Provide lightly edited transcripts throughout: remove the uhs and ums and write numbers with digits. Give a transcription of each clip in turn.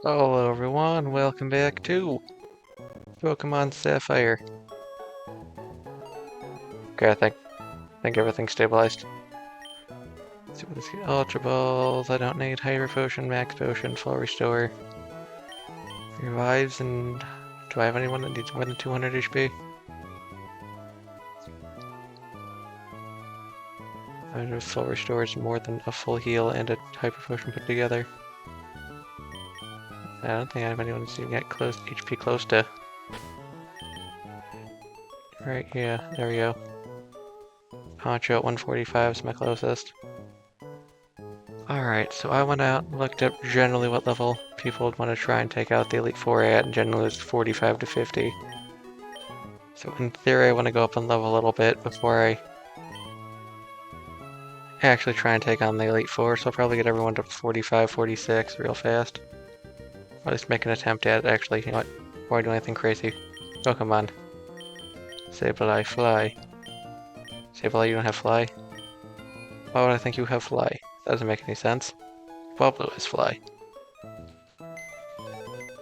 Hello everyone, welcome back to Pokemon Sapphire. Okay, I think everything's stabilized. Let's see what this is. Ultra Balls, I don't need Hyper Potion, Max Potion, Full Restore. Revives, and do I have anyone that needs more than 200 HP? I wonder if Full Restore is more than a full heal and a Hyper Potion put together. I don't think I have anyone that's even get close HP close to. Right, yeah, there we go. Poncho at 145 is my closest. Alright, so I went out and looked up generally what level people would want to try and take out the Elite Four at, and generally it's 45 to 50. So in theory I want to go up and level a little bit before I actually try and take on the Elite Four, so I'll probably get everyone to 45, 46 real fast. Or at least make an attempt at it, actually. You know what? Before I do anything crazy. Oh, come on. Sableye, fly. Sableye, you don't have fly? Why would I think you have fly? That doesn't make any sense. Pablo has fly.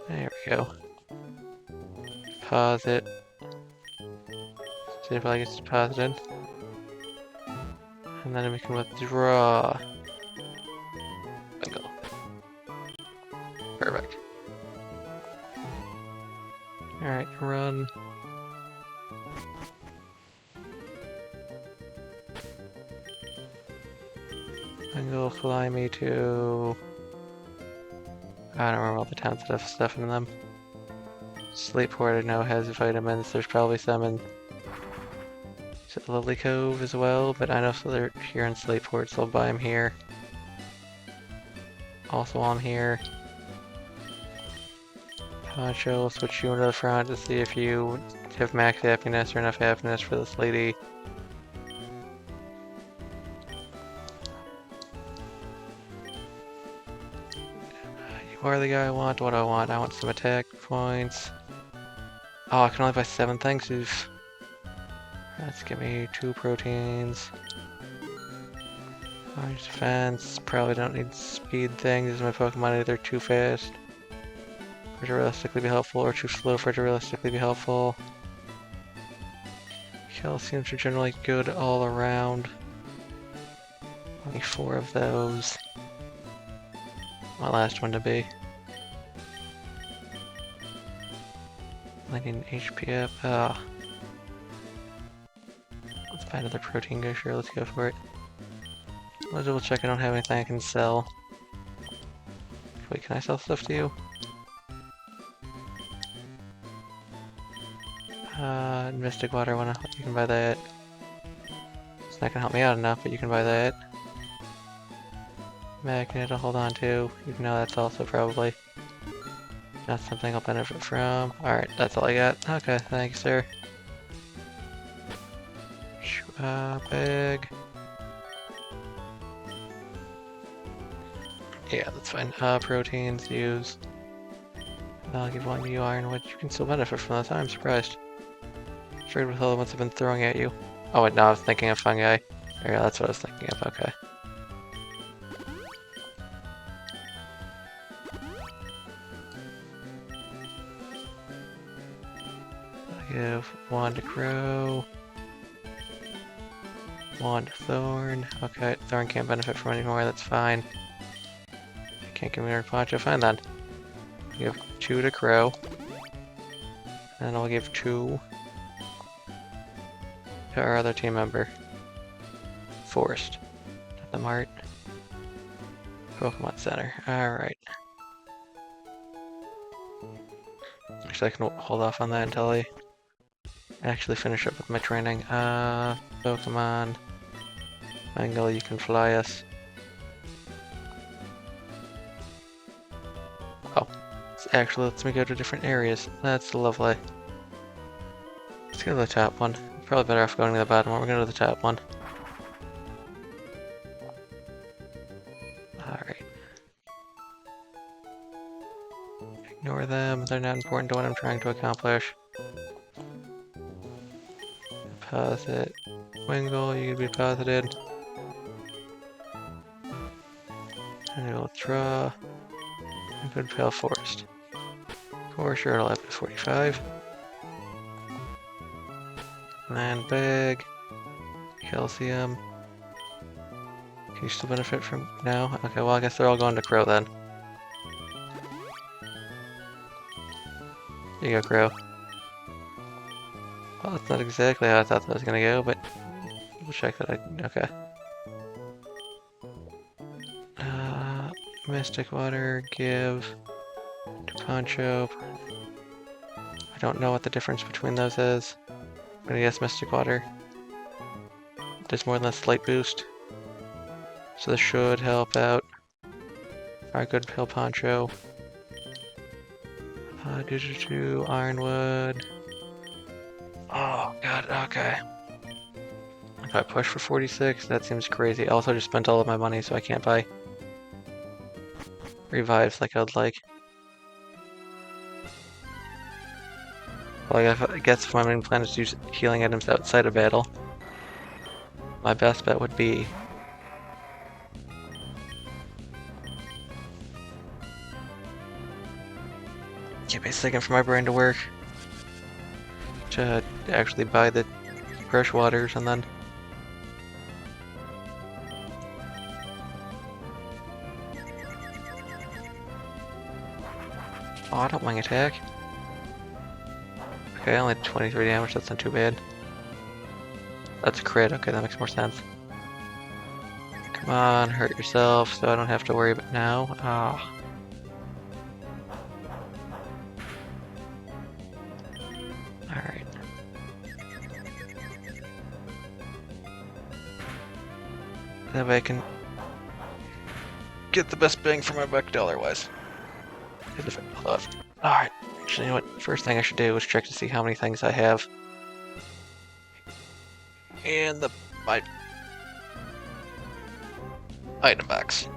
There we go. Pause it. Sableye gets deposited. And then we can withdraw. Bingo. Perfect. Alright, run. And go fly me to... I don't remember all the towns that have stuff in them. Sleepport I know has vitamins. There's probably some in Lily Cove as well, but I know so they're here in Sleepport, so I'll buy them here. Also on here. Poncho, will switch you into the front to see if you have max happiness or enough happiness for this lady. You are the guy I want. What do I want? I want some attack points. Oh, I can only buy 7 things. Oof. Let's give me 2 proteins. Orange defense. Probably don't need speed things. My Pokemon either too fast for it to realistically be helpful, or too slow for it to realistically be helpful. Calciums are generally good all around. Only 4 of those. My last one to be. I need an HP up. Let's buy another protein go, sure, let's go for it. Let's double check I don't have anything I can sell. Wait, can I sell stuff to you? Mystic Water, you can buy that. It's not gonna help me out enough, but you can buy that. Magnet I'll hold on to, even though that's also probably not something I'll benefit from. Alright, that's all I got. Okay, thank you, sir. Bag. Yeah, that's fine. Proteins, use. I'll give one to you, Ironwood. You can still benefit from that. I'm surprised. Trade with all the ones I've been throwing at you. Oh wait, no, I was thinking of fungi. Yeah, that's what I was thinking of, okay. I'll give one to Crow. One to Thorn. Okay, Thorn can't benefit from anymore, that's fine. Can't give me a Poncho, fine then. I'll give 2 to Crow. And I'll give 2 to our other team member. Forrest. At the Mart. Pokemon Center. Alright. Actually, I can hold off on that until I actually finish up with my training. Pokemon. Mangle, you can fly us. Oh. This actually lets me go to different areas. That's lovely. Let's go to the top one. Probably better off going to the bottom one. We're going to the top one. Alright. Ignore them. They're not important to what I'm trying to accomplish. Deposit. Wingull, you can be deposited. And we'll draw. Good Pale Forest. For sure, it'll have to 45. Land Bag. Calcium. Can you still benefit from... No? Okay, well I guess they're all going to Crow then. There you go, Crow. Well, that's not exactly how I thought that was gonna go, but we'll check that okay. Mystic Water, give to Poncho. I don't know what the difference between those is. I'm gonna guess Mystic Water. There's more than a slight boost. So this should help out our good Pill Poncho. Ironwood. Oh god, okay. If I push for 46, that seems crazy. I also just spent all of my money, so I can't buy revives like I would like. Well, I guess if my main plan is to use healing items outside of battle, my best bet would be give me a second for my brain to work to actually buy the fresh waters and then oh, I don't wing attack. Okay, only 23 damage, that's not too bad. That's a crit, okay, that makes more sense. Come on, hurt yourself so I don't have to worry about now. Ah. Alright. That way I can get the best bang for my buck dollar-wise. Alright, actually, you know what? First thing I should do is check to see how many things I have in my item box.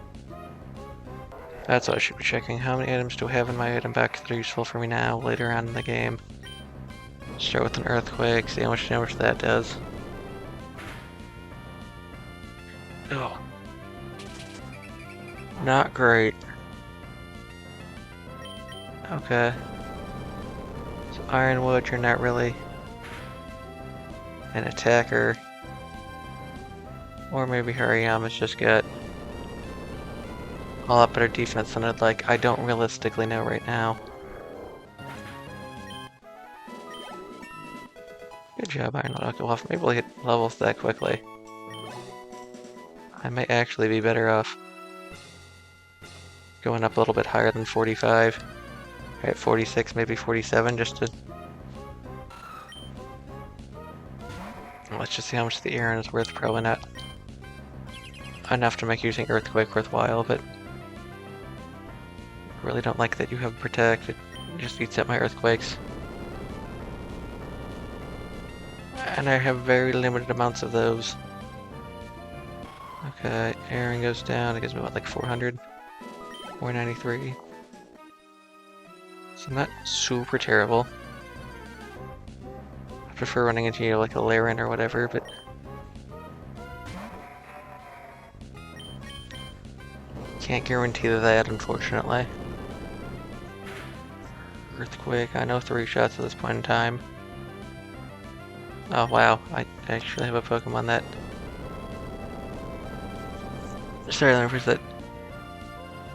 That's what I should be checking. How many items do I have in my item box that are useful for me now, later on in the game? Start with an earthquake, see how much damage that does. Oh. Not great. Okay. So Ironwood, you're not really an attacker. Or maybe Hariyama's just got a lot better defense than I'd like. I don't realistically know right now. Good job, Ironwood. Okay, well, if I'm able to hit levels that quickly, I may actually be better off going up a little bit higher than 45. Alright, 46, maybe 47, just to... Let's just see how much the Aaron is worth. Probably not enough to make using Earthquake worthwhile, but I really don't like that you have Protect. It just eats at my Earthquakes. And I have very limited amounts of those. Okay, Aaron goes down. It gives me what, like 400? 493. So not super terrible. I prefer running into, you know, like a Laren or whatever, but can't guarantee that, unfortunately. Earthquake, I know 3 shots at this point in time. Oh wow, I actually have a Pokemon that... Sorry, let me rephrase that.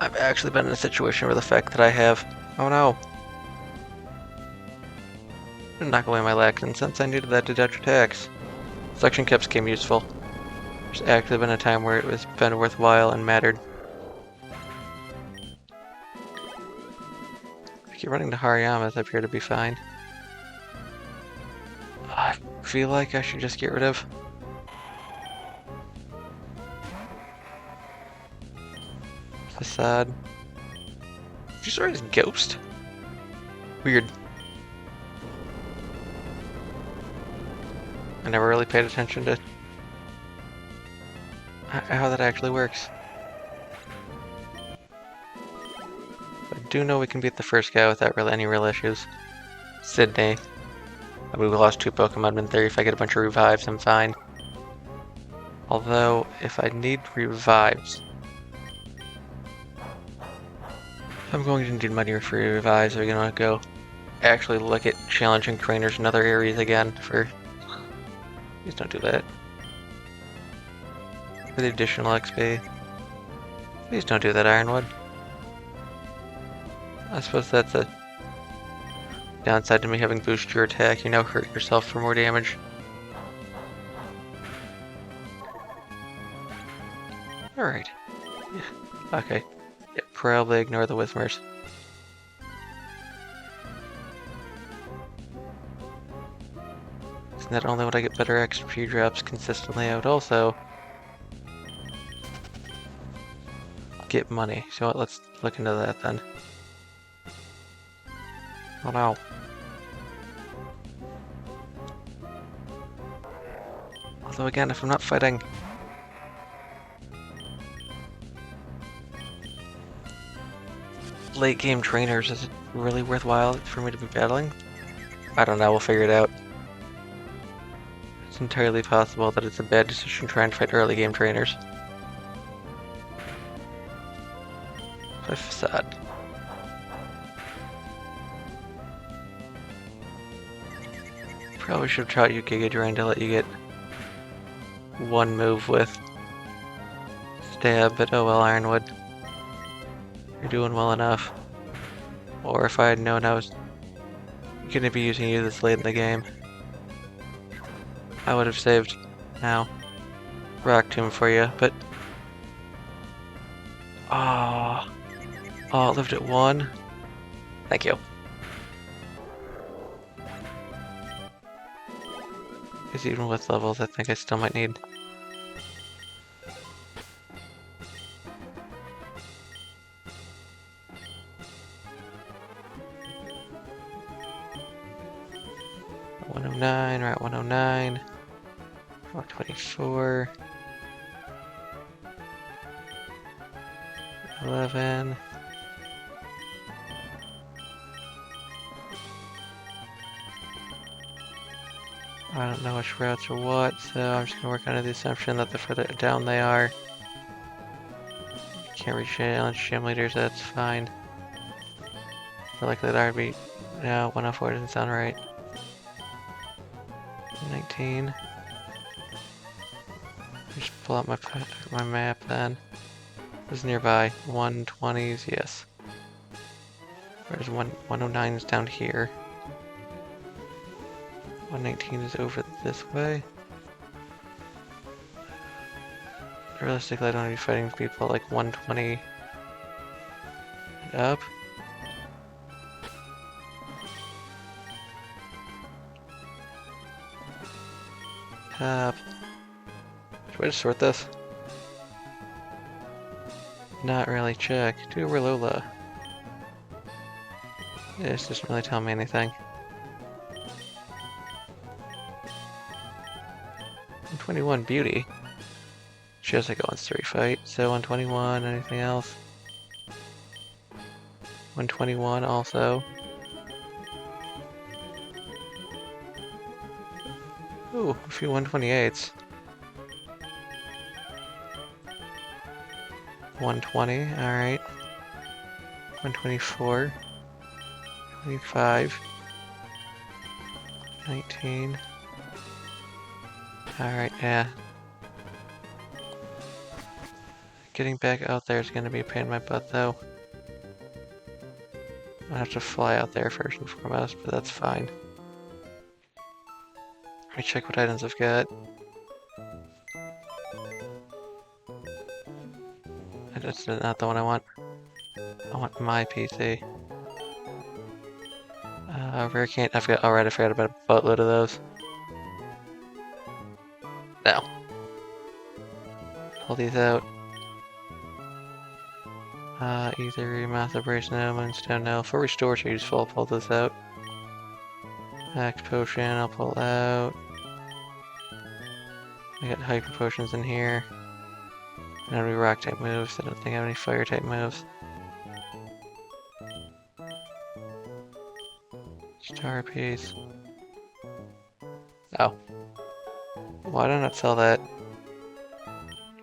I've actually been in a situation where the fact that I have... Oh no! Knock away my lack, and since I needed that to dodge attacks, Suction Cups came useful. There's actually been a time where it was been worthwhile and mattered. I keep running to Hariyama's, I appear to be fine. I feel like I should just get rid of Facade. Did you start as Ghost? Weird. I never really paid attention to how that actually works. I do know we can beat the first guy without really any real issues. Sydney. I mean, we lost 2 Pokemon, but in theory, if I get a bunch of revives, I'm fine. Although, if I need revives... I'm going to need money for revives. We're gonna go actually look at challenging trainers in other areas again for... Please don't do that. For the additional XP. Please don't do that, Ironwood. I suppose that's a downside to me having boost your attack. You now hurt yourself for more damage. Alright. Yeah. Okay. Yeah, probably ignore the Whismers. So not only would I get better XP drops consistently, I would also get money. So let's look into that then. Oh no. Although again, if I'm not fighting late game trainers, is it really worthwhile for me to be battling? I don't know, we'll figure it out. It's entirely possible that it's a bad decision trying to fight early game trainers. Play Facade. Probably should have taught you Giga Drain to let you get one move with Stab, but oh well, Ironwood. You're doing well enough. Or if I had known I was gonna be using you this late in the game, I would have saved now. Rock Tomb for you, but... Oh, it lived at 1. Thank you. Because even with levels, I think I still might need... We're at 109. 424. 11. I don't know which routes are what, so I'm just gonna work under the assumption that the further down they are. Can't reach challenge gym leaders, that's fine. More likely that I would be... No, 104 doesn't sound right. 19. Just pull out my map then. What's nearby? 120s, yes. Whereas 109 is down here. 119 is over this way. Realistically, I don't want to be fighting people like 120 and up. Top. Should I just sort this? Not really. Check. Do Lola. This doesn't really tell me anything. 121 Beauty. She has to go on street fight. So 121. Anything else? 121 also. Ooh, a few 128s. 120, alright. 124. 25. 19. Alright, yeah. Getting back out there is going to be a pain in my butt, though. I have to fly out there first and foremost, but that's fine. Let me check what items I've got. That's not the one I want. I want my PC. Rare can't. I forgot. Alright, I forgot about a boatload of those. No. Pull these out. Either Math Abrasion, no, Moonstone, no. For Restore, so useful. I'll pull this out. Max Potion, I'll pull out. I got Hyper Potions in here. I don't have any Rock type moves. I don't think I have any Fire type moves. Star piece. Oh. Why did I not sell that?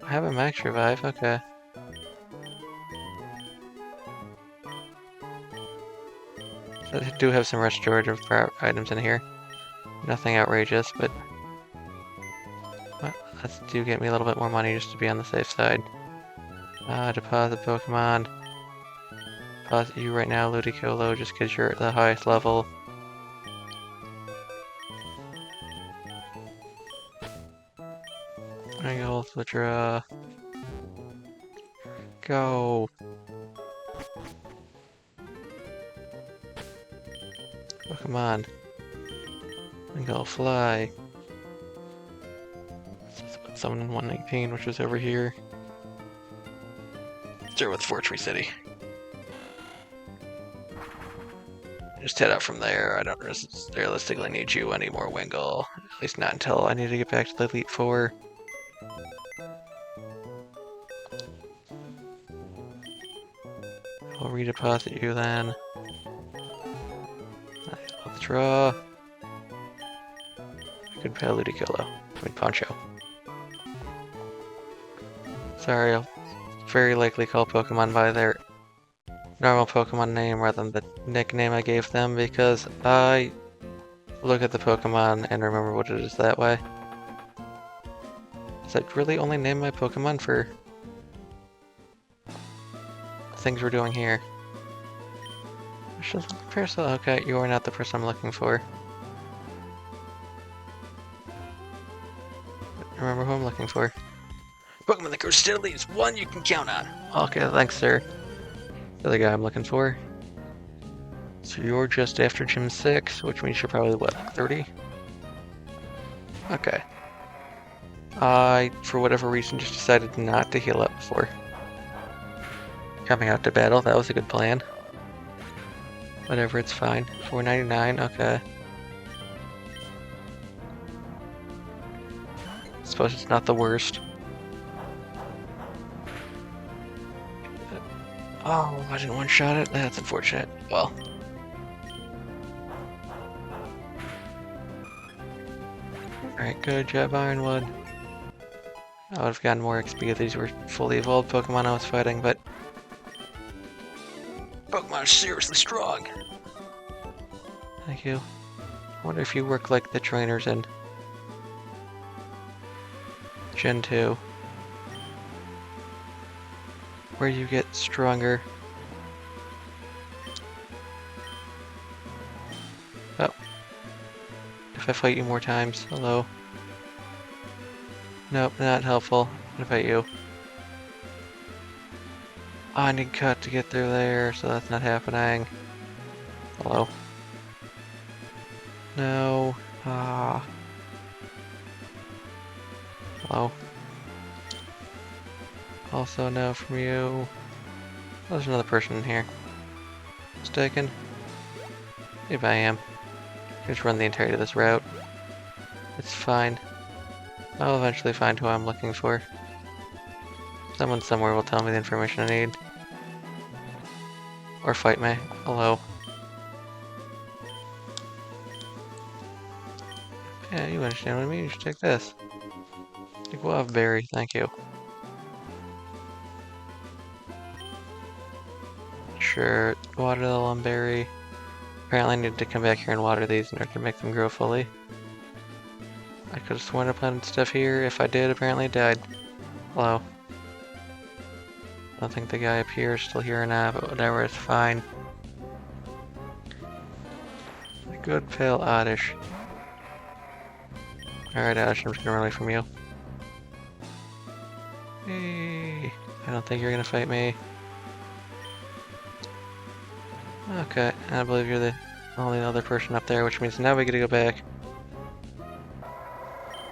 I have a Max Revive, okay. So I do have some restorative items in here. Nothing outrageous, but that do get me a little bit more money just to be on the safe side. Deposit Pokemon. Deposit you right now, Ludicolo, just because you're at the highest level. Angle, withdraw. Go. Oh, come on. Angle, fly. Someone in 119, which is over here. Start with Fortree City. Just head out from there. I don't realistically need you anymore, Wingull. At least not until I need to get back to the Elite Four. I'll redeposit you then. I'll withdraw. I could pay Ludicolo. I mean Poncho. Sorry, I'll very likely call Pokemon by their normal Pokemon name rather than the nickname I gave them because I look at the Pokemon and remember what it is that way. Does that really only name my Pokemon for things we're doing here? Okay, you are not the person I'm looking for. Remember who I'm looking for. Pokemon that grows steadily is one you can count on. Okay, thanks, sir. The other guy I'm looking for. So you're just after Gym 6, which means you're probably, what, 30? Okay. I, for whatever reason, just decided not to heal up before coming out to battle. That was a good plan. Whatever, it's fine. 499, okay. Suppose it's not the worst. Oh, I didn't one-shot it? That's unfortunate. Well. Alright, good job, Ironwood. I would have gotten more XP if these were fully evolved Pokemon I was fighting, but Pokemon are seriously strong. Thank you. I wonder if you work like the trainers in Gen 2. Where you get stronger. Oh. If I fight you more times. Hello. Nope, not helpful. What about you? Oh, I need cut to get through there, so that's not happening. Hello. No. Ah. Hello. Also no from you. Oh, there's another person in here. Mistaken? Maybe I am. Just run the entirety of this route. It's fine. I'll eventually find who I'm looking for. Someone somewhere will tell me the information I need. Or fight me. Hello. Yeah, you understand what I mean? You should take this. Take Guava Berry, thank you. Sure, water the Lumberry. Apparently I need to come back here and water these in order to make them grow fully. I could have sworn I planted stuff here. If I did, apparently it died. Hello. I don't think the guy up here is still here or not, but whatever, it's fine. Good pale Oddish. Alright, Oddish, I'm just gonna run away from you. Hey, I don't think you're gonna fight me. Okay, I believe you're the only other person up there, which means now we get to go back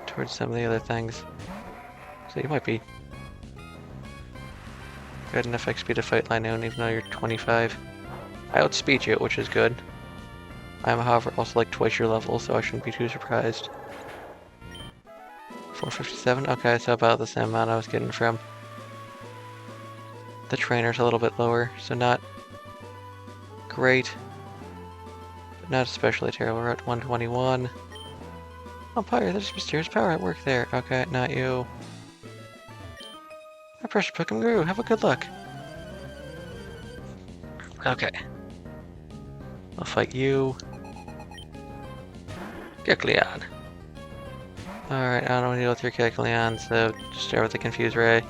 towards some of the other things. So you might be good enough XP to fight Linoone, even though you're 25. I outspeed you, which is good. I'm, however, also like twice your level, so I shouldn't be too surprised. 457? Okay, so about the same amount I was getting from the trainer's a little bit lower, so not great, but not especially terrible. We're at 121. Oh, Pyre, there's mysterious power at work there. Okay, not you. I pressure Pokemon grew. Have a good luck. Okay. I'll fight you. Kecleon. Alright, I don't want to deal with your Kecleon, so just start with the Confuse Ray.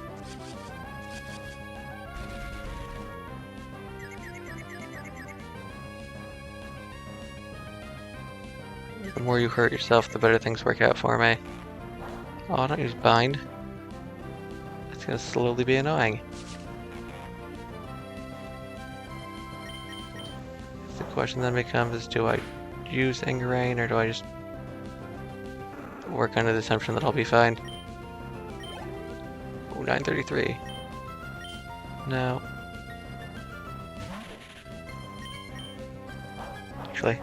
The more you hurt yourself, the better things work out for me. Oh, don't use Bind. It's gonna slowly be annoying. The question then becomes is, do I use Ingrain or do I just work under the assumption that I'll be fine? Oh, 933. No. Actually,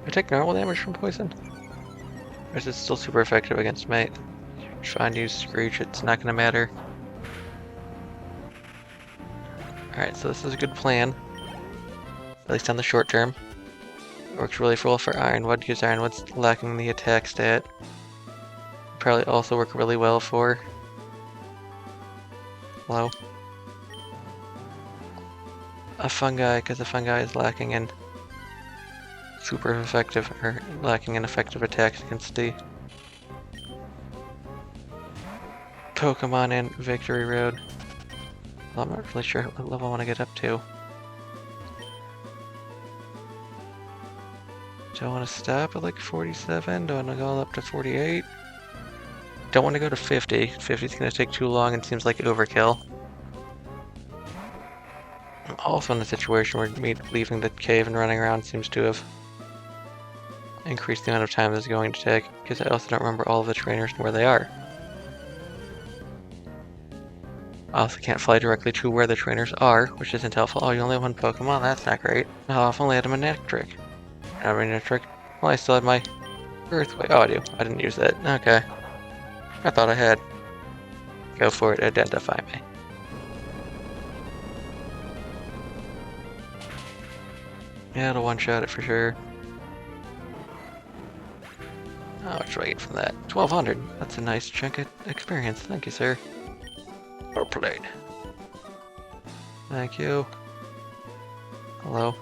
I take normal damage from poison? Or is it still super effective against Mate? Try and use Screech, it's not gonna matter. Alright, so this is a good plan. At least on the short term. It works really well for Ironwood, because Ironwood's lacking the attack stat. Probably also work really well for... Hello? A Fungi, because the Fungi is lacking in super effective, or lacking in effective attacks against the Pokemon in Victory Road. Well, I'm not really sure what level I want to get up to. Do I want to stop at like 47? Do I want to go up to 48? Don't want to go to 50. 50 is going to take too long and seems like overkill. I'm also in a situation where me leaving the cave and running around seems to have increased the amount of time this is going to take, because I also don't remember all of the trainers and where they are. I also can't fly directly to where the trainers are, which isn't helpful. Oh, you only have one Pokemon? That's not great. Oh, I've only had a Manectric. I have a Manectric. Well, I still had my Earthquake. Oh, I do. I didn't use that. Okay. I thought I had. Go for it. Identify me. Yeah, it'll one-shot it for sure. Oh, what should I get from that? 1200. That's a nice chunk of experience. Thank you, sir. Well played. Thank you. Hello.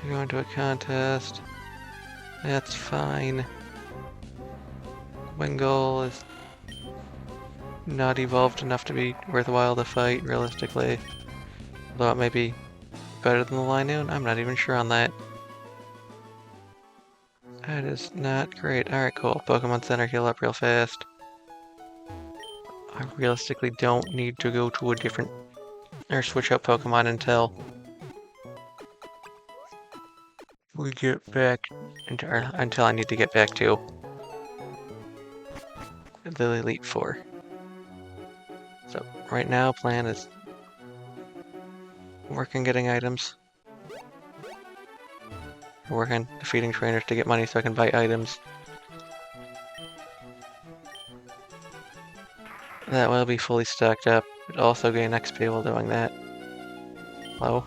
You're going to a contest. That's fine. Wingull is not evolved enough to be worthwhile to fight, realistically. Although it may be better than the Linoon, I'm not even sure on that. That is not great. Alright, cool. Pokemon Center, heal up real fast. I realistically don't need to go to a different... or switch out Pokemon until we get back into until I need to get back to the Elite Four. So right now, plan is work on getting items. Work on defeating trainers to get money so I can buy items. That will be fully stocked up, but also gain XP while doing that. Hello?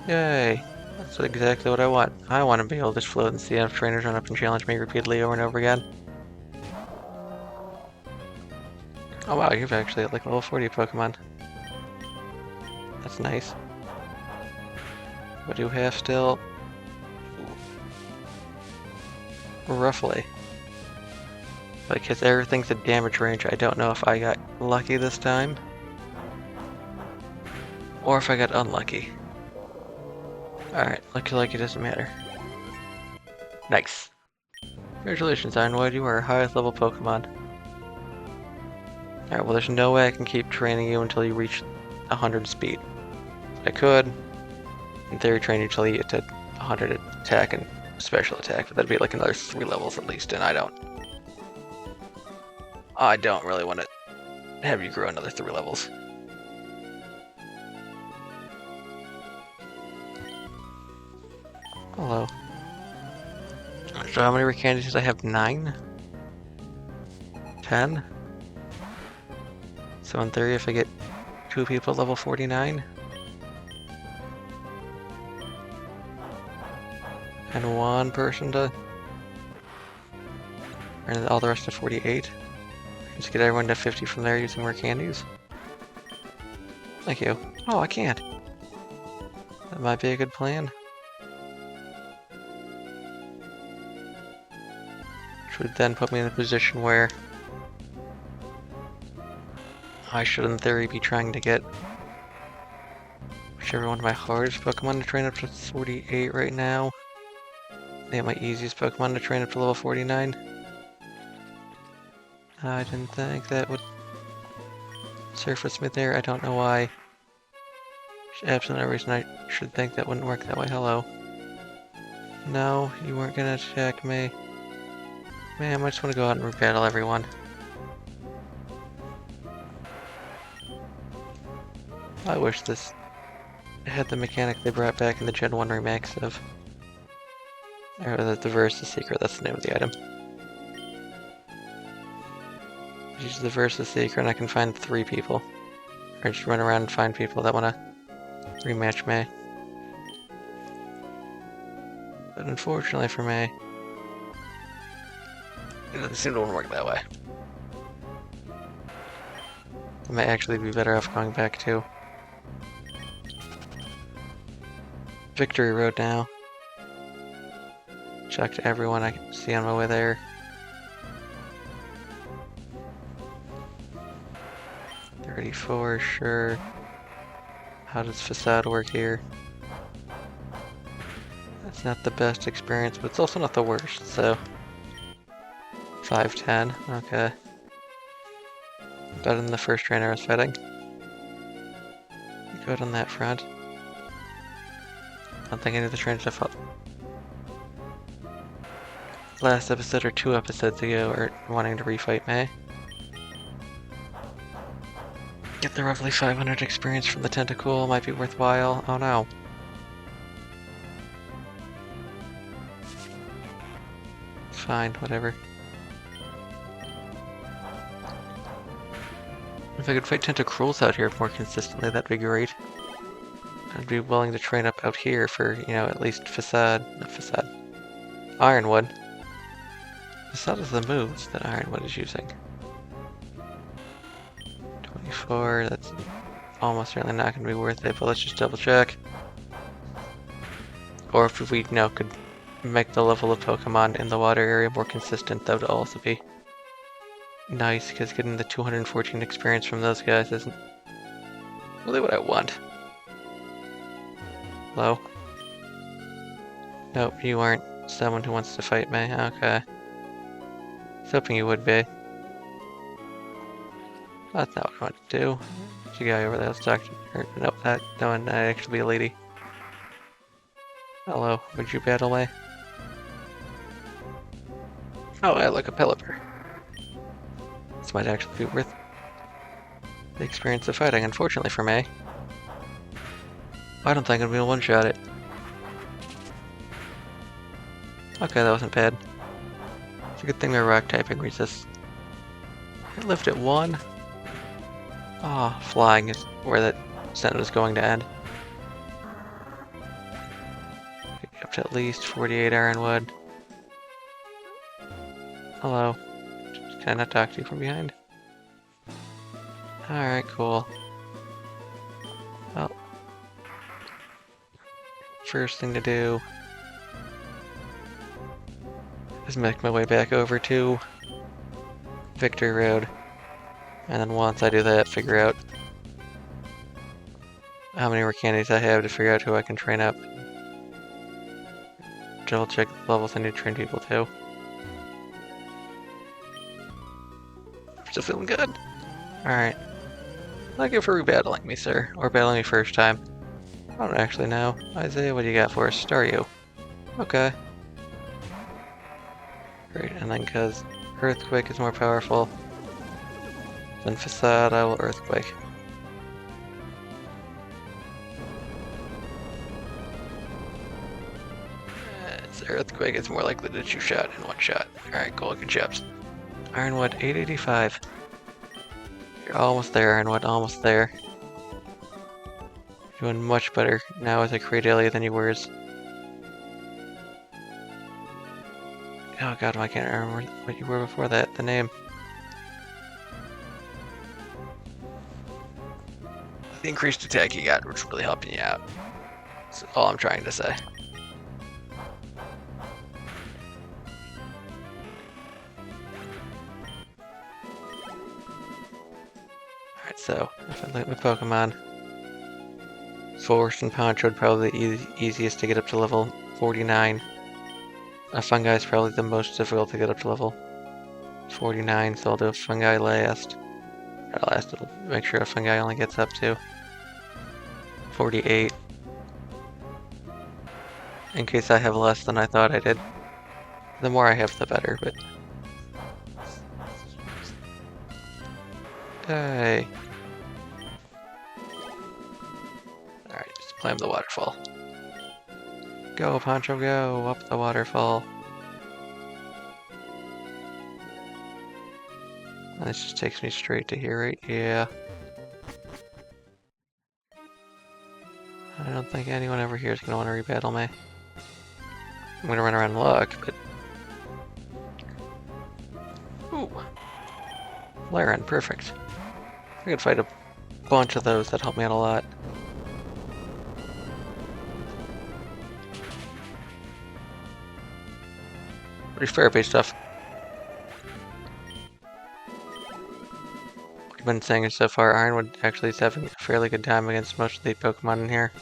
Yay! That's exactly what I want. I want to be able to just float and see if trainers run up and challenge me repeatedly over and over again. Oh wow, you've actually got like level 40 Pokemon. That's nice. What do you have still? Roughly. Because everything's at damage range, I don't know if I got lucky this time. Or if I got unlucky. Alright, lucky doesn't matter. Nice. Congratulations, Ironwood, you are our highest level Pokemon. Alright, well there's no way I can keep training you until you reach 100 speed. I could, in theory, train you until you get to 100 attack and special attack, but that'd be like another 3 levels at least, and I don't really want to have you grow another 3 levels. Hello. So how many rare candies did I have? 9? 10? So in theory, if I get 2 people level 49, and 1 person to earn all the rest to 48, just get everyone to 50 from there using more candies. Thank you. Oh, I can't. That might be a good plan. Which would then put me in a position where I should, in theory, be trying to get whichever one of my hardest Pokemon to train up to 48 right now. I think my easiest Pokemon to train up to level 49. I didn't think that would surface me there. I don't know why. There's absolutely no reason I should think that wouldn't work that way. Hello. No, you weren't gonna attack me. Man, I just want to go out and battle everyone. I wish this had the mechanic they brought back in the Gen 1 remakes of... Or the Versus Secret, that's the name of the item. Use the Versus Secret and I can find 3 people. Or just run around and find people that want to rematch me. But unfortunately for me, it doesn't seem to want to work that way. I might actually be better off going back to Victory Road now. Check to everyone I can see on my way there. $34, sure. How does Facade work here? That's not the best experience, but it's also not the worst, so... 510, okay. Better than the first trainer I was fighting. Good on that front. I don't think any of the trainers I fought last episode or 2 episodes ago are wanting to refight me. Get the roughly 500 experience from the Tentacool, might be worthwhile. Oh no. Fine, whatever. If I could fight Tentacruels out here more consistently, that'd be great. I'd be willing to train up out here for, you know, at least not Facade. Ironwood. Facade is the moves that Ironwood is using. 24, that's almost certainly not going to be worth it, but let's just double check. Or if we, you know, could make the level of Pokemon in the water area more consistent, that would also be nice, because getting the 214 experience from those guys isn't really what I want. Hello? Nope, you aren't someone who wants to fight me. Okay. I was hoping you would be. That's not what I want to do. There's a guy over there, let's talk to her. Nope, that one might actually be a lady. Hello, would you battle me? Oh, I like a Pelipper. This might actually be worth the experience of fighting, unfortunately for me. I don't think I'm gonna one-shot it. Okay, that wasn't bad. It's a good thing my rock typing resists. It lived at 1. Ah, oh, flying is where that sentence is going to end. Up to at least 48 Ironwood. Hello. Can I not talk to you from behind? Alright, cool. Well, first thing to do is make my way back over to Victory Road. And then once I do that, figure out how many more candies I have to figure out who I can train up. Double check the levels I need to train people to. Still feeling good. Alright. Thank you for rebattling me, sir. Or battling me first time. I don't actually know. Isaiah, what do you got for us? Star you. Okay. Great, and then because Earthquake is more powerful than Facade, I will Earthquake. Earthquake is more likely to shoot shot in one shot. Alright, cool, good jobs. Ironwood, 885. You're almost there, Ironwood, almost there. You're doing much better now with a Cradily than you were as... Oh god, I can't remember what you were before that, the name. the increased attack you got, which is really helping you out. That's all I'm trying to say. Alright, so if I look at my Pokemon, Forrest and Poncho would probably be the easiest to get up to level 49. A Fungi is probably the most difficult to get up to level 49, so I'll do a Fungi last. It'll make sure a Fungi only gets up to 48. In case I have less than I thought I did. The more I have, the better, but... Hey. Alright, just climb the waterfall. Go, Poncho, go! Up the waterfall. And this just takes me straight to here, right? Yeah. I don't think anyone over here is going to want to rebattle me. I'm going to run around and look, but... Ooh. Laren, perfect. I could fight a bunch of those, that'd help me out a lot. Pretty fair-based stuff. What I've been saying so far, Ironwood actually is having a fairly good time against most of the Pokemon in here.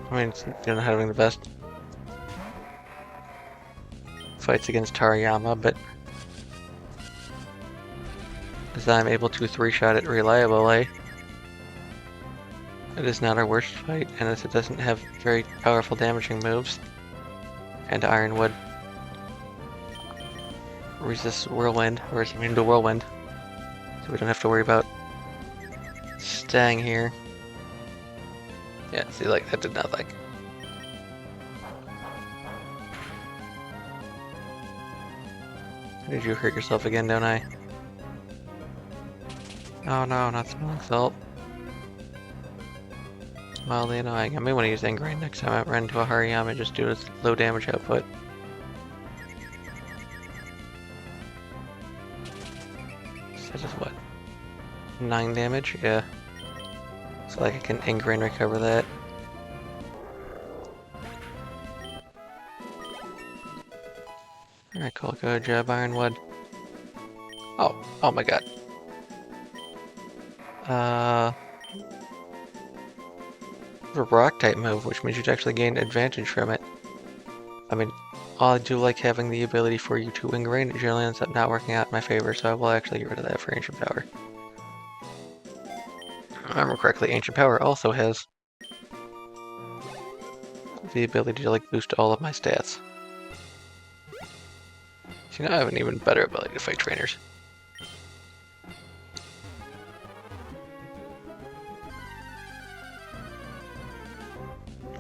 I mean, it's not having the best fights against Tarayama, but as I'm able to 3-shot it reliably, it is not our worst fight, and as it doesn't have very powerful damaging moves, and Ironwood resists Whirlwind, or is immune to Whirlwind, so we don't have to worry about staying here. Yeah, see, like, that did nothing. Did you hurt yourself again, don't I? Oh no, not smelling salt. Mildly annoying. I may want to use Ingrain next time I run into a Hariyama just due to its low damage output. So that is what? 9 damage? Yeah. So like I can Ingrain recover that. Alright, cool. Good job, Ironwood. Oh my god. A rock type move, which means you'd actually gain advantage from it. I mean, I do like having the ability for you to Ingrain. It generally ends up not working out in my favor, so I will actually get rid of that for Ancient Power. If I remember correctly, Ancient Power also has the ability to like boost all of my stats. So now I have an even better ability to fight trainers.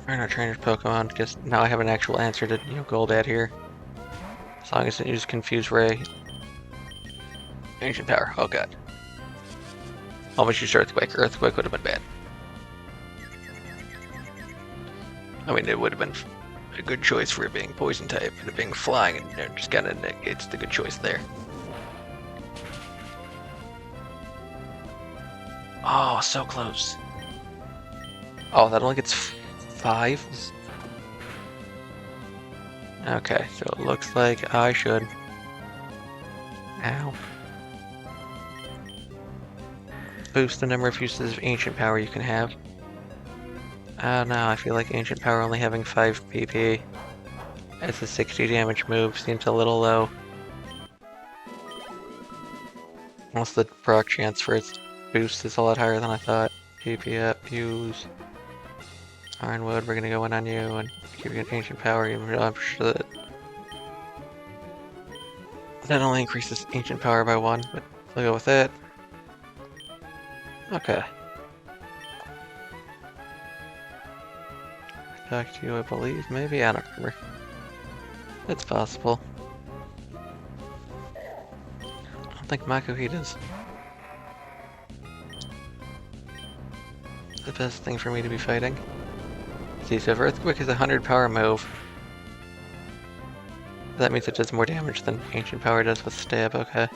Find our trainer's Pokemon, because now I have an actual answer to, Golbat here. As long as it uses Confuse Ray. Ancient Power, oh god. Almost used Earthquake. Earthquake would have been bad. I mean, it would have been a good choice for it being Poison type, and it being Flying, and it just kind of negates the good choice there. Oh, so close. Oh, that only gets 5? Okay, so it looks like I should... Ow. Boost the number of uses of Ancient Power you can have. Oh no, I feel like Ancient Power only having 5 PP as a 60 damage move seems a little low. Once the proc chance for its boost is a lot higher than I thought. PP up, use... Ironwood, we're gonna go in on you and give you an Ancient Power, even though I'm sure that only increases Ancient Power by 1, but we'll go with it. Okay. Back to you, I believe. Maybe? I don't remember. It's possible. I don't think Makuhita is the best thing for me to be fighting. See, so if Earthquake is a 100 power move, that means it does more damage than Ancient Power does with Stab, okay.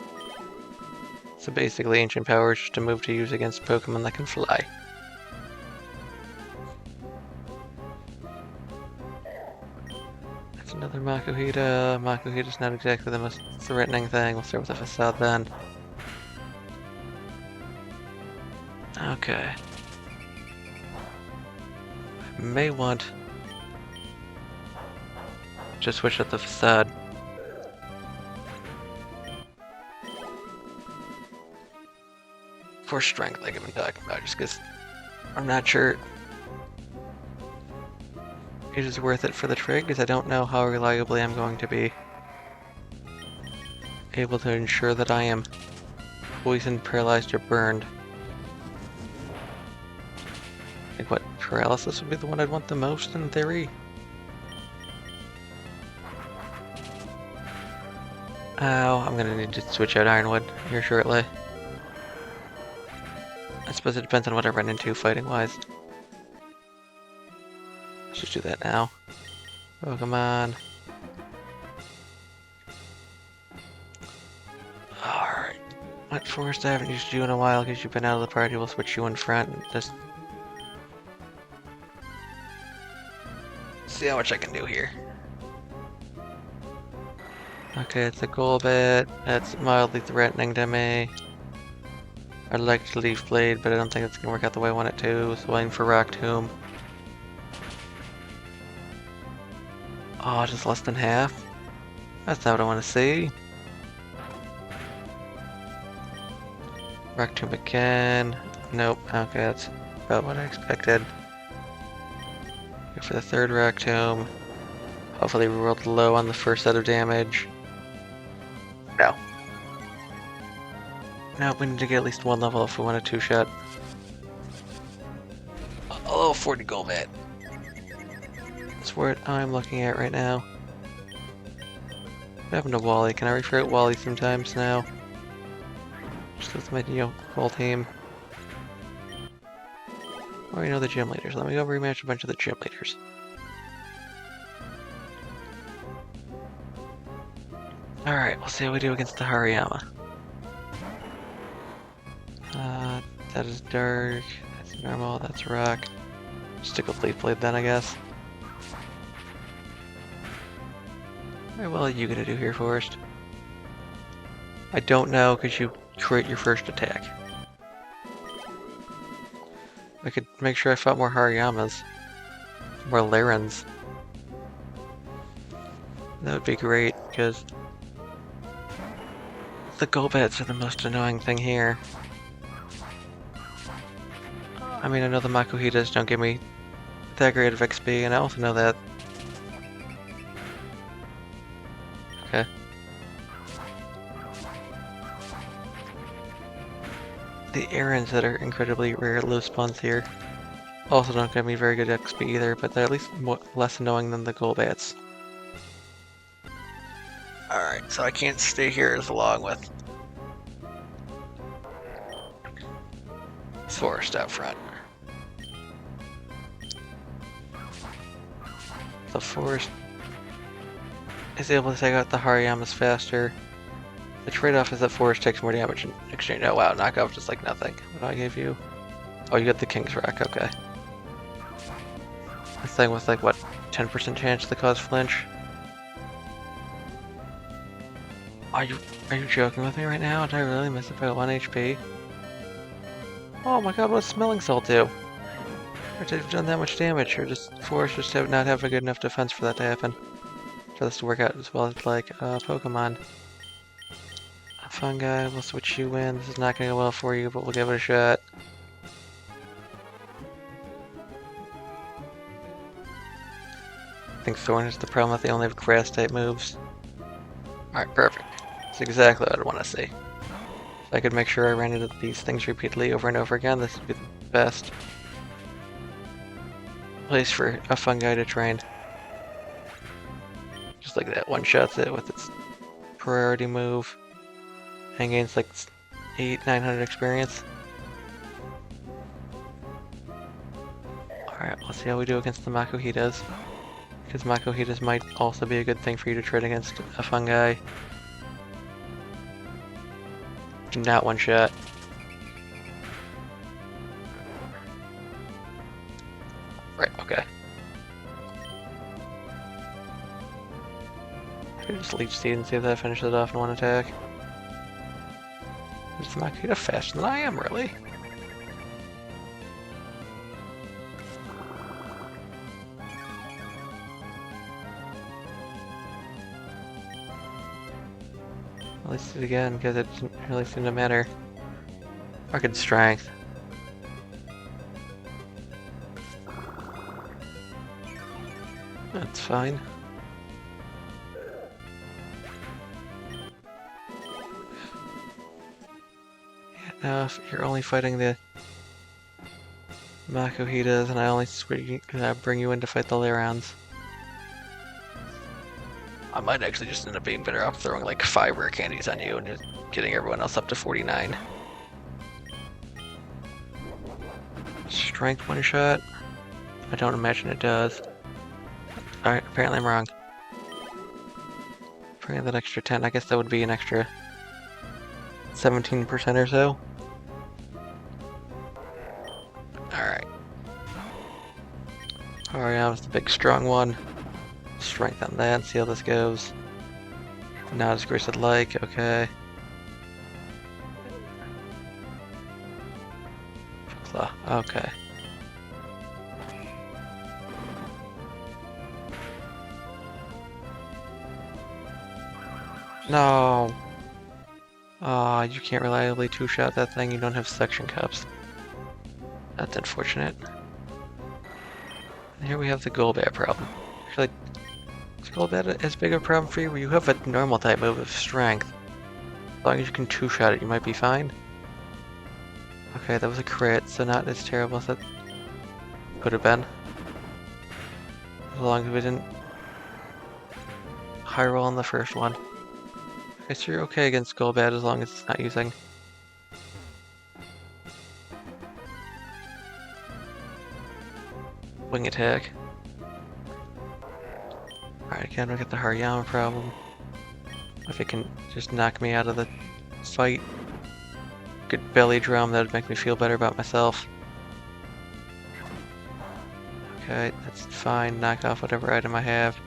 So basically Ancient Power is just a move to use against Pokemon that can fly. That's another Makuhita. Makuhita's not exactly the most threatening thing. We'll start with the Facade then. Okay. I may want to switch up the Facade. For strength, like I've been talking about, just because I'm not sure it is worth it for the trig, because I don't know how reliably I'm going to be able to ensure that I am poisoned, paralyzed, or burned. I think what, paralysis would be the one I'd want the most in theory? Oh, I'm gonna need to switch out Ironwood here shortly. I suppose it depends on what I run into fighting-wise. Let's just do that now. Pokemon. Alright. At Forrest, I haven't used you in a while because you've been out of the party. We'll switch you in front and just see how much I can do here. Okay, it's a Golbat. That's mildly threatening to me. I'd like to Leaf Blade, but I don't think it's gonna work out the way I want it to, so I'm for Rock Tomb. Oh, just less than half? That's not what I want to see. Rock Tomb again. Nope, okay, that's about what I expected. Go for the third Rock Tomb. Hopefully we rolled low on the first set of damage. No. No, we need to get at least one level if we want a two-shot. Oh, 40 Golbat. That's what I'm looking at right now. What happened to Wally? Can I refer out Wally sometimes now? Just with my whole team. Or the gym leaders. Let me go rematch a bunch of the gym leaders. Alright, we'll see how we do against the Hariyama. That is dark, that's normal, that's rock. Stick with Leaf Blade then, I guess. Alright, what are you gonna do here, Forrest? I don't know, because you create your first attack. I could make sure I fought more Hariyamas. More Larens. That would be great, because the Golbats are the most annoying thing here. I mean, I know the Makuhitas don't give me that great of XP, and I also know that. Okay. The errands that are incredibly rare low spawns here also don't give me very good XP either, but they're at least less annoying than the Golbats. Alright, so I can't stay here as long with Forrest out front. The Forrest is able to take out the Hariyamas faster. The trade-off is that Forrest takes more damage in exchange. Oh wow, knockoff just like nothing. What do I give you? Oh, you got the King's Rock, okay. This thing with like, what, 10% chance to cause flinch? Are you joking with me right now? Did I really miss it by 1 HP? Oh my god, what's Smelling Salt do? Or did have done that much damage, or just Forrest just not have a good enough defense for that to happen? For this to work out as well as like Pokemon. A Fungi, we'll switch you in. This is not gonna go well for you, but we'll give it a shot. I think Thorn is the problem that they only have grass type moves. Alright, perfect. That's exactly what I want to see. If I could make sure I ran into these things repeatedly over and over again, this would be the best place for a Fungi to train. Just like that, one-shots it with its priority move. And gains like 800-900 experience. Alright, let's see how we do against the Makuhitas. Because Makuhitas might also be a good thing for you to trade against a Fungi. Do not one shot. Right, okay. I could just Leech Seed and see if that finishes it off in one attack. Is Makita faster than I am, really? At least do it again, because it didn't really seem to matter. Fucking strength. That's fine. Yeah, now if you're only fighting the Makuhitas, and I only bring you in to fight the Lyrons. I might actually just end up being better off throwing like 5 rare candies on you and just getting everyone else up to 49. Strength one shot? I don't imagine it does. Alright, apparently I'm wrong. Bring in that extra 10, I guess that would be an extra 17% or so. Alright. Alright, now it's the big strong one. Strength on that, see how this goes. Not as great as I'd like, okay. Claw, okay. No! Aw, you can't reliably two-shot that thing, you don't have suction cups. That's unfortunate. And here we have the Golbat problem. Actually, is Golbat as big a problem for you? You have a normal type move of strength. As long as you can two-shot it, you might be fine. Okay, that was a crit, so not as terrible as it could have been. As long as we didn't high roll on the first one. I guess you're okay against Golbat as long as it's not using wing attack. Alright, again, we'll get the Hariyama problem. If it can just knock me out of the fight. Good belly drum, that would make me feel better about myself. Okay, that's fine. Knock off whatever item I have.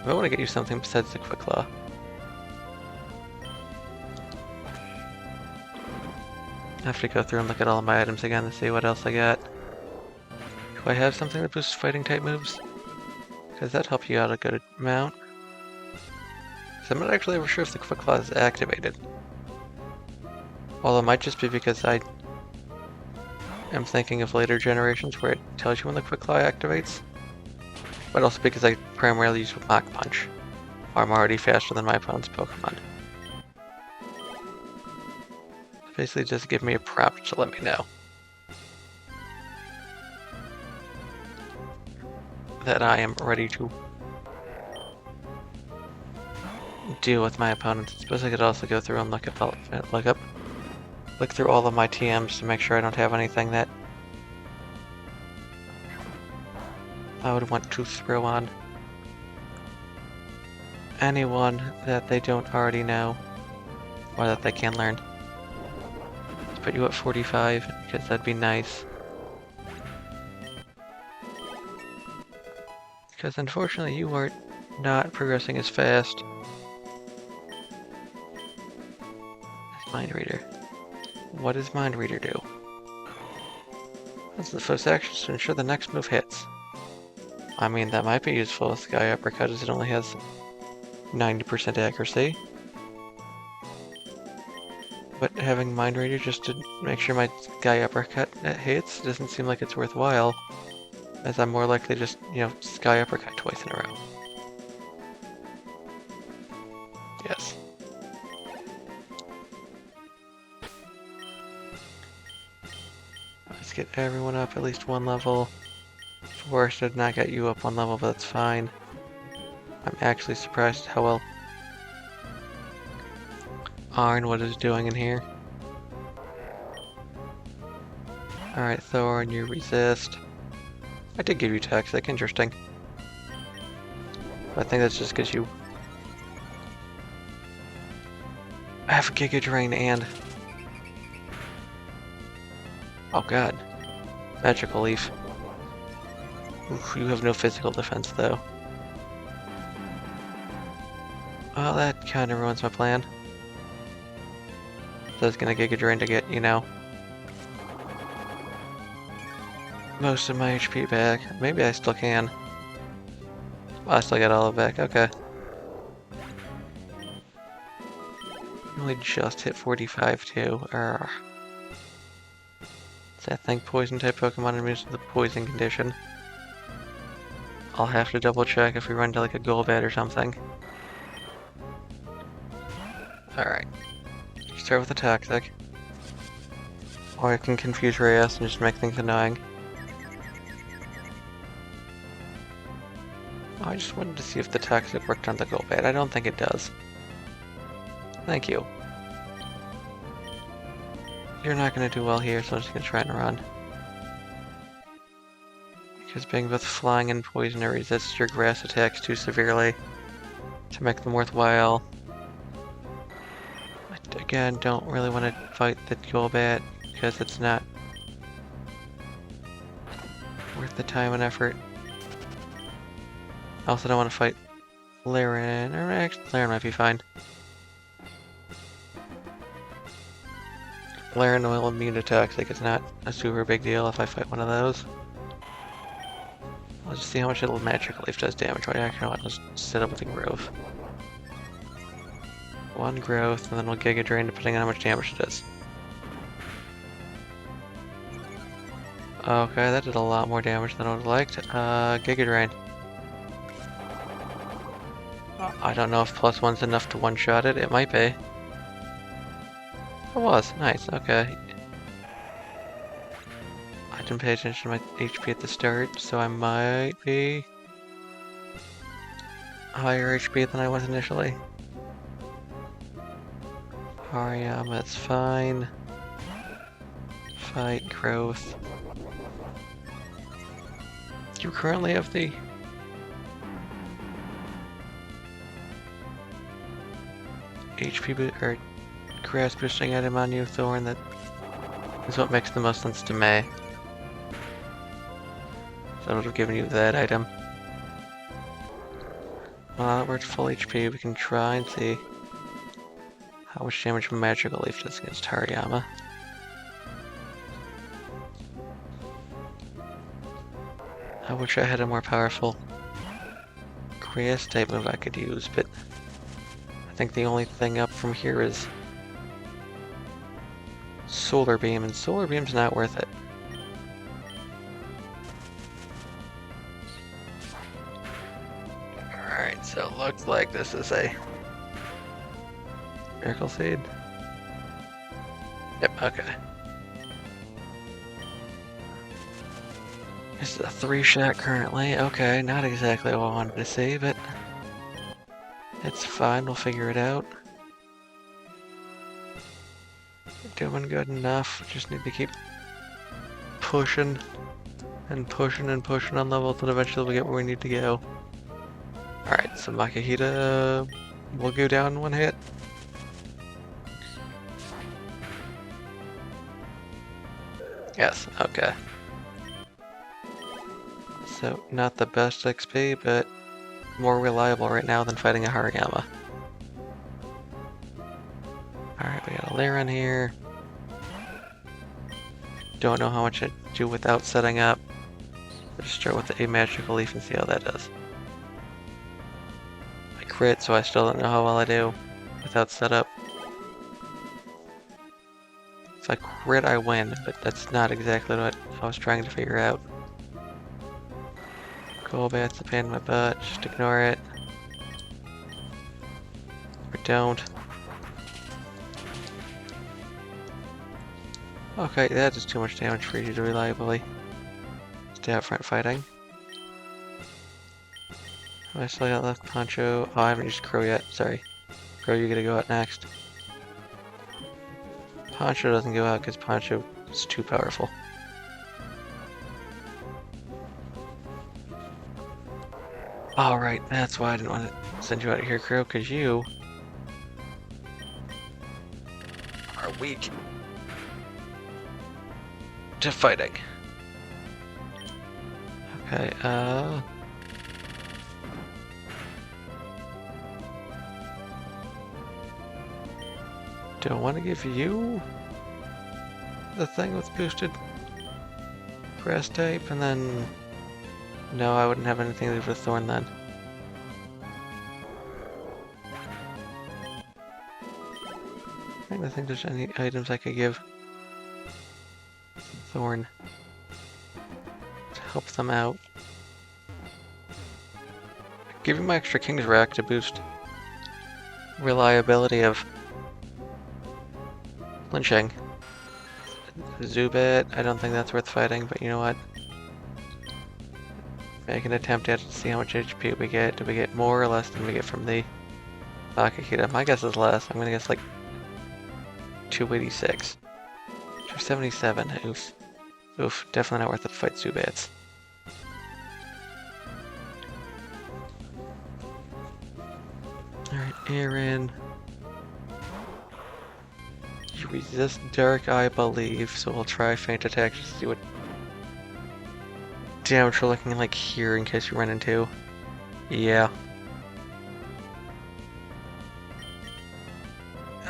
I want to get you something besides the Quick Claw. I have to go through and look at all of my items again to see what else I got. Do I have something that boosts fighting type moves? Because that'd help you out a good amount. So I'm not actually ever sure if the Quick Claw is activated. Well, it might just be because I am thinking of later generations where it tells you when the Quick Claw activates. But also because I primarily use Mach Punch. Or I'm already faster than my opponent's Pokemon. Basically just give me a prompt to let me know that I am ready to deal with my opponents. I suppose I could also go through and look through all of my TMs to make sure I don't have anything that I would want to throw on anyone that they don't already know or that they can learn. Let's put you at 45 because that'd be nice. Because unfortunately you are not progressing as fast as Mind Reader. What does Mind Reader do? That's the first action to ensure the next move hits. I mean, that might be useful with Sky Uppercut as it only has 90% accuracy. But having Mind Reader just to make sure my Sky Uppercut hits doesn't seem like it's worthwhile, as I'm more likely to just, Sky Uppercut twice in a row. Yes. Let's get everyone up at least one level. Forrest did not get you up one level, but that's fine. I'm actually surprised how well Ironwood is doing in here. Alright, Thorn, you resist. I did give you Toxic, interesting. But I think that's just because you I have a Giga Drain and... Oh god. Magical Leaf. Oof, you have no physical defense though. Oh, that kind of ruins my plan. So I was gonna Giga Drain to get, you know, most of my HP back. Maybe I still can. Well, I still get all of it back, okay. Only just hit 45 too. Urgh. So I think poison type Pokemon immune to the poison condition. I'll have to double check if we run to like a Golbat or something. Alright. Start with a Toxic. Or I can confuse Reyes and just make things annoying. Oh, I just wanted to see if the Toxic worked on the Golbat. I don't think it does. Thank you. You're not going to do well here, so I'm just going to try and run. Because being both flying and poison resists your grass attacks too severely to make them worthwhile. I, again, don't really want to fight the Golbat because it's not worth the time and effort. I also don't want to fight Laren, or actually Laren might be fine. Laren will immune to Toxic, it's not a super big deal if I fight one of those. Let's just see how much little Magical Leaf does damage. Right, actually, I'll just set up with a Growth. One Growth, and then we'll Giga Drain depending on how much damage it does. Okay, that did a lot more damage than I would have liked. Giga Drain. I don't know if +1's enough to one-shot it. It might be. It was. Nice. Okay. I didn't pay attention to my HP at the start, so I might be higher HP than I was initially. Hariyama, that's fine. Fight, Growth. You currently have the... HP or grass boosting item on you, Thorn. That is what makes the most sense to me. So I would have given you that item. Well, now that we're at full HP, we can try and see how much damage Magical Leaf does against Hariyama. I wish I had a more powerful grass type move I could use, but I think the only thing up from here is Solar Beam, and Solar Beam's not worth it. Alright, so it looks like this is a Miracle Seed. Yep, okay. This is a 3-shot currently. Okay, not exactly what I wanted to see, but it's fine, we'll figure it out. We're doing good enough, just need to keep pushing and pushing and pushing on levels, and eventually we'll get where we need to go. Alright, so Makihita will go down in one hit. Yes, okay. So, not the best XP, but more reliable right now than fighting a Hariyama. Alright, we got a Laren here. Don't know how much I do without setting up. Let's start with a Magical Leaf and see how that does. I crit, so I still don't know how well I do without setup. If I crit, I win, but that's not exactly what I was trying to figure out. Golbat's a pain in my butt, just ignore it. Or don't. Okay, that is too much damage for you to reliably stay out front fighting. I still got left Poncho. Oh, I haven't used Crow yet, sorry. Crow, you gotta go out next. Poncho doesn't go out because Poncho is too powerful. Alright, that's why I didn't want to send you out here, Crow, because you are weak to fighting. Okay, do I want to give you the thing with boosted grass type, and then... No, I wouldn't have anything to do with Thorn then. I don't think there's any items I could give Thorn to help them out. Give him my extra King's Rack to boost reliability of flinching. Zubat, I don't think that's worth fighting, but you know what? Make an attempt at it to see how much HP we get. Do we get more or less than we get from the Akihita? My guess is less. I'm gonna guess like 286. 277. Oof. Oof. Definitely not worth it to fight Zubats. Alright, Aaron. You resist Dark, I believe, so we'll try Faint Attack just to see what damage we're looking like here in case you run into. Yeah.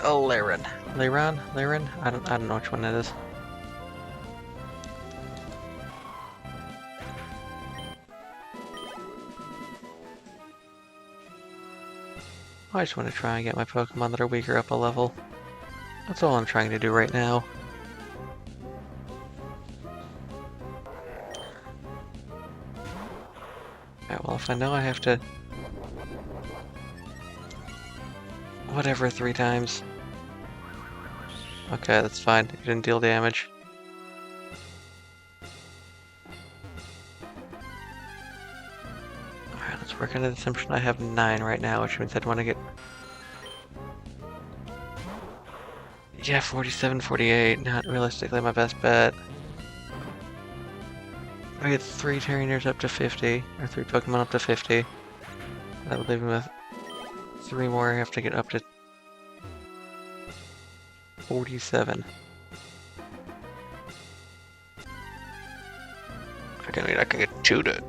Oh, Laren. Laren? I don't know which one it is. I just want to try and get my Pokemon that are weaker up a level. That's all I'm trying to do right now. Alright, well if I know I have to... Whatever, 3 times. Okay, that's fine. You didn't deal damage. Alright, let's work on the assumption I have 9 right now, which means I'd want to get... Yeah, 47, 48, not realistically my best bet. I get 3 trainers up to 50, or 3 Pokemon up to 50. That would leave me with 3 more. I have to get up to 47. I mean, I can get 2 to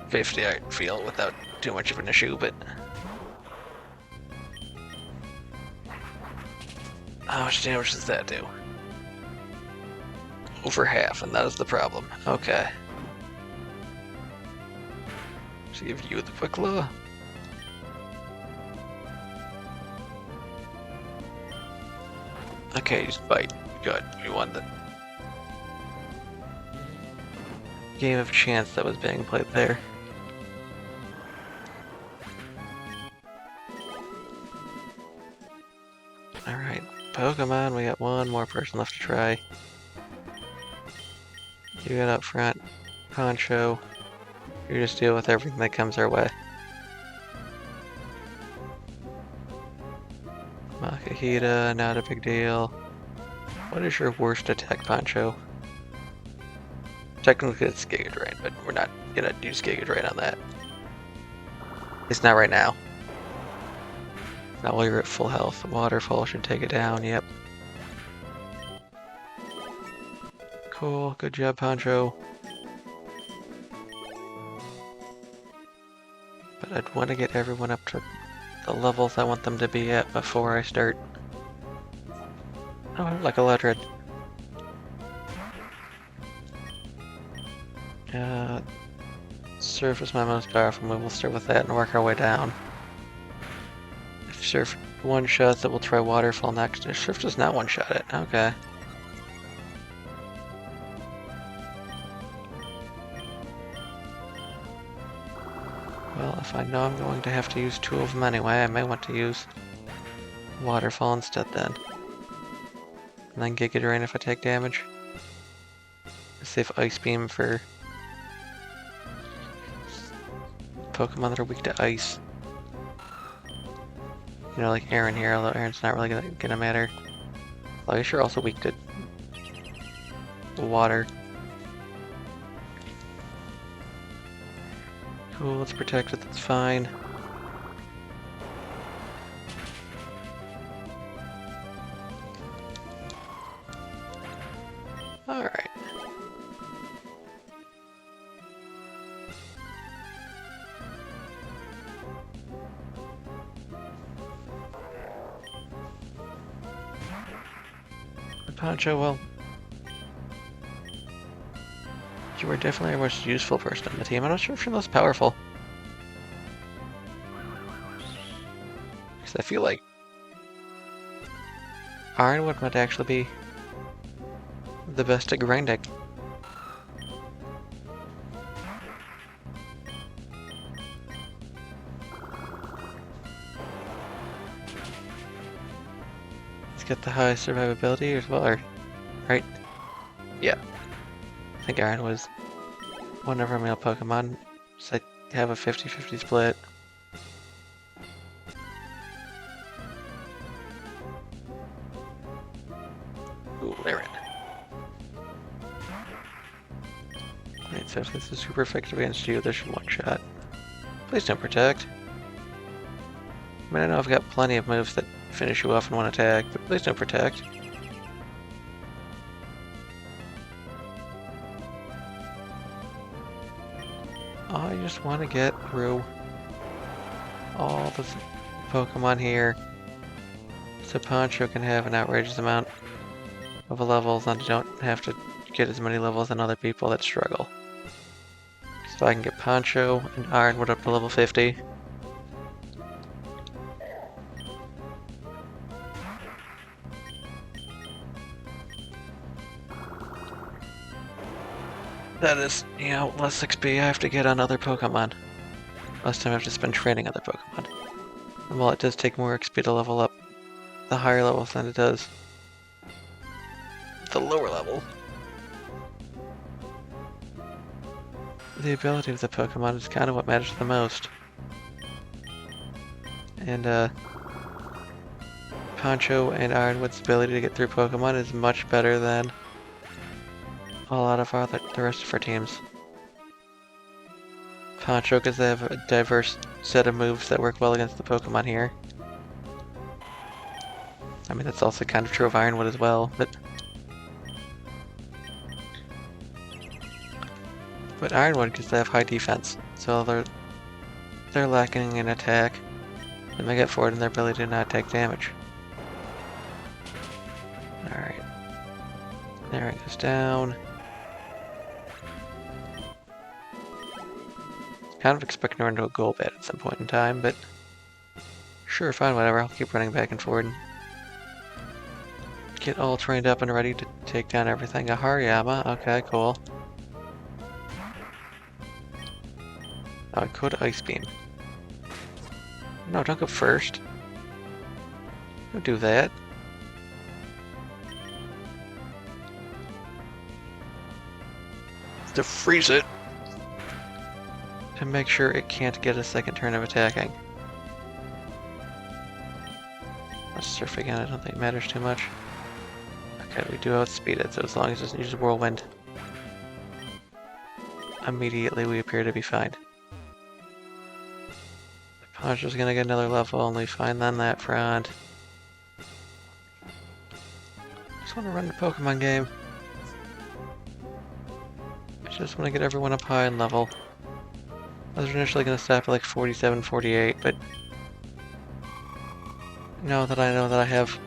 50, I feel, without too much of an issue, but... How much damage does that do? Over half, and that is the problem. Okay. Just give you the Quick Law. Okay, just bite. Good. We won the game of chance that was being played there. Alright, Pokemon, we got one more person left to try. You get up front, Poncho. You just deal with everything that comes our way. Makihita, not a big deal. What is your worst attack, Poncho? Technically it's Giga Drain, but we're not gonna use Giga Drain on that. It's not right now. Not while you're at full health. Waterfall should take it down, yep. Cool, good job, Poncho. But I'd want to get everyone up to the levels I want them to be at before I start. Oh, like a Electrode. Surf is my most powerful move. We'll start with that and work our way down. If Surf one-shots it, we'll try Waterfall next. If Surf does not one-shot it, okay. Well, if I know I'm going to have to use 2 of them anyway, I may want to use Waterfall instead then. And then Giga Drain if I take damage. Save Ice Beam for Pokemon that are weak to ice. You know, like Aaron here, although Aaron's not really gonna matter. Well, I guess you're also weak to water. Cool, let's protect it, that's fine. Poncho, well, you are definitely our most useful person on the team. I'm not sure if you're the most powerful. Because I feel like Ironwood might actually be the best at grinding. Let's get the high survivability as well, right? Yeah. I think Ironwood is one of our male Pokemon, so I have a 50-50 split. Ooh, Laren. Right, so if this is super effective against you, this should one-shot. Please don't protect. I mean, I know I've got plenty of moves that finish you off in one attack, but please don't protect. I just want to get through all the Pokemon here so Poncho can have an outrageous amount of levels and I don't have to get as many levels than other people that struggle. So I can get Poncho and Ironwood up to level 50. That is, you know, less XP I have to get on other Pokemon. Less time I have to spend training other Pokemon. And while it does take more XP to level up the higher levels than it does the lower level, the ability of the Pokemon is kind of what matters the most. And Poncho and Ironwood's ability to get through Pokemon is much better than a lot of the rest of our teams. Poncho, because they have a diverse set of moves that work well against the Pokemon here. I mean, that's also kind of true of Ironwood as well, but Ironwood, because they have high defense, so they're lacking in attack, and they get forward in their ability to not take damage. Alright. There it goes down. Kind of expecting to run into a goal bed at some point in time, but sure, fine, whatever. I'll keep running back and forward and get all trained up and ready to take down everything. A Hariyama, okay, cool. Oh, I could Ice Beam. No, don't go first. Don't do that. To freeze it. To make sure it can't get a second turn of attacking. Let's surf again, I don't think it matters too much. Okay, we do outspeed it, so as long as it doesn't use a whirlwind, immediately we appear to be fine. Poncho's gonna get another level, only fine on that front. Just want to run the Pokemon game. I just want to get everyone up high in level. I was initially gonna stop at like 47, 48, but now that I know that I have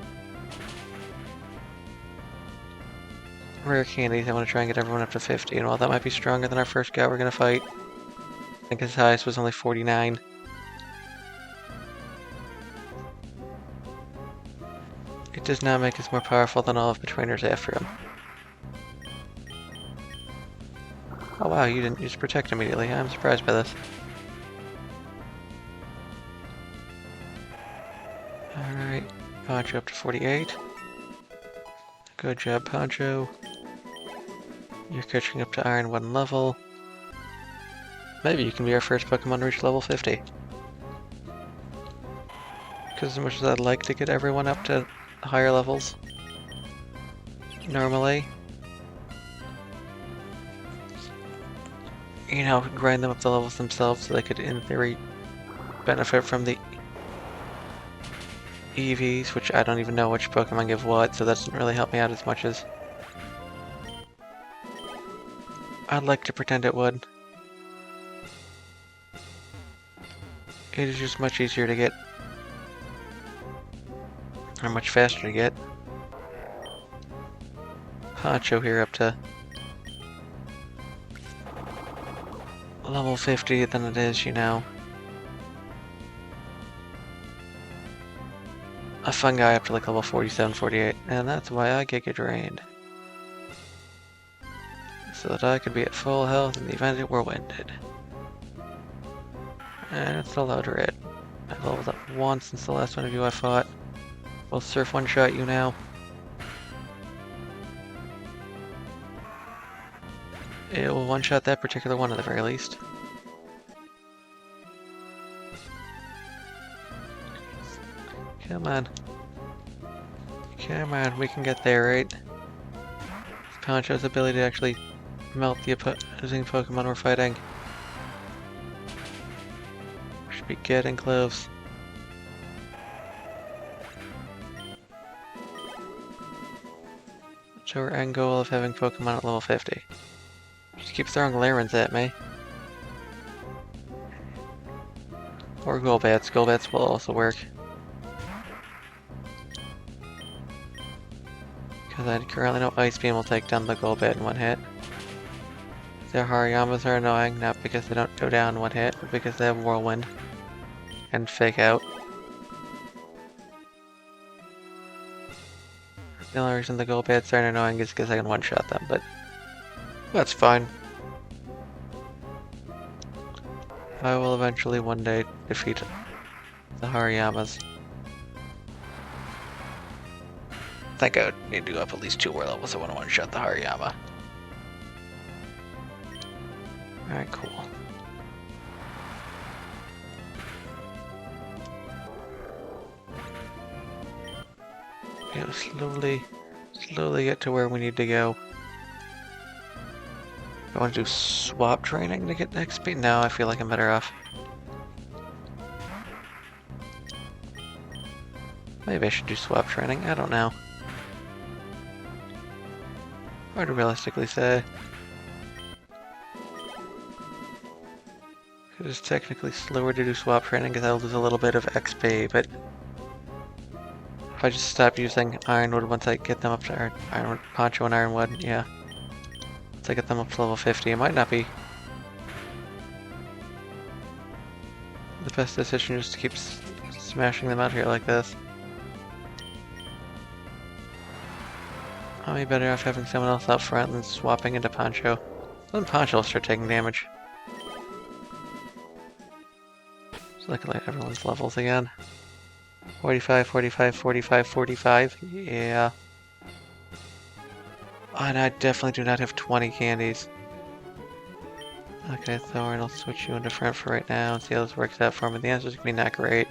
rare candies, I want to try and get everyone up to 50, and while that might be stronger than our first guy we're gonna fight, I think his highest was only 49. It does not make us more powerful than all of the trainers after him. Oh wow, you didn't use Protect immediately. I'm surprised by this. Alright, Poncho up to 48. Good job, Poncho. You're catching up to Iron 1 level. Maybe you can be our first Pokemon to reach level 50. Because as much as I'd like to get everyone up to higher levels, normally, you know, grind them up the levels themselves so they could, in theory, benefit from the EVs, which I don't even know which Pokemon give what, so that doesn't really help me out as much as I'd like to pretend it would. It is just much easier to get, or much faster to get. Poncho here up to level 50 than it is, you know. A fun guy up to like level 47, 48, and that's why I get drained. So that I could be at full health in the event it were winded. And it's allowed red. I've leveled up once since the last one of you I fought. We'll surf one-shot you now. It will one-shot that particular one at the very least. Come on. Come on, we can get there, right? Poncho's ability to actually melt the opposing Pokemon we're fighting. Should be getting close. So our end goal of having Pokemon at level 50. Just keep throwing Larens at me. Or Golbats. Golbats will also work. Because I currently know Ice Beam will take down the Golbat in one hit. Their Harayamas are annoying, not because they don't go down in one hit, but because they have Whirlwind and Fake Out. The only reason the Golbats aren't annoying is because I can one-shot them, but that's fine. I will eventually one day defeat the Harayamas. I think I would need to go up at least 2 more levels. I want to one-shot the Hariyama. Alright, cool. Yeah, slowly get to where we need to go. I want to do swap training to get XP? No, I feel like I'm better off. Maybe I should do swap training, I don't know. Hard to realistically say. It is technically slower to do swap training because I'll lose a little bit of XP, but if I just stop using Ironwood once I get them up to Ironwood, Poncho and Ironwood, yeah. Once I get them up to level 50, it might not be the best decision just to keep smashing them out here like this. I'll be better off having someone else out front than swapping into Poncho. Then Poncho will start taking damage. Just luckily everyone's levels again. 45, 45, 45, 45. Yeah. Oh, and I definitely do not have 20 candies. Okay, Thorn, I'll switch you into front for right now and see how this works out for me. The answer's gonna be not great.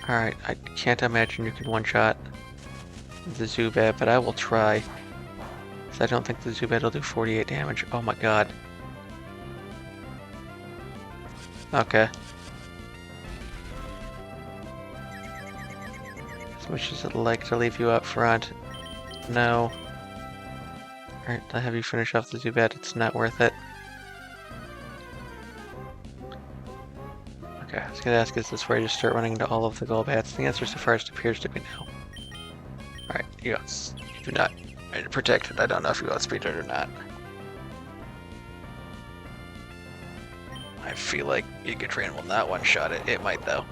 Alright, I can't imagine you can one-shot the Zubat, but I will try. Because I don't think the Zubat will do 48 damage. Oh my god. Okay. As much as I'd like to leave you up front, no. Alright, I'll have you finish off the Zubat, it's not worth it. Okay, I was gonna ask, is this where I just start running into all of the Golbats? The answer so far appears to be no. Alright, you do not. You're protected. I don't know if you outspeed it or not. I feel like Cacturne will not one-shot it. It might, though.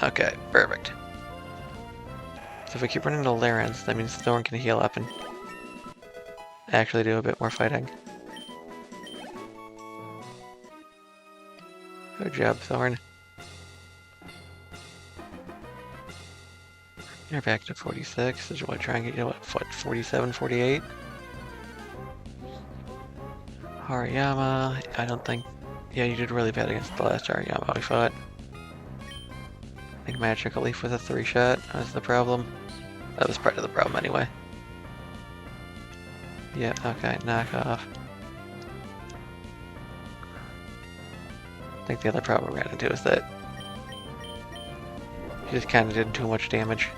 Okay, perfect. So if we keep running to Larens, that means Thorn can heal up and actually do a bit more fighting. Good job, Thorn. You're back to 46. Did you want to try and get you, what 47, 48? Hariyama, I don't think... Yeah, you did really bad against the last Hariyama we fought. I think Magical Leaf was a 3-shot. That was the problem. That was part of the problem anyway. Yeah, okay, knock off. I think the other problem we ran into is that he just kind of did too much damage.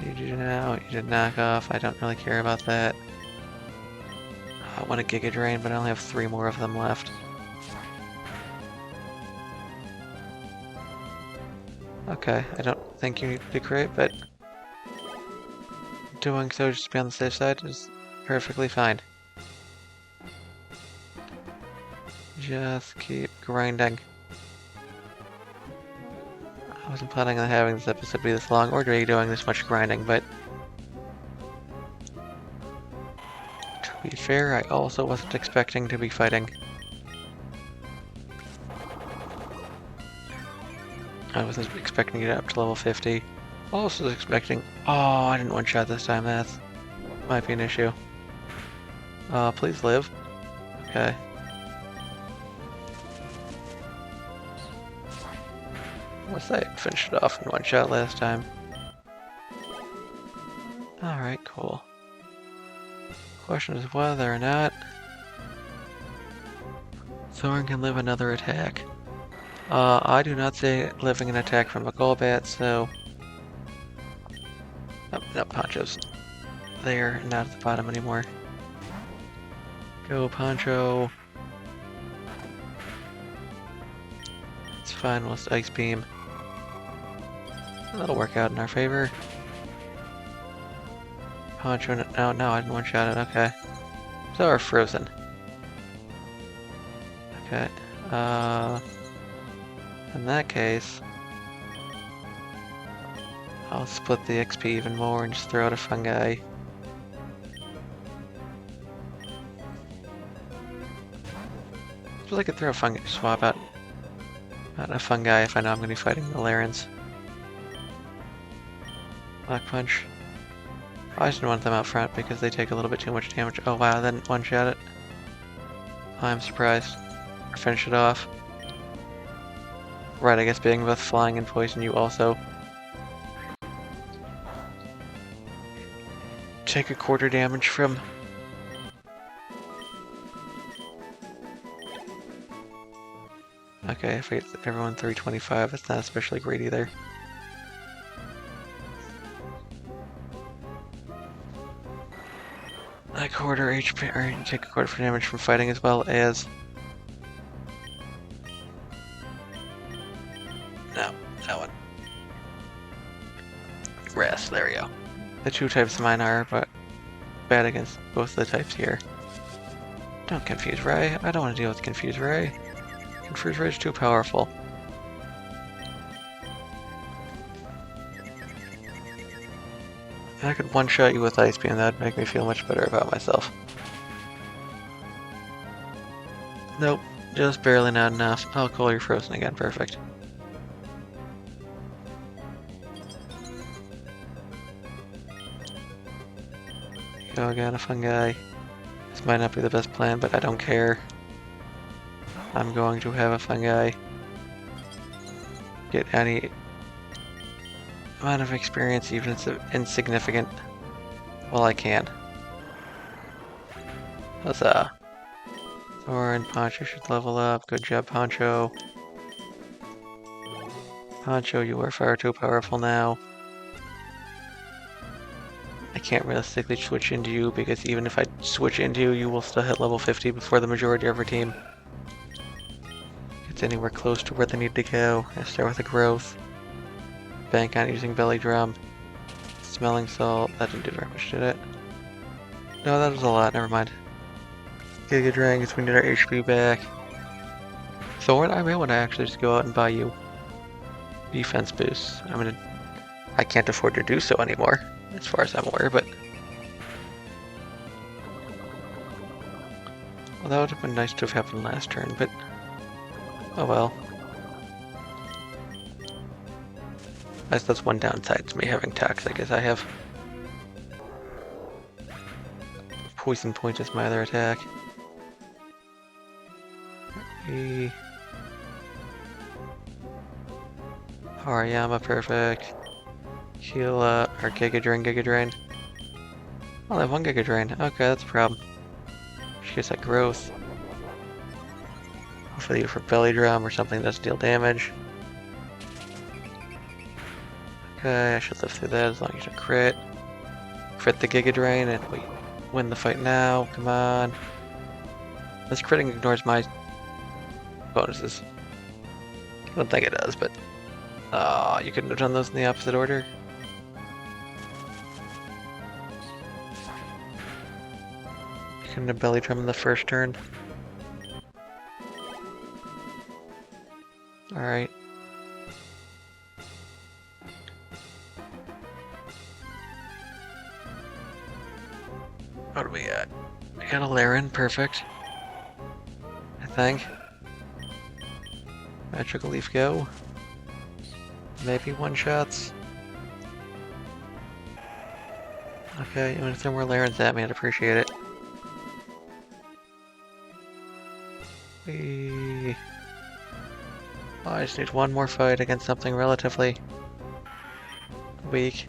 You do now, you did knock off, I don't really care about that. don't want a Giga Drain, but I only have 3 more of them left. Okay, I don't think you need to decorate, but doing so just to be on the safe side is perfectly fine. Just keep grinding. I wasn't planning on having this episode be this long or doing this much grinding, but to be fair, I also wasn't expecting to be fighting. I wasn't expecting to get up to level 50. Also was expecting... Oh, I didn't one-shot this time. That might be an issue. Please live. Okay. What's that? Finished it off in one shot last time. Alright, cool. Question is whether or not Thorn can live another attack. I do not say living an attack from a Golbat, so... Oh, no, Poncho's there, not at the bottom anymore. Go, Poncho. It's fine, we'll Ice Beam. That'll work out in our favor. Poncho, no, I didn't one-shot it, okay. So we're frozen. Okay, in that case, I'll split the XP even more and just throw out a Fungi. I suppose I could throw a Fungi, swap out a Fungi if I know I'm going to be fighting the Larens. Black Punch. I just didn't want them out front because they take a little bit too much damage. Oh wow, then one-shot it. I'm surprised. Or finish it off. Right, I guess being both flying and poison, you also take a quarter damage from... Okay, if I get everyone 325, that's not especially great either. A quarter HP, or you take a quarter for damage from fighting as well as... No, that one. Grass, there we go. The 2 types of mine are, but bad against both of the types here. Don't confuse Ray. I don't want to deal with Confuse Ray. Confuse Ray is too powerful. If I could one-shot you with Ice Beam, that'd make me feel much better about myself. Nope, just barely not enough. Oh, cool, you're frozen again, perfect. Go again, a Fungi. This might not be the best plan, but I don't care. I'm going to have a Fungi. Get any amount of experience, even if it's insignificant, while I can. Huzzah. Thorn, Poncho should level up. Good job, Poncho. Poncho, you are far too powerful now. I can't realistically switch into you, because even if I switch into you, you will still hit level 50 before the majority of our team gets anywhere close to where they need to go. I start with a growth. Bank on using Belly Drum. Smelling Salt. That didn't do very much, did it? No, that was a lot. Never mind. Giga Drain gets we need our HP back. Thorn, I may want to actually just go out and buy you defense boosts. I can't afford to do so anymore, as far as I'm aware, but... Well, that would have been nice to have happened last turn, but... Oh well. I guess that's one downside to me having Toxic, is I have Poison Point as my other attack. Hariyama, perfect. Heal, or Giga Drain. Oh, I have 1 Giga Drain. Okay, that's a problem. She gets that growth. Hopefully for Belly Drum or something that does deal damage. Okay, I should live through that as long as you crit. Crit the Giga Drain and we win the fight now. Come on. This critting ignores my bonuses. I don't think it does, but... you couldn't have done those in the opposite order? You couldn't have belly drum in the first turn? Alright. What do we got? We got a Laren, perfect. I think. Magical Leaf go. Maybe one-shots. Okay, you want to throw more Larens at me, I'd appreciate it. Oh, I just need one more fight against something relatively weak.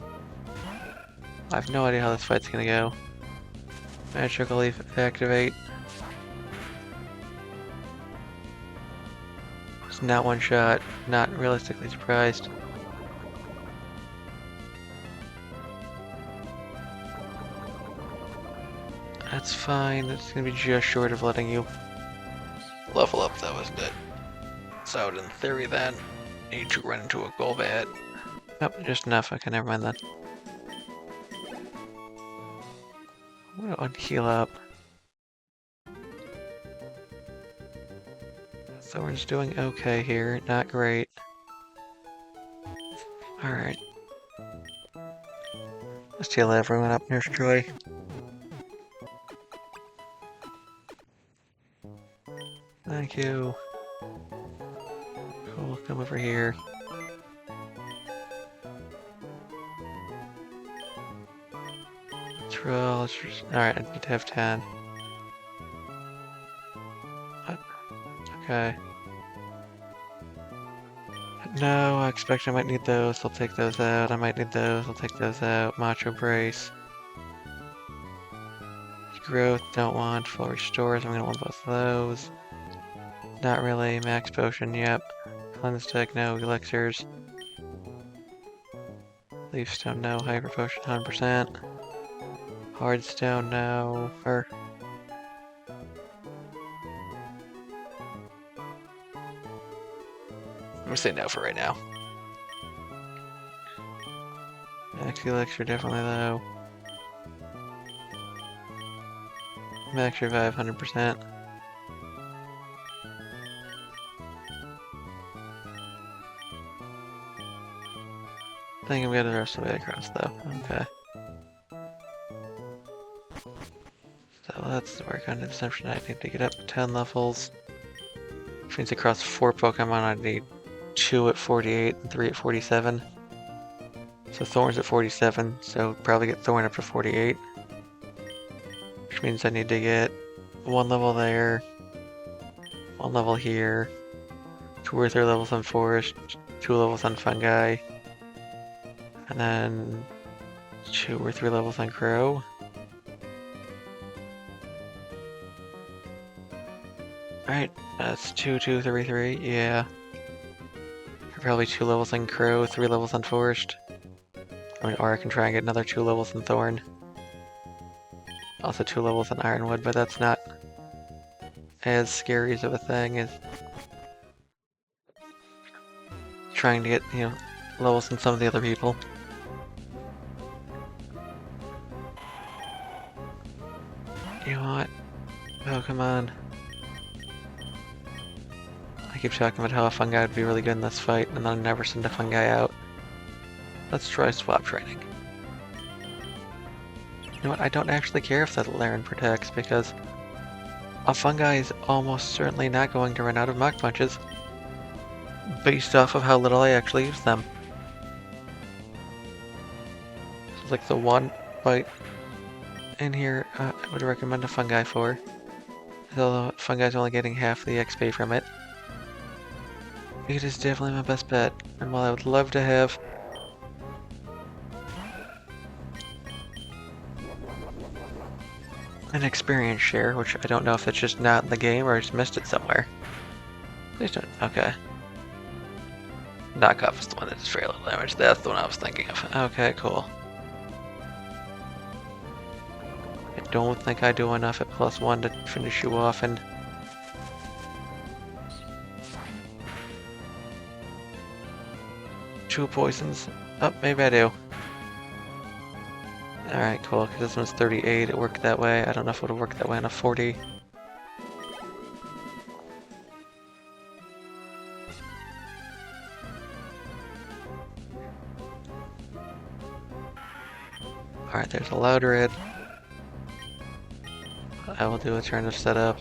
I have no idea how this fight's gonna go. Magical Leaf activate. It's not one shot, not realistically surprised. That's fine, it's gonna be just short of letting you level up though, isn't it? So in theory then, need to run into a Golbat. Nope, just enough, okay, never mind then. I'm gonna unheal up. Thorn's doing okay here, not great. Alright. Let's heal everyone up, Nurse Joy. Thank you. Cool, come over here. Let's just... Alright, I need to have 10. What? Okay. No, I expect I might need those. I'll take those out. I might need those. I'll take those out. Macho Brace. Growth, don't want. Full Restores, I'm gonna want both of those. Not really. Max Potion, yep. Cleanse Deck, no. Elixirs. Leaf Stone, no. Hyper Potion, 100%. Hard Stone, no. I'm gonna say no for right now. Max Elixir, definitely though. Max Revive, 100%. I think I'm gonna the rest of the way across though. Okay. So let's work on Desrciption. I need to get up to 10 levels. Which means across 4 Pokemon I need 2 at 48 and 3 at 47. So Thorn's at 47, so probably get Thorn up to 48. Which means I need to get 1 level there, 1 level here, 2 or 3 levels on Forrest, 2 levels on Fungi, and then 2 or 3 levels on Crow. Alright, that's 2, 2, 3, 3, yeah. Probably 2 levels on Crow, 3 levels on Forrest. I mean, or I can try and get another 2 levels on Thorn. Also 2 levels on Ironwood, but that's not as scary of a thing as trying to get, you know, levels on some of the other people. You know what? Oh, come on. I keep talking about how a Fungi would be really good in this fight, and then I never send a Fungi out. Let's try swap training. You know what? I don't actually care if that Laren protects, because a Fungi is almost certainly not going to run out of Mach Punches based off of how little I actually use them. So like the one bite in here I would recommend a Fungi for. Although Fungi's only getting half the XP from it. It is definitely my best bet, and while I would love to have an experience share, which I don't know if it's just not in the game or I just missed it somewhere. Please don't. Okay. Knockoff is the one that does very little damage. That's the one I was thinking of. Okay, cool. I don't think I do enough at +1 to finish you off in 2 poisons. Oh, maybe I do. Alright, cool, because this one's 38, it worked that way. I don't know if it would work that way on a 40. Alright, there's a Loudred. I will do a turn of setup.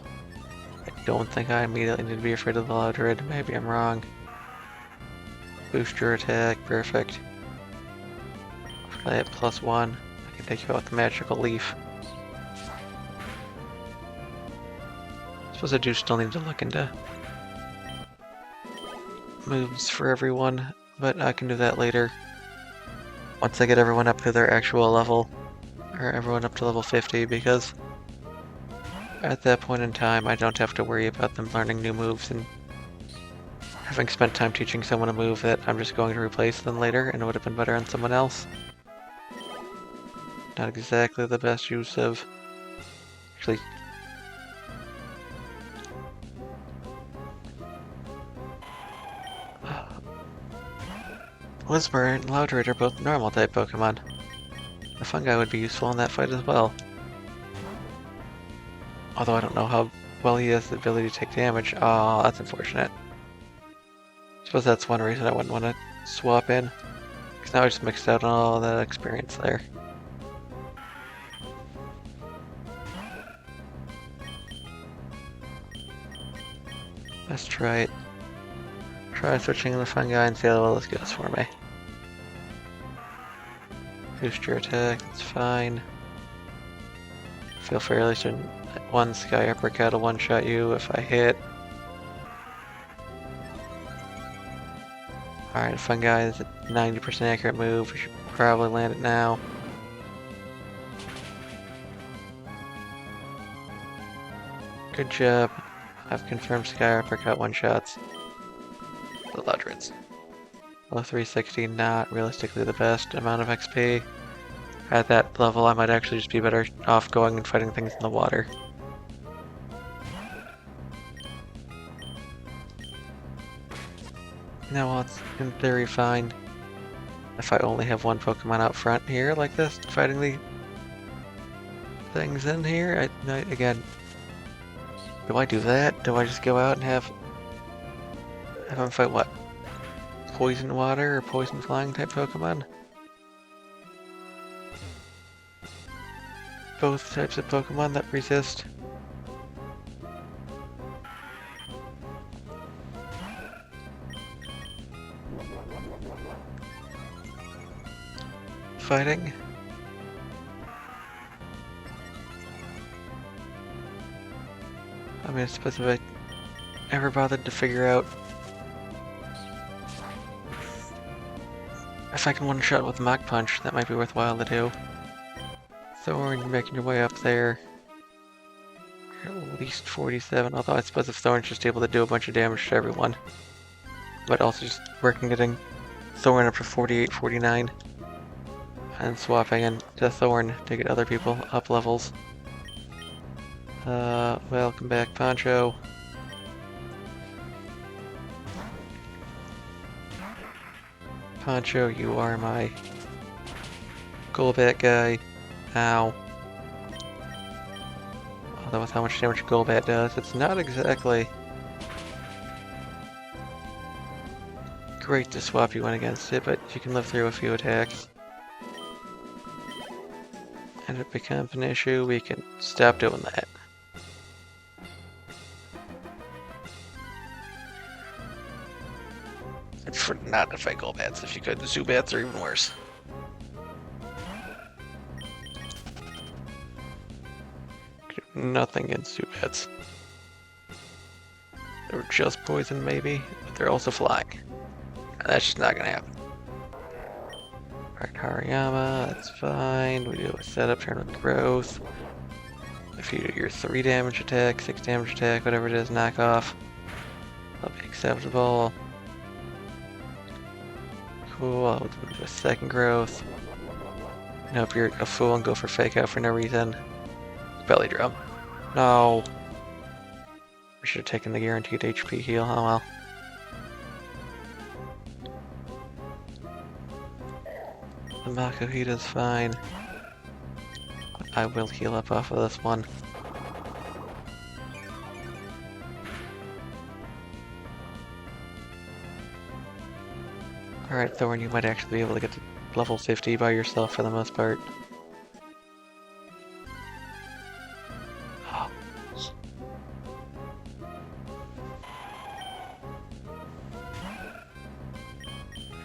I don't think I immediately need to be afraid of the Loudred. Maybe I'm wrong. Boost your attack, perfect. Play at +1. I can take you out with the Magical Leaf. I suppose I do still need to look into moves for everyone, but I can do that later. Once I get everyone up to their actual level, or everyone up to level 50, because at that point in time I don't have to worry about them learning new moves and having spent time teaching someone a move that I'm just going to replace them later and it would have been better on someone else. Not exactly the best use of... Actually... Whisper and Loudred are both normal type Pokemon. The Fungi would be useful in that fight as well. Although I don't know how well he has the ability to take damage. Oh, that's unfortunate. I suppose that's one reason I wouldn't want to swap in. Because now I just mixed out all that experience there. Let's try it. Try switching the Fungi and see how well this goes for me. Boost your attack, that's fine. Feel fairly certain that one Sky Uppercut will one-shot you if I hit. Alright, Fungi is a 90% accurate move. We should probably land it now. Good job. I've confirmed Sky Uppercut one-shots. The Loudreds. Level 360, not realistically the best amount of XP. At that level, I might actually just be better off going and fighting things in the water. Now, well, it's in theory fine if I only have one Pokemon out front here like this, fighting the things in here. Again, do I do that? Do I just go out and have them fight what? Poison water or poison flying type Pokemon? Both types of Pokemon that resist. Fighting. I mean, I suppose if I ever bothered to figure out if I can one-shot with Mach Punch, that might be worthwhile to do. Thorn, you're making your way up there. You're at least 47, although I suppose if Thorn's just able to do a bunch of damage to everyone. But also just working getting Thorn up to 48, 49. And swapping into Thorn to get other people up levels. Welcome back, Poncho. Poncho, you are my Golbat guy. Ow. Although with how much damage Golbat does, it's not exactly great to swap you in against it, but you can live through a few attacks. And if it becomes an issue, we can stop doing that. It's for not to fight Golbats if you could. The Zubats are even worse. Nothing against Zubats. They're just poison maybe, but they're also flying. And that's just not gonna happen. Alright, Hariyama, that's fine. We do a setup turn with growth. If you do your 3 damage attack, 6 damage attack, whatever it is, knock off. That'll be acceptable. Cool, I'll do a second growth. And if you're a fool and go for fake out for no reason. Belly drum. No. We should have taken the guaranteed HP heal, oh well. Makuhita's fine. But I will heal up off of this one. Alright, Thorn, you might actually be able to get to level 50 by yourself for the most part.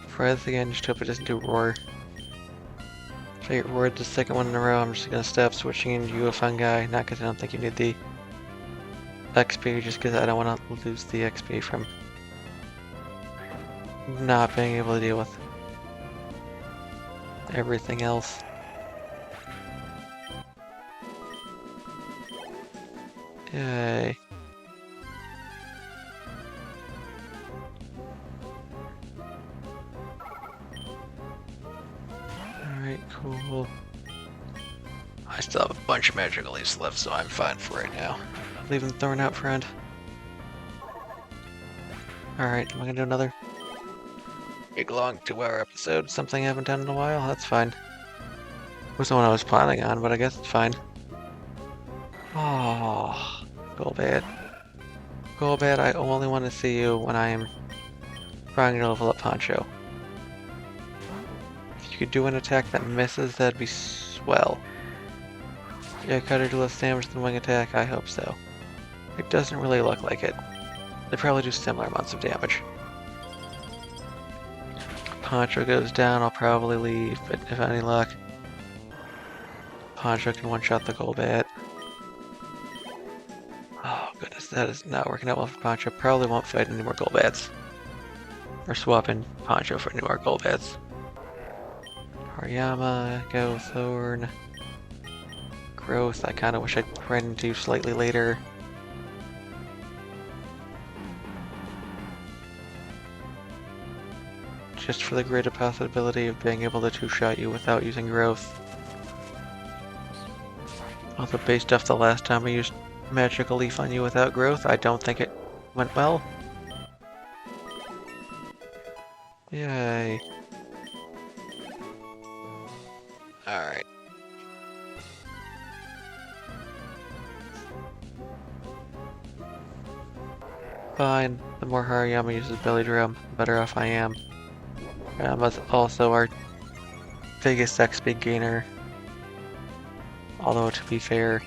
Try this again, just hope it doesn't do Roar. If I get Roared the second one in a row, I'm just gonna stop switching into you a fungi. Not because I don't think you need the XP, just because I don't want to lose the XP from not being able to deal with everything else. Yay. Alright, cool. I still have a bunch of magical leaves left, so I'm fine for right now. Leaving Thorn out front. Alright, am I gonna do another big long 2-hour episode? Something I haven't done in a while? That's fine. Wasn't what I was planning on, but I guess it's fine. Oh, Golbat. Golbat, I only want to see you when I am trying to level up Poncho. If you could do an attack that misses, that'd be swell. Yeah, Cutter do less damage than Wing Attack? I hope so. It doesn't really look like it. They probably do similar amounts of damage. Poncho goes down, I'll probably leave, but if any luck, Poncho can one-shot the Golbat. Oh goodness, that is not working out well for Poncho. Probably won't fight any more Golbats. Or swap in Poncho for any more Golbats. Hariyama, go Thorn. Growth, I kinda wish I'd ran into you slightly later. Just for the greater possibility of being able to two-shot you without using growth. Although based off the last time I used Magical Leaf on you without growth, I don't think it went well. Yay. Alright. Fine. The more Hariyama uses Belly Drum, the better off I am. Hariyama's also our biggest XP gainer. Although, to be fair,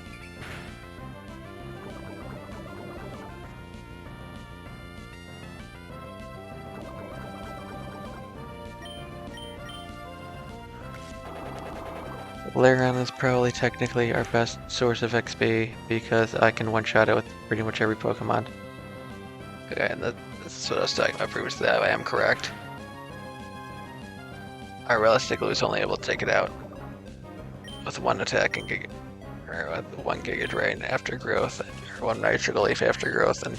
Lairon is probably technically our best source of XP because I can one-shot it with pretty much every Pokemon. Okay, and this is what I was talking about previously. I am correct. I realistically was only able to take it out with one attack and or with one Giga Drain after growth, or one Nitrical Leaf after growth, and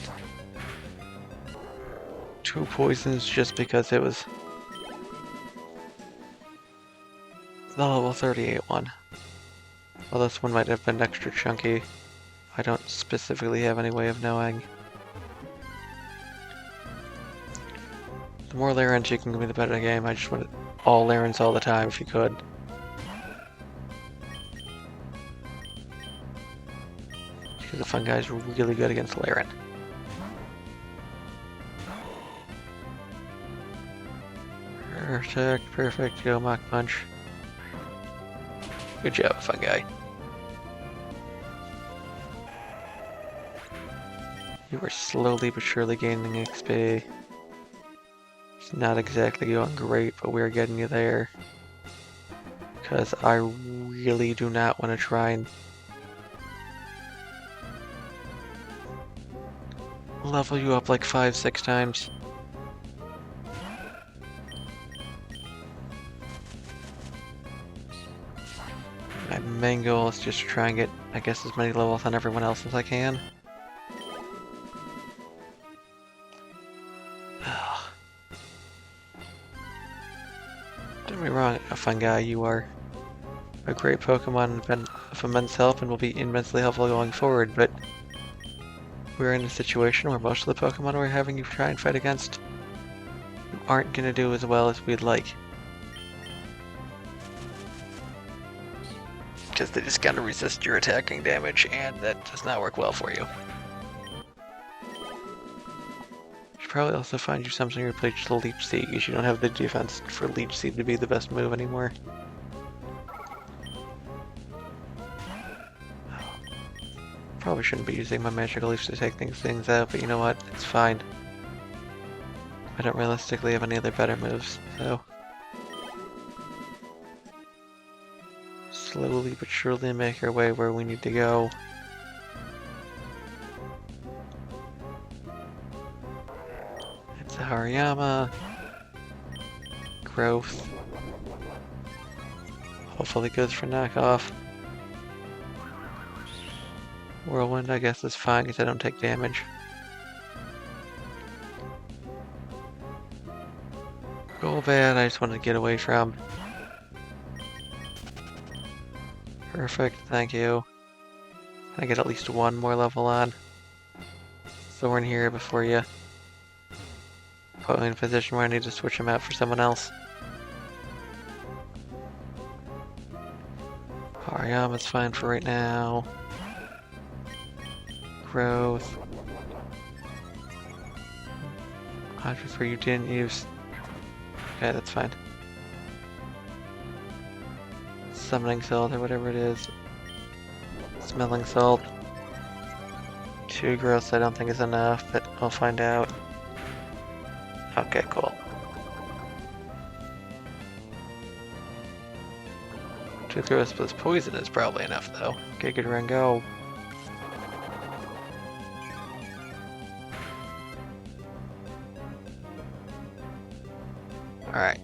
2 poisons just because it was the level 38 one. Well, this one might have been extra chunky. I don't specifically have any way of knowing. The more Lairons you can give me, the better the game. I just want all Lairons all the time if you could. Because the fungi is really good against Lairon. Perfect, perfect. Go Mach Punch. Good job, fungi. You are slowly but surely gaining XP. It's not exactly going great, but we're getting you there. Because I really do not want to try and level you up like 5-6 times. My main goal is just to try and get, I guess, as many levels on everyone else as I can. Don't get me wrong, fungi, you are a great Pokemon and of immense help and will be immensely helpful going forward, but we're in a situation where most of the Pokemon we're having you try and fight against aren't going to do as well as we'd like. because they just gotta resist your attacking damage, and that does not work well for you. Should probably also find you something to replace the Leech Seed, because you don't have the defense for Leech Seed to be the best move anymore. Probably shouldn't be using my Magical Leaf to take things out, but you know what? It's fine. I don't realistically have any other better moves, so... Slowly but surely make our way where we need to go. It's a Hariyama. Growth. Hopefully goes for knockoff. Whirlwind, I guess, is fine because I don't take damage. Golbat, I just wanted to get away from. Perfect, thank you. I get at least one more level on. Thorn here before you put me in a position where I need to switch him out for someone else. Hariyama's fine for right now. Growth. I prefer you didn't use. Okay, that's fine. Summoning Salt or whatever it is. Smelling Salt. 2 growths I don't think is enough, but I'll find out. Okay, cool. 2 growths plus poison is probably enough though. Okay, good run, go. Alright.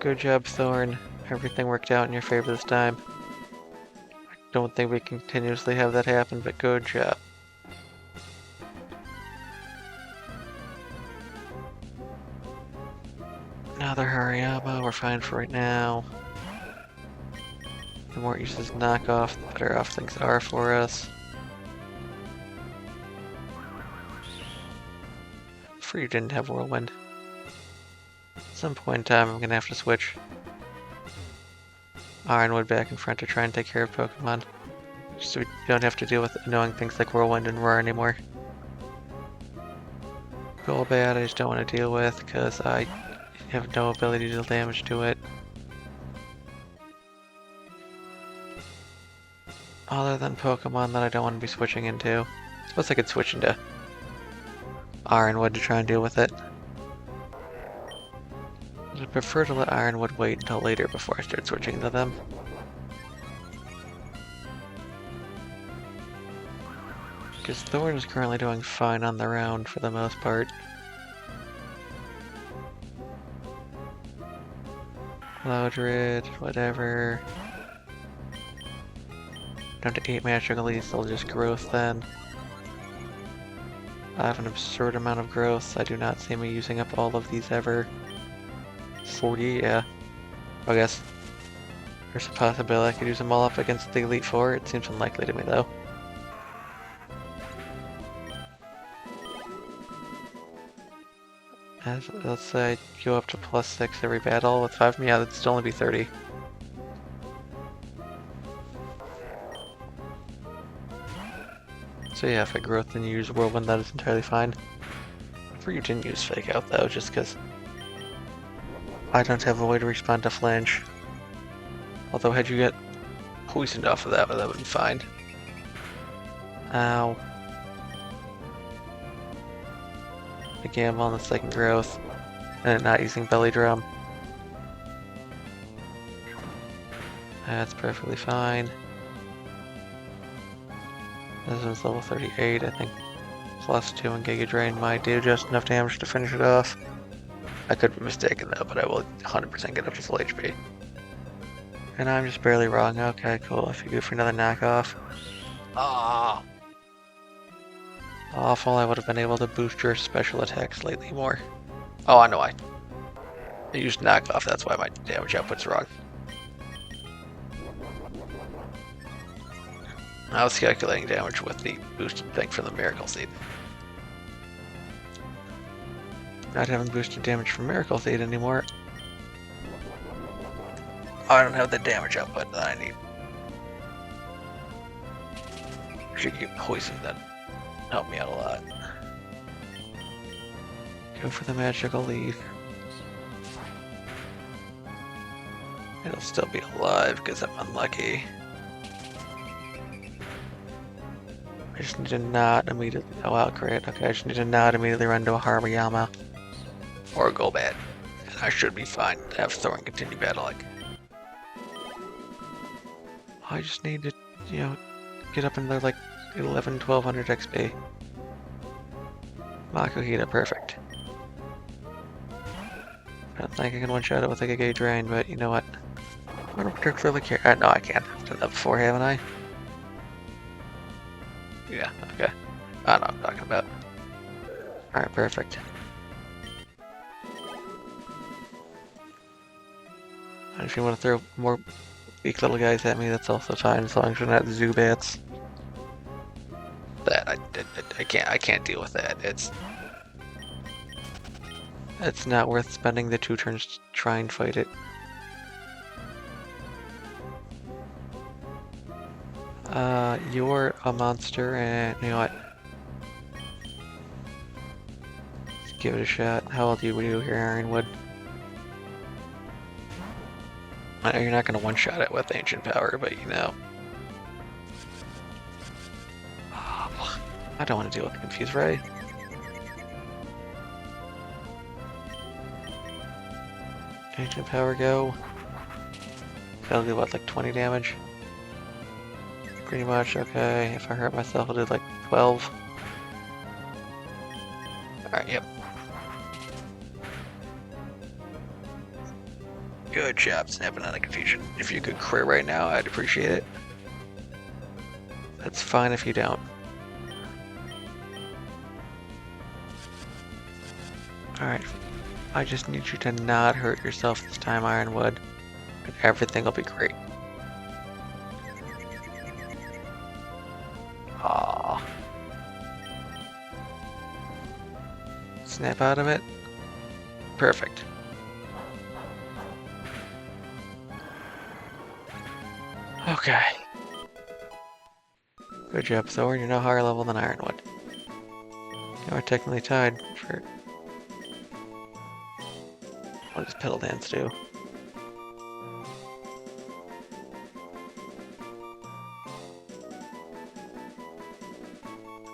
Good job, Thorn. Everything worked out in your favor this time. I don't think we can continuously have that happen, but good job. Another Hariyama, we're fine for right now. The more it uses knockoff, the better off things are for us. For you didn't have Whirlwind. At some point in time, I'm gonna have to switch Ironwood back in front to try and take care of Pokemon. Just so we don't have to deal with annoying things like Whirlwind and Roar anymore. Golbat I just don't want to deal with because I have no ability to deal damage to it. Other than Pokemon that I don't want to be switching into. I suppose I could switch into Ironwood to try and deal with it. I'd prefer to let Ironwood wait until later before I start switching to them. Because Thorn is currently doing fine on the round for the most part. Loudred, whatever. Down to 8 Magical Leaves, they'll just growth then. I have an absurd amount of growth. I do not see me using up all of these ever. 40, yeah. I guess there's a possibility I could use them all up against the Elite Four. It seems unlikely to me though. Let's say I go up to +6 every battle with 5. Yeah, that'd still only be 30. So yeah, if I growth and use Whirlwind, that is entirely fine. For you didn't use Fake Out though, just because I don't have a way to respond to Flinch. Although had you get poisoned off of that would have been fine. Ow. A gamble on the second growth, and it not using Belly Drum. That's perfectly fine. This one's level 38, I think +2 and Giga Drain might do just enough damage to finish it off. I could be mistaken though, but I will 100% get up to full HP. And I'm just barely wrong. Okay, cool. If you go for another knockoff. Ah! Awful, I would have been able to boost your special attack slightly more. Oh, I know why. I used knockoff, that's why my damage output's wrong. I was calculating damage with the boosted thing from the Miracle Seed. Not having boosted damage from Miracle Seed anymore. I don't have the damage output that I need. Should get poison, that help me out a lot. Go for the magical leaf. It'll still be alive because I'm unlucky. I just need to not immediately. Oh wow, great. Okay, I just need to not immediately run to a Hariyama. Or a Golbat. And I should be fine to have Thorn continue battling. I just need to, you know, get up into like 1200 XP. Makuhita, perfect. I don't think I can one-shot it with like a Giga Drain, but you know what? I don't particularly care. No, I can't. I've done that before, haven't I? Yeah, okay. I know what I'm talking about. Alright, perfect. And if you want to throw more weak little guys at me, that's also fine, as long as you're not Zubats. That I can't deal with that. It's not worth spending the 2 turns to try and fight it. You're a monster, and you know what? Let's give it a shot. How old are you here, Ironwood? I know you're not going to one-shot it with Ancient Power, but you know. I don't want to deal with the Confused Ray. Ancient Power, go. That'll do what, like 20 damage? Pretty much, okay. If I hurt myself, I'll do like 12. Alright, yep. Good job snapping out of confusion. If you could crit right now, I'd appreciate it. That's fine if you don't. Alright. I just need you to not hurt yourself this time, Ironwood. And everything will be great. Aww. Snap out of it. Perfect. Okay. Good job, Thorn. You're no higher level than Ironwood. You are technically tied for... What does Petal Dance do?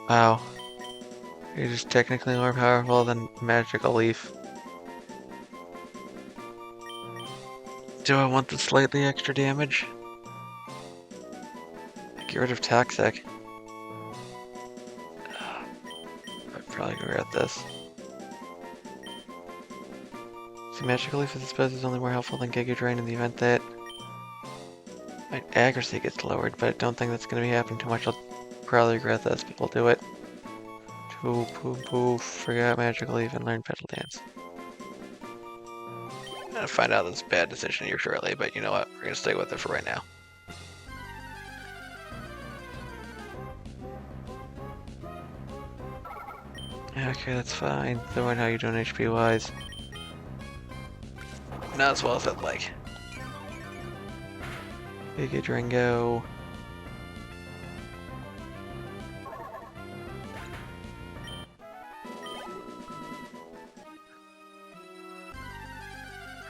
Wow. You're just technically more powerful than Magical Leaf. Do I want the slightly extra damage? Get rid of Toxic. I'd probably regret this. See, Magical Leaf, I suppose, is only more helpful than Giga Drain in the event that my accuracy gets lowered, but I don't think that's going to be happening too much. I'll probably regret this, but we'll do it. Poof, forgot Magical Leaf and learn Petal Dance. I'm gonna find out this bad decision here shortly, but you know what? We're gonna stay with it for right now. Okay, that's fine. Thorn, how you doing HP wise? Not as well as I'd like. Giga Drain, go.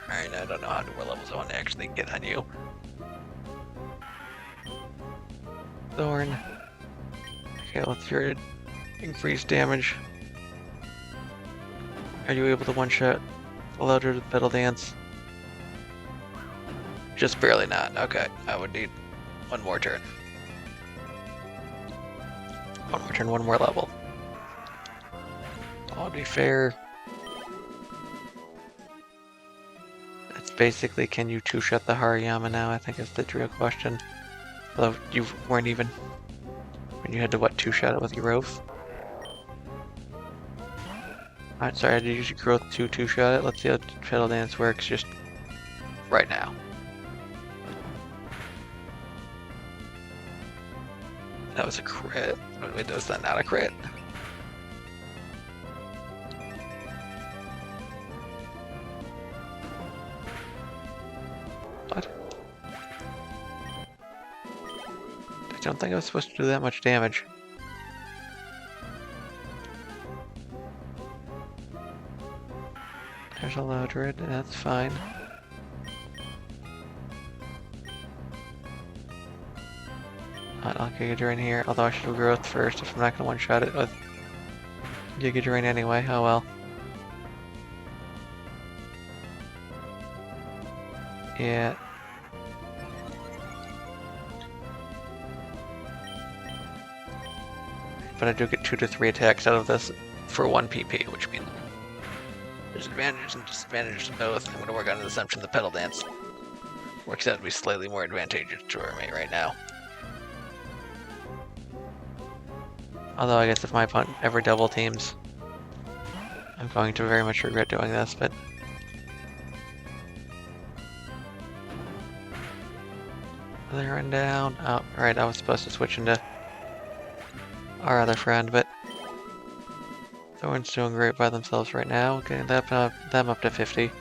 Alright, I don't know how many more levels I want to actually get on you. Thorn. Okay, let's hear it. Increased damage. Are you able to one-shot allowed her to Petal Dance? Just barely not. Okay, I would need one more turn. One more turn, one more level. I'll be fair. It's basically, can you two-shot the Hariyama now? I think is the real question. Although you weren't even when you had to what, two-shot it with your Rove? Alright, sorry, I did use your growth to two-shot it. Let's see how Petal Dance works just right now. That was a crit. Wait, was that not a crit? What? don't think I was supposed to do that much damage. There's a Loudred, that's fine. I'll Giga Drain here, although I should do Growth first if I'm not gonna one-shot it with Giga Drain anyway, oh well. Yeah. But I do get 2 to 3 attacks out of this for 1 PP, which means there's advantages and disadvantages to both. I'm going to work on the assumption the Petal Dance works out to be slightly more advantageous to our mate right now. Although I guess if my opponent ever double teams, I'm going to very much regret doing this, but... They run down. Oh, right, I was supposed to switch into our other friend, but Thorn's doing great by themselves right now, getting them up to 50. If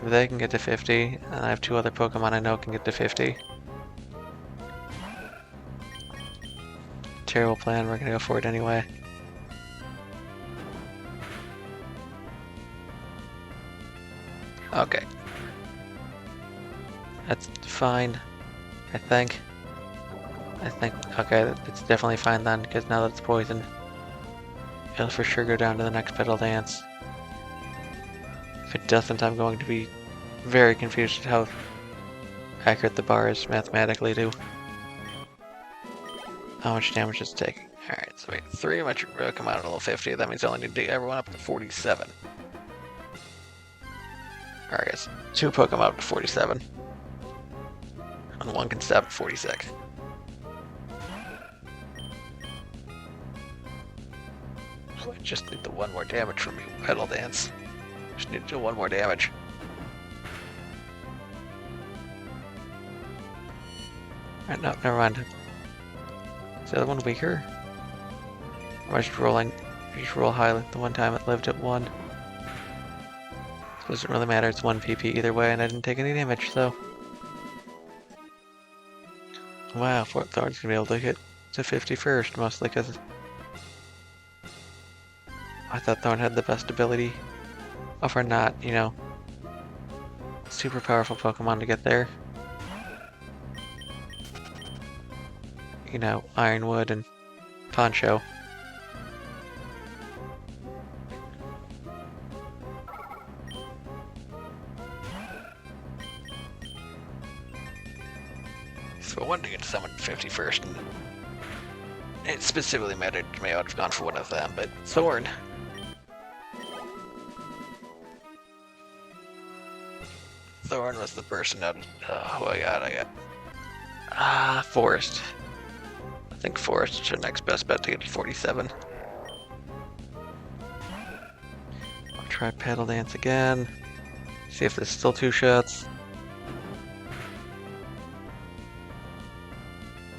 they can get to 50, and I have 2 other Pokemon I know can get to 50. Terrible plan, we're gonna go for it anyway. Okay. That's fine, I think. Okay, it's definitely fine then, because now that it's poisoned, it'll for sure go down to the next Petal Dance. If it doesn't, I'm going to be very confused at how accurate the bar is mathematically to how much damage it's taking. Alright, so wait, 3 much will come out at level 50, that means I only need to take everyone up to 47. Alright guys, 2 Pokemon up to 47. And 1 can stop at 46. So I just need the 1 more damage from you, Petal Dance. Just need to do 1 more damage. Alright, no, never mind. Is the other one weaker? Or am I just rolling? I just roll high like the one time it lived at 1. So it doesn't really matter, it's 1 PP either way, and I didn't take any damage, so... Wow, Thorn's gonna be able to hit to 50 first, mostly because I thought Thorn had the best ability. Or for not, you know, super powerful Pokemon to get there. You know, Ironwood and Poncho. So I wanted to get to someone 50 first, and it specifically mattered to me. I would have gone for one of them, but Thorn. Thorn was the person out of, who I got. Forrest. I think Forrest is your next best bet to get to 47. I'll try Petal Dance again. See if there's still 2 shots.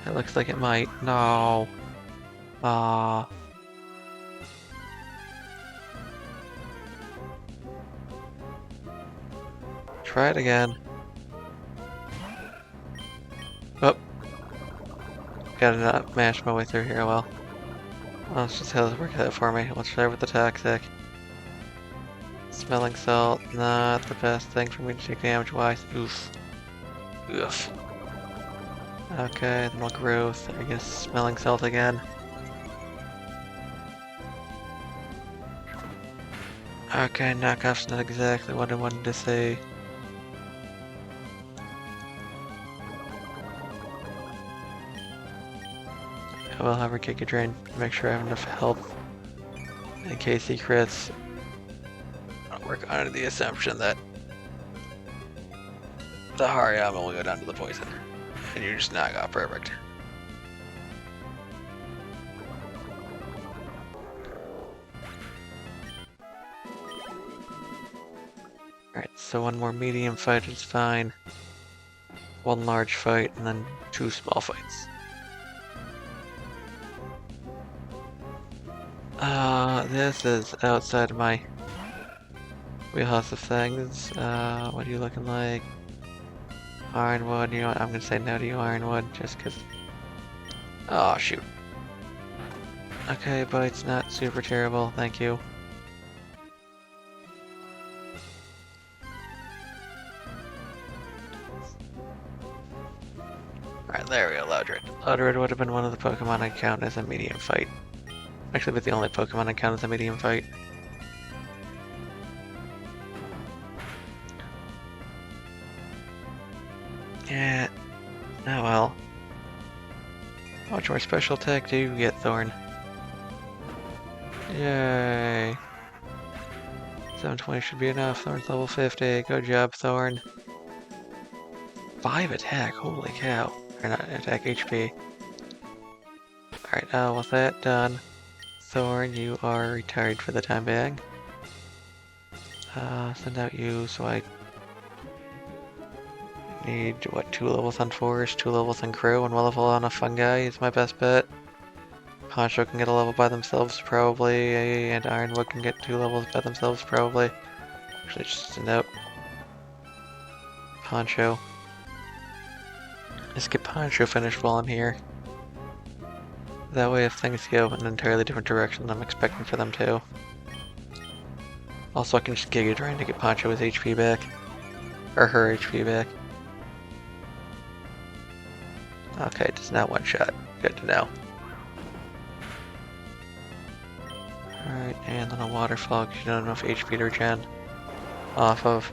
It looks like it might. No. Try it again. Oh. Gotta not mash my way through here, well. Let's just have this work out for me. Let's try with the Toxic. Smelling Salt, not the best thing for me to take damage-wise. Oof. Oof. Okay, then we'll Growth. I guess Smelling Salt again. Okay, Knockoff's not exactly what I wanted to say. I will have her Giga Drain to make sure I have enough health in case he crits. I'll work under the assumption that the Hariyama will go down to the poison. And you just knock off perfect. Alright, so 1 more medium fight is fine. 1 large fight, and then 2 small fights. This is outside of my wheelhouse of things. What are you looking like? Ironwood, you know what, I'm gonna say no to you, Ironwood, just because Oh, shoot. Okay, but it's not super terrible, thank you. Alright, there we go, Loudred. Loudred would have been one of the Pokemon I'd count as a medium fight. Actually, but the only Pokemon I'd count as a medium fight. Yeah. Oh well. How much more special attack do you get, Thorn? Yay. 720 should be enough. Thorn's level 50. Good job, Thorn. 5 attack, holy cow. Or not attack HP. Alright, with that done, Thorn, you are retired for the time being. Send out you, so I need, what, 2 levels on Forrest, 2 levels on Crow, and 1 level on a Fungi is my best bet. Poncho can get a level by themselves, probably, and Ironwood can get 2 levels by themselves, probably. Actually, just send out Poncho. Let's get Poncho finished while I'm here. That way if things go in an entirely different direction than I'm expecting for them to. Also I can just Giga Drain to get Poncho his HP back. Or her HP back. Okay, just not one shot. Good to know. Alright, and then a Waterfall because you don't have enough HP to regen off of.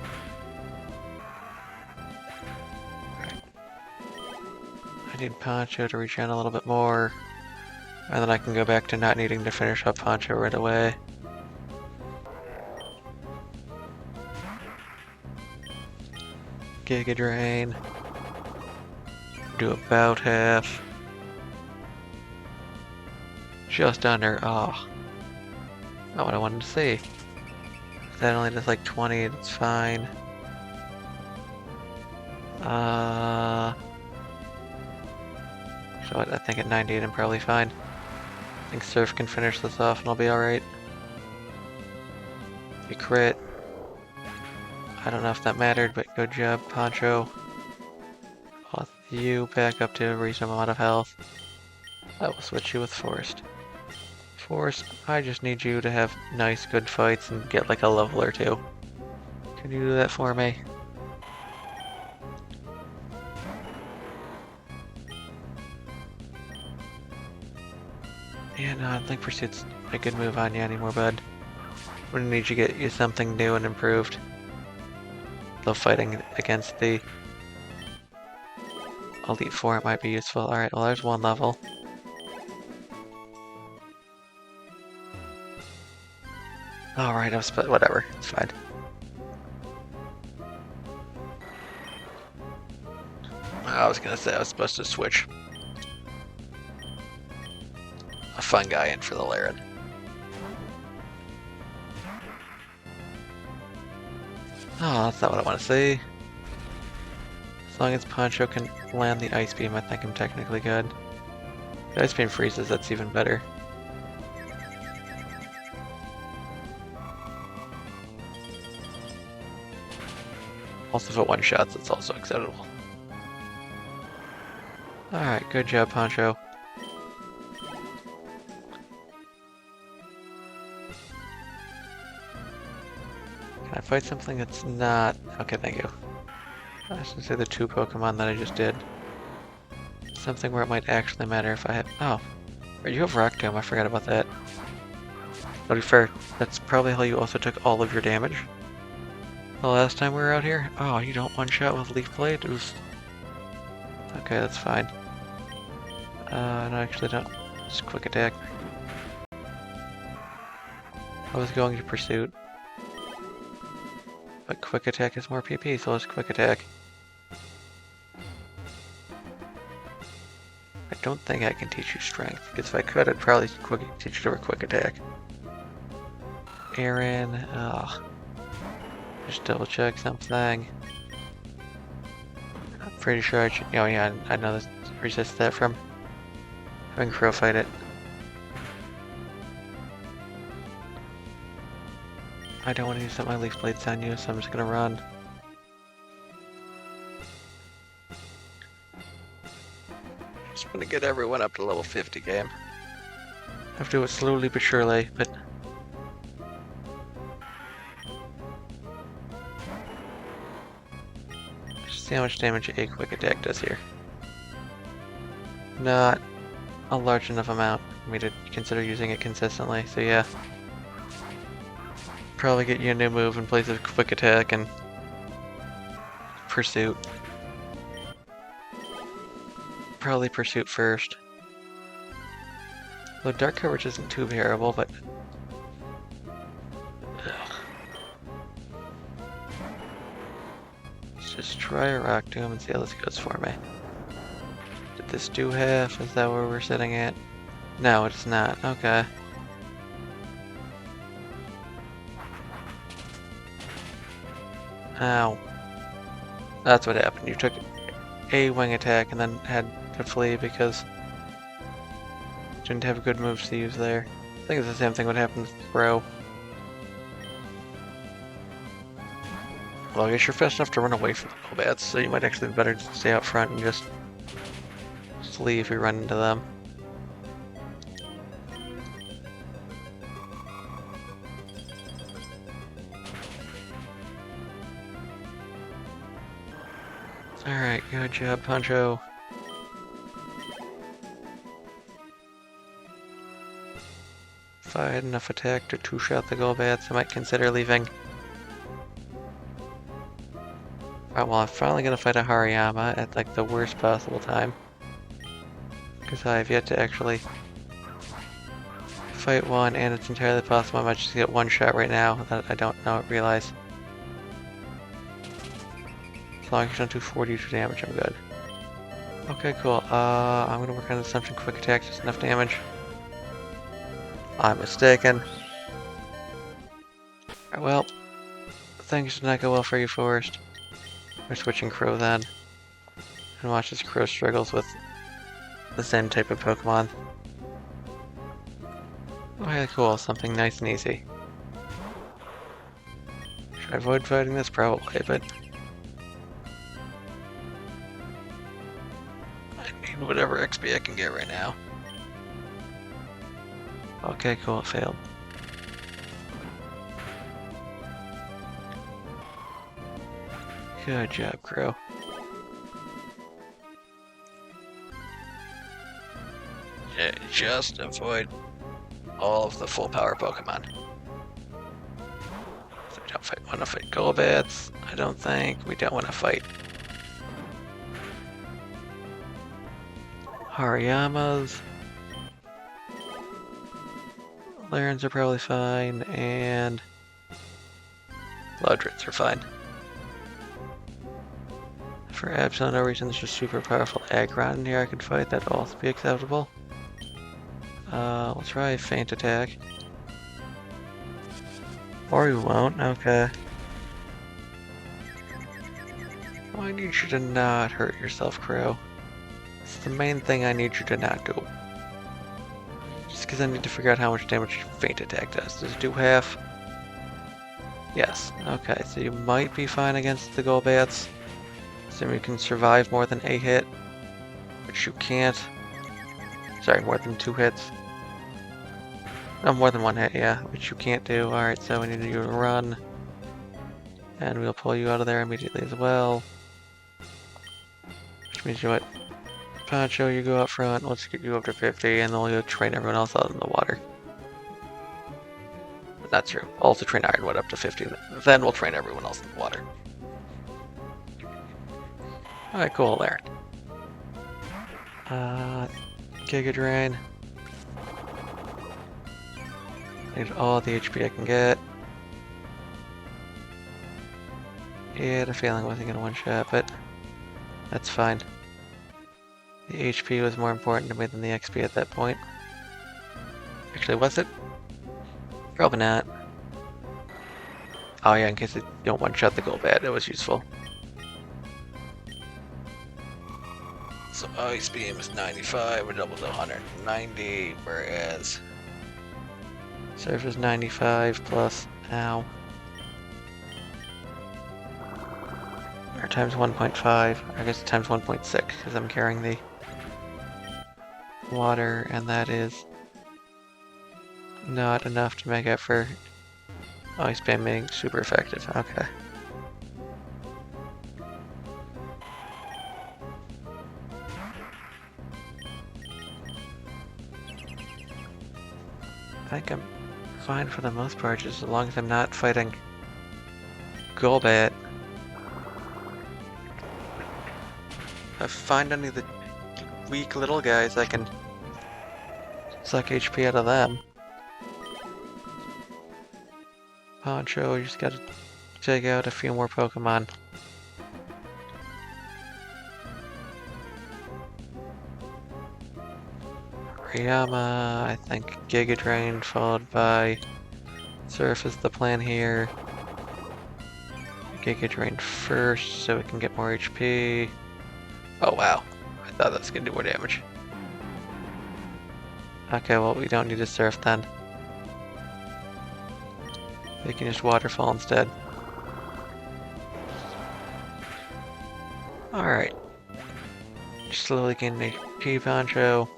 I need Poncho to regen a little bit more, and then I can go back to not needing to finish up Poncho right away. Giga Drain. Do about half. Just under. Oh. Not what I wanted to see. That only does like 20, it's fine. So I think at 98 I'm probably fine. I think Surf can finish this off and I'll be alright. You crit. I don't know if that mattered, but good job, Poncho. I'll you back up to a reasonable amount of health. I will switch you with Forrest. Forrest, I just need you to have nice, good fights and get like a level or 2. Can you do that for me? Yeah, no, I don't think Pursuit's a good move on you anymore, bud. We need to get you something new and improved. Though fighting against the Elite Four might be useful. Alright, well there's 1 level. Alright, whatever, it's fine. I was gonna say I was supposed to switch a Fungi in for the Laren. Oh, that's not what I want to see. As long as Poncho can land the Ice Beam, I think I'm technically good. If the Ice Beam freezes, that's even better. Also, if it one-shots, it's also acceptable. Alright, good job, Poncho. Can I fight something that's not... Okay, thank you. I was gonna say the 2 Pokemon that I just did. Something where it might actually matter if I have... Oh, you have Rock Tomb, I forgot about that. To be fair, that's probably how you also took all of your damage the last time we were out here. Oh, you don't one-shot with Leaf Blade? Oof. Okay, that's fine. No, actually don't. Just Quick Attack. I was going to Pursuit. But Quick Attack is more PP, so let's Quick Attack. I don't think I can teach you Strength, because if I could, I'd probably teach you to Quick Attack. Aaron, just double check something. I'm pretty sure I should, oh yeah, I know this resists that from having Crow fight it. I don't want to use up my Leaf Blades on you, so I'm just gonna run. Just want to get everyone up to level 50 game. Have to do it slowly but surely, but... Just see how much damage a quick attack does here. Not a large enough amount for me to consider using it consistently, so yeah. Probably get you a new move in place of quick attack and pursuit. Probably pursuit first. Though dark coverage isn't too terrible, but let's just try a rock tomb and see how this goes for me. Did this do half? Is that where we're sitting at? No, it's not. Okay. Ow. That's what happened. You took a wing attack and then had to flee because you didn't have good moves to use there. I think it's the same thing would happen with Bro. Well, I guess you're fast enough to run away from the Golbats, so you might actually be better to stay out front and just flee if you run into them. Alright, good job, Poncho. If I had enough attack to two-shot the Golbats, I might consider leaving. Alright, well, I'm finally gonna fight a Hariyama at like the worst possible time. Because I have yet to actually fight one, and it's entirely possible I might just get one shot right now that I don't realize. As long as you don't do 42 damage, I'm good. Okay, cool. I'm gonna work on Assumption Quick Attack, just enough damage. I'm mistaken. Alright, well, things did not go well for you, Forrest. We're switching Crow then. And watch as Crow struggles with the same type of Pokemon. Okay, cool. Something nice and easy. Should I avoid fighting this? Probably, but... whatever XP I can get right now. Okay, cool, it failed. Good job, Crow. Yeah, just avoid all of the full power Pokemon. So we don't want to fight Golbats. I don't think. We don't want to fight Hariyamas. Larens are probably fine, and Lodrits are fine. For absolutely no reason, there's just super powerful Aggron in here I could fight. That'd also be acceptable. We'll try Feint Attack. Or you won't, okay. Well, I need you to not hurt yourself, Crow. It's the main thing I need you to not do. Just because I need to figure out how much damage Feint Attack does. Does it do half? Yes. Okay, so you might be fine against the Golbats. So you can survive more than a hit, which you can't. Sorry, more than 2 hits. No, more than 1 hit, yeah, which you can't do. Alright, so we need you to run. And we'll pull you out of there immediately as well. Which means you know what? Poncho, you go out front, let's get you up to 50, and then we'll go train everyone else out in the water. But that's true. Also train Ironwood up to 50, then we'll train everyone else in the water. Alright, cool, there. Giga Drain. Need all the HP I can get. Yeah, I had a feeling I wasn't gonna one-shot, but that's fine. The HP was more important to me than the XP at that point. Actually, was it? Probably not. Oh yeah, in case you don't one-shot the Golbat, it was useful. So Ice Beam is 95, we doubled to 190, whereas Surf is 95 plus, ow. Or times 1.5, I guess times 1.6, because I'm carrying the water, and that is not enough to make up for Ice Beam being super effective. Okay. I think I'm fine for the most part, just as long as I'm not fighting Golbat. If I find any of the weak little guys, I can suck HP out of them. Poncho, you just gotta take out a few more Pokemon. Riyama, I think Giga Drain followed by Surf is the plan here. Giga Drain first so we can get more HP. Oh wow, I thought that was gonna do more damage. Okay, well we don't need to Surf then. We can just Waterfall instead. Alright. Slowly getting HP, Poncho.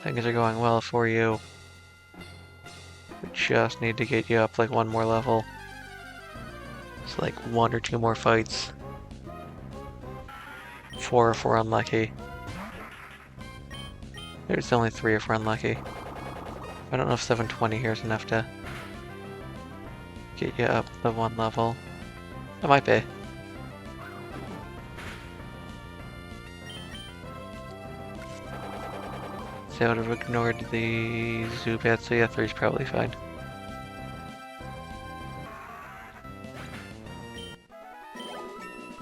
Things are going well for you. We just need to get you up like one more level. It's like 1 or 2 more fights. 4 if we're unlucky. There's only 3 if we're unlucky. I don't know if 720 here is enough to get you up the 1 level. It might be. So I would have ignored the Zubat, so yeah, 3's probably fine.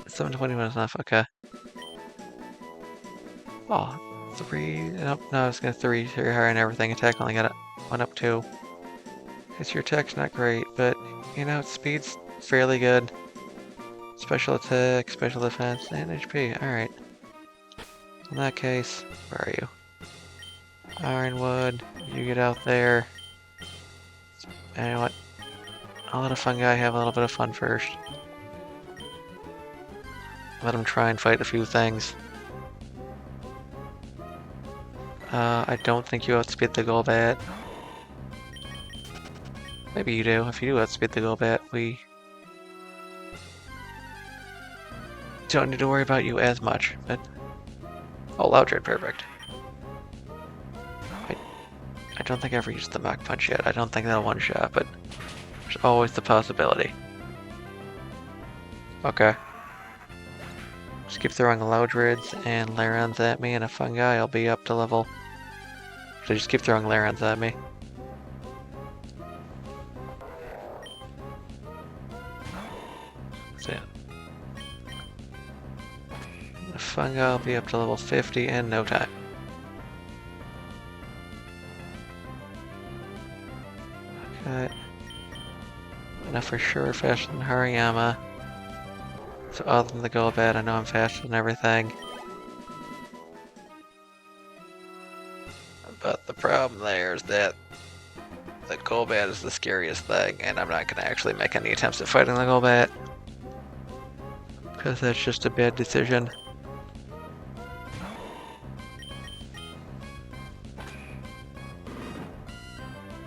$720 was enough, okay. Oh, 3, nope, no, I was gonna 3 higher and everything. Attack only got it 1 up 2. Because your attack's not great, but, you know, speed's fairly good. Special attack, special defense, and HP, alright. In that case, where are you? Ironwood, you get out there. And you know what? I'll let a fun guy have a little bit of fun first. Let him try and fight a few things. I don't think you outspeed the Golbat. Maybe you do. If you do outspeed the Golbat, we don't need to worry about you as much, but... Oh, Loudred, perfect. I don't think I ever used the Mach Punch yet. I don't think that'll one-shot, but there's always the possibility. Okay. Just keep throwing Loudreds and Larons at me, and a Fungi, I'll be up to level... So just keep throwing Larons at me. So yeah. The Fungi will be up to level 50 in no time. Okay. Enough for sure faster than Hariyama. So other than the Golbat, I know I'm faster than everything. But the problem there is that the Golbat is the scariest thing, and I'm not going to actually make any attempts at fighting the Golbat. Because that's just a bad decision.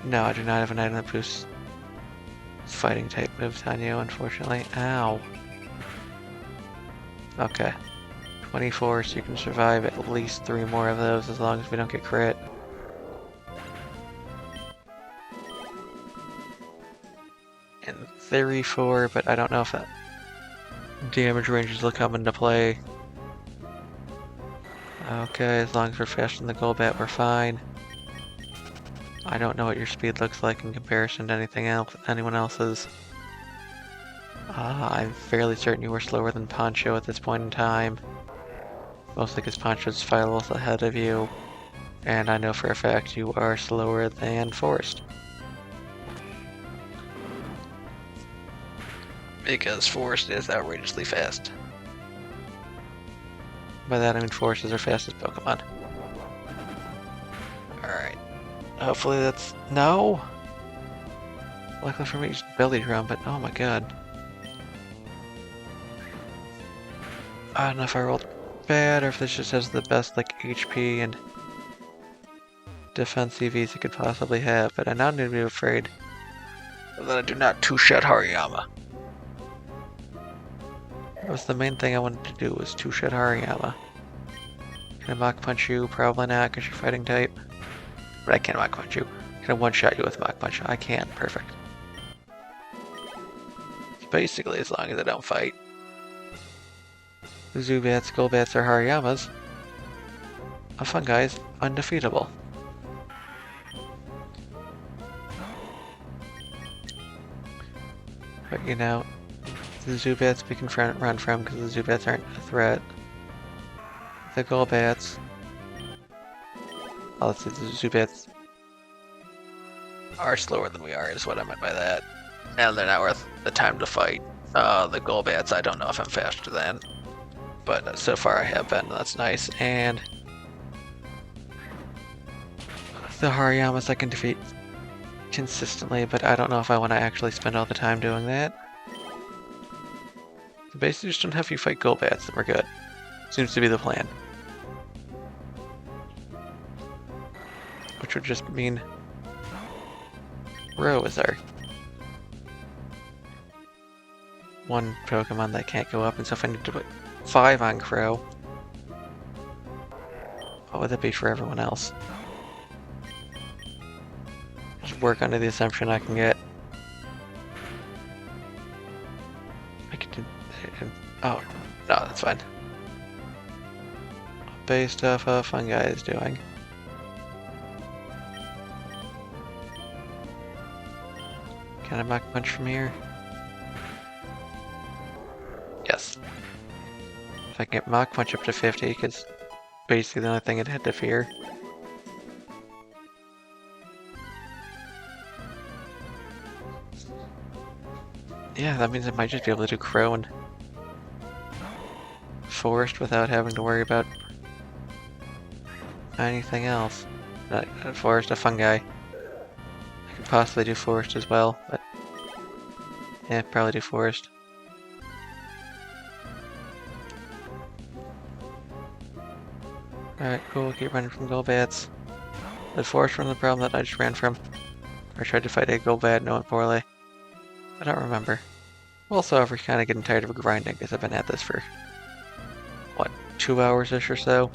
No, I do not have an item that boosts fighting type moves on you, unfortunately. Ow. Okay. 24, so you can survive at least 3 more of those as long as we don't get crit. And 34, but I don't know if that damage ranges will come into play. Okay, as long as we're faster than the Golbat, we're fine. I don't know what your speed looks like in comparison to anything else, anyone else's. I'm fairly certain you were slower than Poncho at this point in time. Mostly because Poncho's 5 levels ahead of you. And I know for a fact you are slower than Forrest. Because Forrest is outrageously fast. By that I mean Forrest is our fastest Pokemon. Alright. Hopefully that's... No! Luckily for me, it's Belly Drum, but oh my god. I don't know if I rolled bad, or if this just has the best like HP and defense EVs you could possibly have, but I now need to be afraid that I do not two-shot Hariyama. That was the main thing I wanted to do, was two-shot Hariyama. Can I Mach Punch you? Probably not, because you're fighting type. But I can Mach Punch you. Can I one-shot you with Mach Punch? I can. Perfect. So basically, as long as I don't fight Zubats, Golbats, or Hariyamas, a fungi is undefeatable. But you know, the Zubats we can run from because the Zubats aren't a threat. The Golbats. Oh, let's see, the Zubats are slower than we are, is what I meant by that. And they're not worth the time to fight. The Golbats, I don't know if I'm faster than. But so far I have been, that's nice. And the Hariyamas I can defeat consistently, but I don't know if I want to actually spend all the time doing that. So basically just don't have you fight Golbats and we're good. Seems to be the plan. Which would just mean Ro is our one Pokemon that can't go up, and so if I need to put 5 on Crow, what would that be for everyone else? Just work under the assumption I can get. I could do. Oh, no, that's fine. Based off how Fungi is doing. Can I Mach Punch from here? Yes. If I can get Mach Punch up to 50, because basically the only thing it had to fear. Yeah, that means I might just be able to do Crow and Forrest without having to worry about anything else. Not Forrest, a Fungi. I could possibly do Forrest as well, but yeah, probably do Forrest. Alright, cool, keep running from Golbats. Did Forrest run the problem that I just ran from? Or I tried to fight a Golbat knowing poorly? I don't remember. Also, I'm kind of getting tired of grinding because I've been at this for, what, 2 hours-ish or so?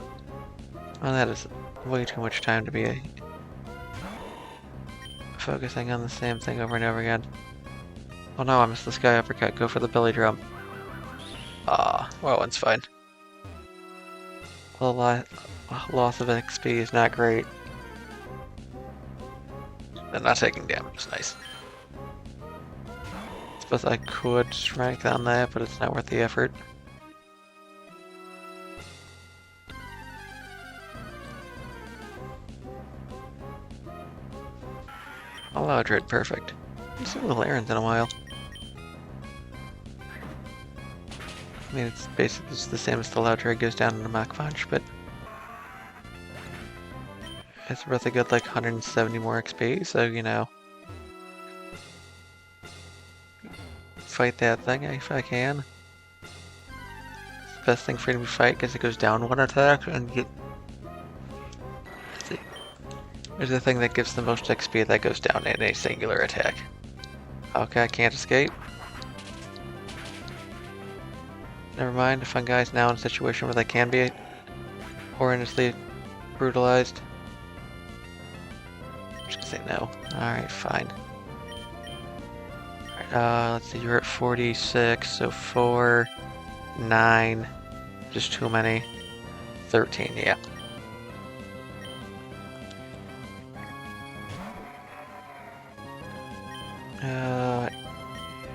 Well, that is way too much time to be focusing on the same thing over and over again. Oh no, I missed the Sky Uppercut. Go for the belly drum. Ah, well, one's fine. Well, loss of XP is not great. And not taking damage is nice. Suppose I could strike on that, but it's not worth the effort. Loudred, perfect. I haven't seen the Larens in a while. I mean, it's basically just the same as the Loudred goes down in a Mach Punch, but it's worth a good like 170 more XP, so you know. Fight that thing if I can. It's the best thing for me to fight because it goes down one attack and you. Let's see. There's the thing that gives the most XP that goes down in a singular attack. Okay, I can't escape. Never mind, Fungi's now in a situation where they can be horrendously brutalized. I'm just gonna say no. Alright, fine. Alright, let's see, you're at 46, so 4, 9, just too many. 13, yeah.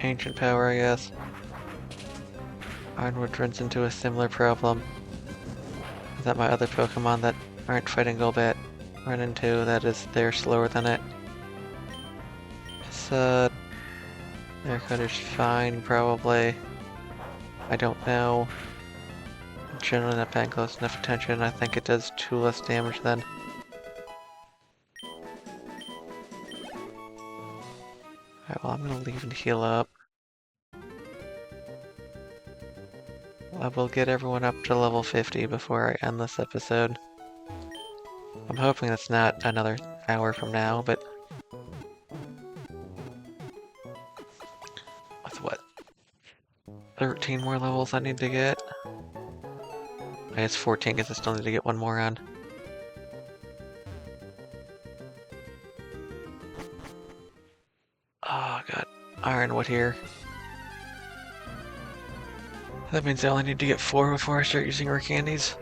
Ancient power, I guess. Ironwood runs into a similar problem that my other Pokemon that aren't fighting Golbat run into, that is, they're slower than it. So, their cutter's fine, probably. I don't know. I'm generally not paying close enough attention. I think it does 2 less damage then. Alright, well, I'm gonna leave and heal up. I will get everyone up to level 50 before I end this episode. I'm hoping it's not another hour from now, but... With what? 13 more levels I need to get? I guess 14 because I still need to get one more on. Oh god, Ironwood here. That means I only need to get 4 before I start using our candies.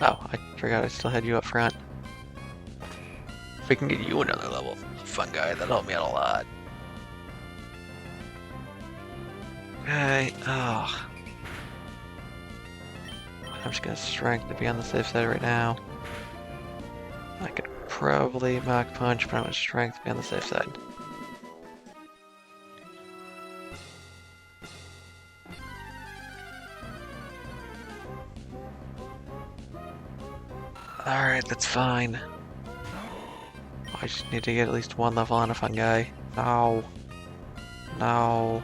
Oh, I forgot I still had you up front. If we can get you another level, fun guy, that'll help me out a lot. Okay, oh. I'm just gonna strength to be on the safe side right now. I could probably Mach Punch, but I'm gonna strength to be on the safe side. Alright, that's fine. I just need to get at least one level on a fun guy. No. No.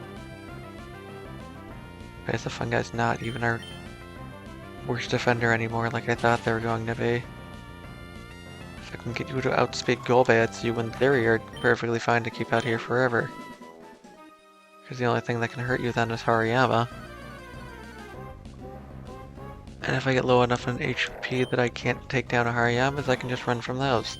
I guess the fun guy's not even our worst defender anymore like I thought they were going to be. If I can get you to outspeed Golbats, you in theory are perfectly fine to keep out here forever. Because the only thing that can hurt you then is Hariyama. And if I get low enough in HP that I can't take down a Hariyamas, I can just run from those.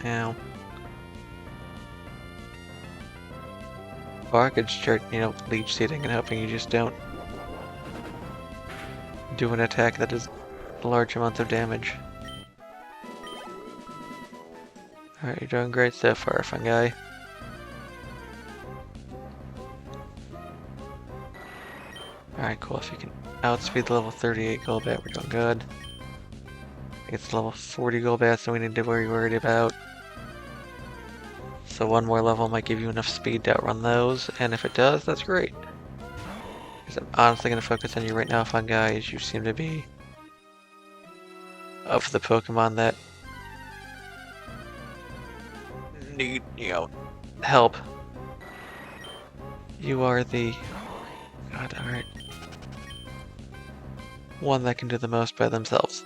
Ow. Or I could start, leech seeding and hoping you just don't do an attack that does large amounts of damage. Alright, you're doing great so far, fun guy. Alright, cool. If you can outspeed the level 38 Golbat, we're doing good. I think it's level 40 Golbat, so we need to be worried about. So one more level might give you enough speed to outrun those, and if it does, that's great. Because I'm honestly going to focus on you right now, fun guy, as you seem to be of the Pokemon that need, help. You are the... God, alright. One that can do the most by themselves.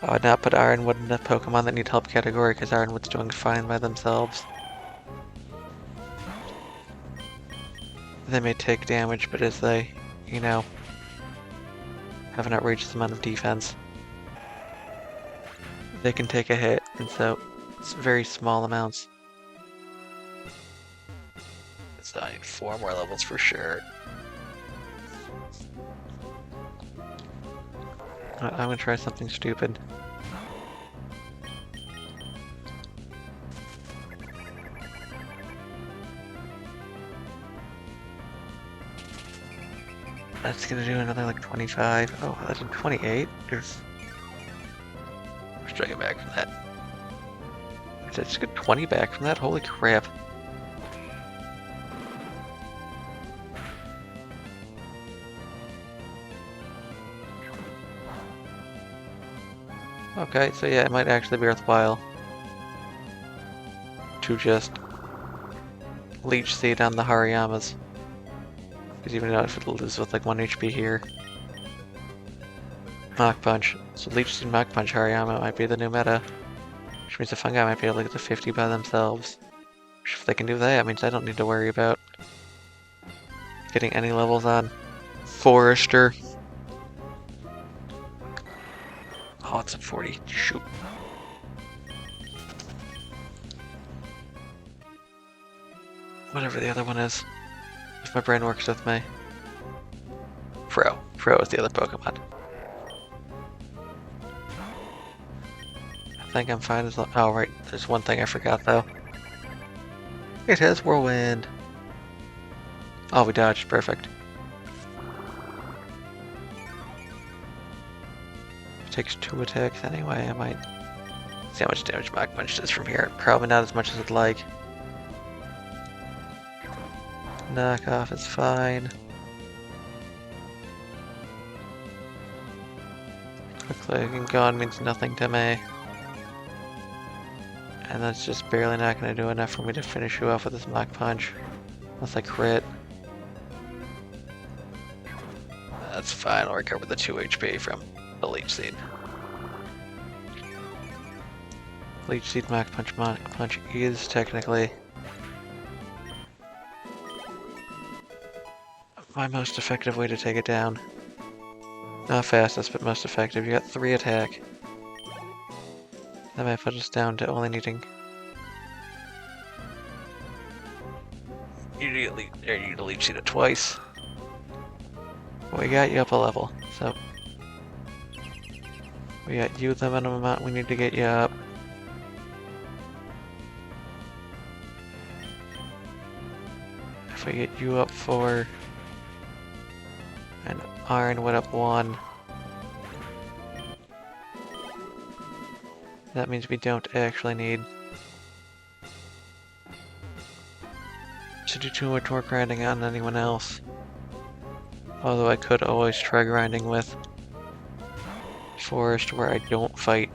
I would not put Ironwood in the Pokemon that need help category because Ironwood's doing fine by themselves. They may take damage, but as they, have an outrageous amount of defense, they can take a hit, and so it's very small amounts. So I need 4 more levels for sure. I'm gonna try something stupid. That's gonna do another like 25. Oh, that's 28. Let's try to get back from that. Did I just get 20 back from that? Holy crap. Okay, so yeah, it might actually be worthwhile to just Leech Seed on the Hariyamas. Because even if it loses with like 1 HP here. Mach Punch. So Leech Seed, Mach Punch, Hariyama might be the new meta. Which means the fun guy might be able to get to 50 by themselves. Which if they can do that, means I don't need to worry about getting any levels on Forrester. Oh, it's a 40. Shoot. Whatever the other one is. If my brain works with me. Fro. Fro is the other Pokemon. I think I'm fine as long. Oh, right. There's one thing I forgot, though. It has Whirlwind. Oh, we dodged. Perfect. Takes 2 attacks anyway. I might see how much damage Mach Punch does from here. Probably not as much as I'd like. Knockoff is fine. Looks like gone means nothing to me. And that's just barely not going to do enough for me to finish you off with this Mach Punch. Unless I crit. That's fine, I'll recover the 2 HP from the Leech Seed. Leech Seed Mach Punch is technically my most effective way to take it down. Not fastest, but most effective. You got 3 attack. That might put us down to only needing... You need to Leech Seed it twice. But we got you up a level, so... We got you the minimum amount we need to get you up. If we get you up 4... And Ironwood up 1... That means we don't actually need to do too much more grinding on anyone else. Although I could always try grinding with Forrest where I don't fight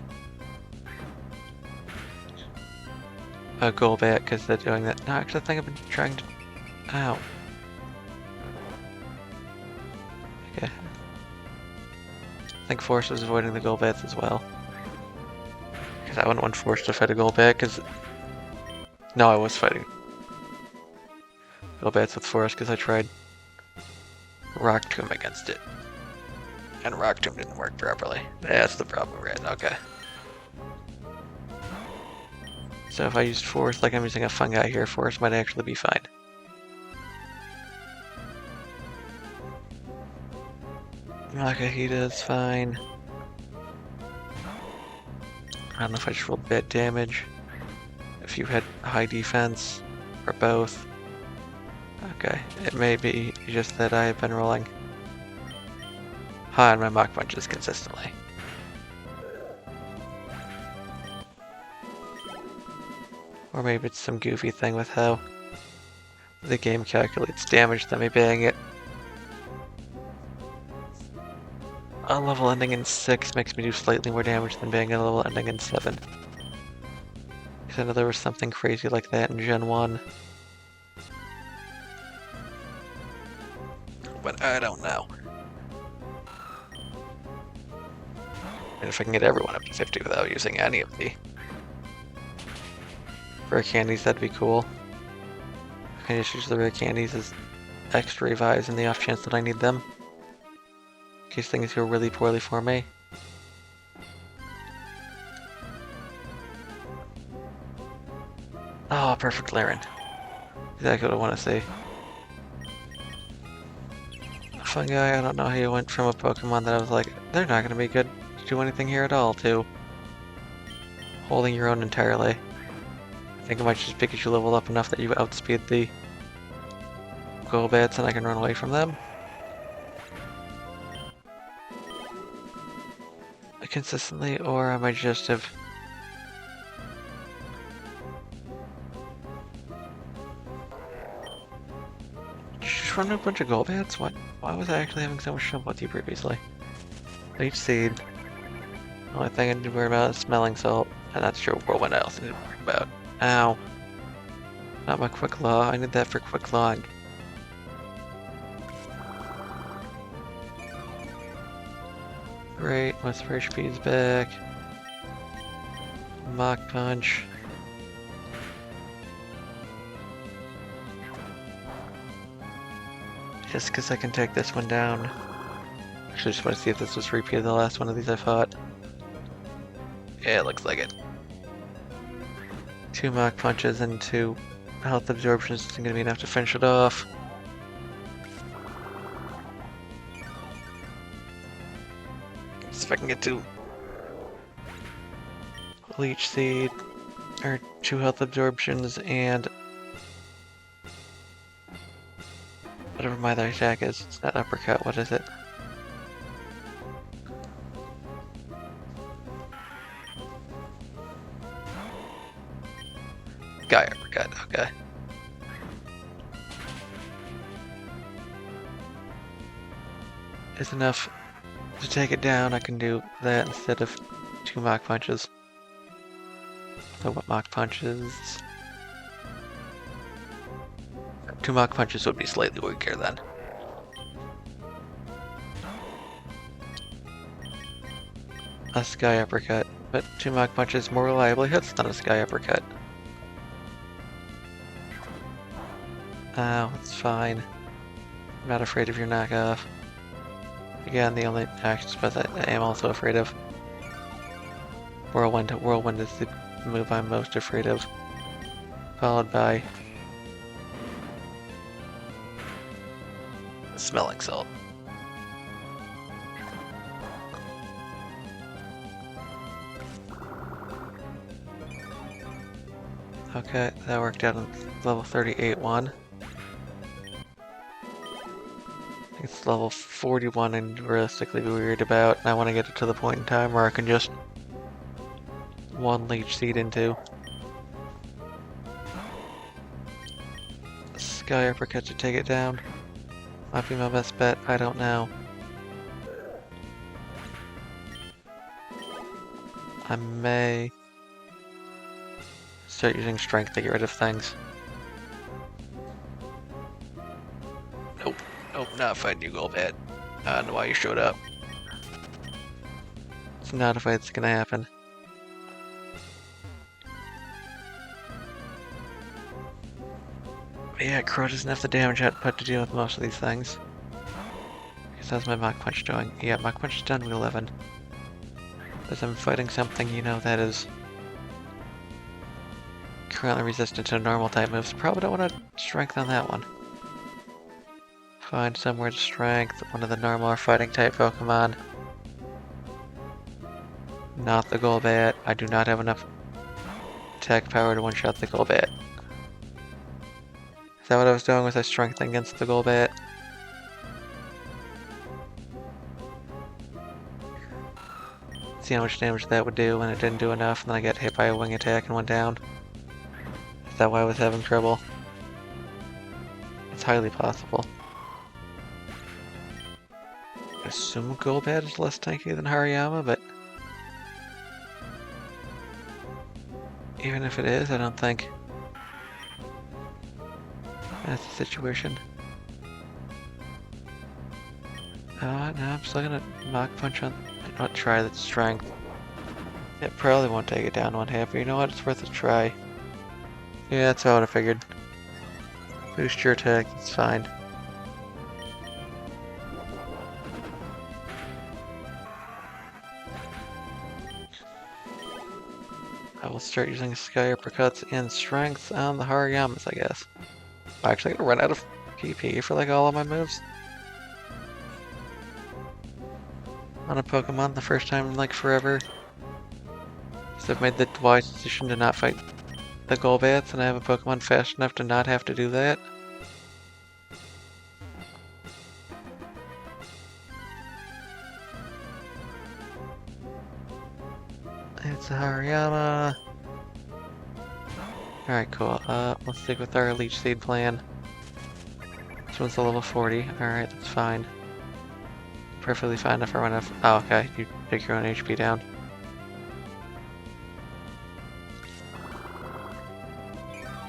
a Golbat because they're doing that. No, actually I think I've been trying to... Ow. Okay. I think Forrest was avoiding the Golbats as well. I wouldn't want Forrest to fight a Golbat, because... No, I was fighting Golbats with Forrest, because I tried Rock Tomb against it. And Rock Tomb didn't work properly. That's the problem, right? Okay. So if I used Forrest like I'm using a Fungi here, Forrest might actually be fine. Nakahita is fine. I don't know if I just rolled bad damage. If you had high defense, or both. Okay, it may be just that I have been rolling high on my Mach Punches consistently. Or maybe it's some goofy thing with how the game calculates damage that me bang it. A level ending in 6 makes me do slightly more damage than being at a level ending in 7. Because I know there was something crazy like that in Gen 1. But I don't know. And if I can get everyone up to 50 without using any of the rare candies, that'd be cool. I can just use the rare candies as extra revives in the off chance that I need them. In case things go really poorly for me. Oh, perfect Laren. Exactly what I want to see. Fungi, I don't know how you went from a Pokemon that I was like, they're not going to be good to do anything here at all, to holding your own entirely. I think it might just be because you leveled up enough that you outspeed the Golbats and I can run away from them. Consistently, or I might just have just run a bunch of Golbats? What? Why was I actually having so much trouble with you previously? Leech Seed. The only thing I need to worry about is Smelling Salt, and that's your Whirlwind I also need to worry about. Ow. Not my Quick Claw. I need that for Quick Claw. Great, my Super HP is back. Mach Punch. Just because I can take this one down. Actually, just want to see if this was repeated the last one of these I fought. Yeah, it looks like it. 2 Mach Punches and 2 health absorptions isn't going to be enough to finish it off. If I can get to Leech Seed, or 2 health absorptions, and whatever my other attack is. It's not uppercut, what is it? Guy uppercut, okay. Is enough To take it down, I can do that instead of 2 Mach Punches. So what Mach Punches? 2 Mach Punches would be slightly weaker then. A Sky Uppercut, but 2 Mach Punches more reliably hits than a Sky Uppercut. Oh, it's fine. I'm not afraid of your knockoff. Again, the only action spells I am also afraid of. Whirlwind. Whirlwind is the move I'm most afraid of. Followed by Smelling Salt. Okay, that worked out on level 38 one. It's level 41 and realistically be worried about, and I want to get it to the point in time where I can just one Leech Seed into. Sky Uppercut to take it down. Might be my best bet, I don't know. I may start using Strength to get rid of things. Nope. Nope, not fighting you, Golbat. I don't know why you showed up. It's not a fight that's gonna happen. But yeah, Crow doesn't have the damage output to deal with most of these things. Because how's my Mach Punch doing? Yeah, Mach Punch is done with 11. As I'm fighting something, you know, that is currently resistant to normal type moves. Probably don't want to strength on that one. Find somewhere to strength one of the normal or fighting type Pokemon. Not the Golbat. I do not have enough attack power to one-shot the Golbat. Is that what I was doing? Was I strengthening against the Golbat? See how much damage that would do when it didn't do enough, and then I got hit by a wing attack and went down. Is that why I was having trouble? It's highly possible. I assume Golbat is less tanky than Hariyama, but even if it is, I don't think that's the situation. No, I'm still gonna Mach Punch on. Not try that strength. It probably won't take it down one half, but you know what? It's worth a try. Yeah, that's what I figured. Boost your attack, it's fine. I will start using Sky Uppercuts and Strength on the Hariyamas, I guess. I'm actually gonna run out of PP for like all of my moves. On a Pokemon the first time in like forever. So I've made the wise decision to not fight the Golbats, and I have a Pokemon fast enough to not have to do that. It's a Hariyama. Alright, cool. Let's stick with our Leech Seed plan. This one's a level 40. Alright, that's fine. Perfectly fine if I run out. Oh, okay. You take your own HP down.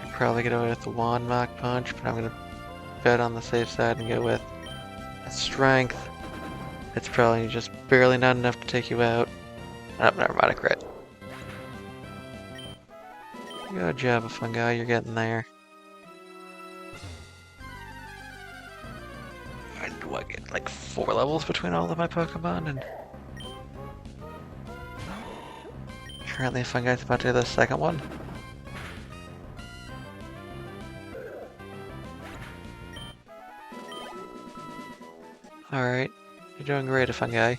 I'd probably get away with the one Mach Punch, but I'm gonna bet on the safe side and go with Strength. It's probably just barely not enough to take you out. Oh, never mind, a crit. Good job, Fungi. You're getting there. And do I get like 4 levels between all of my Pokemon? And currently, Fungi's about to do the second one. Alright, you're doing great, Fungi.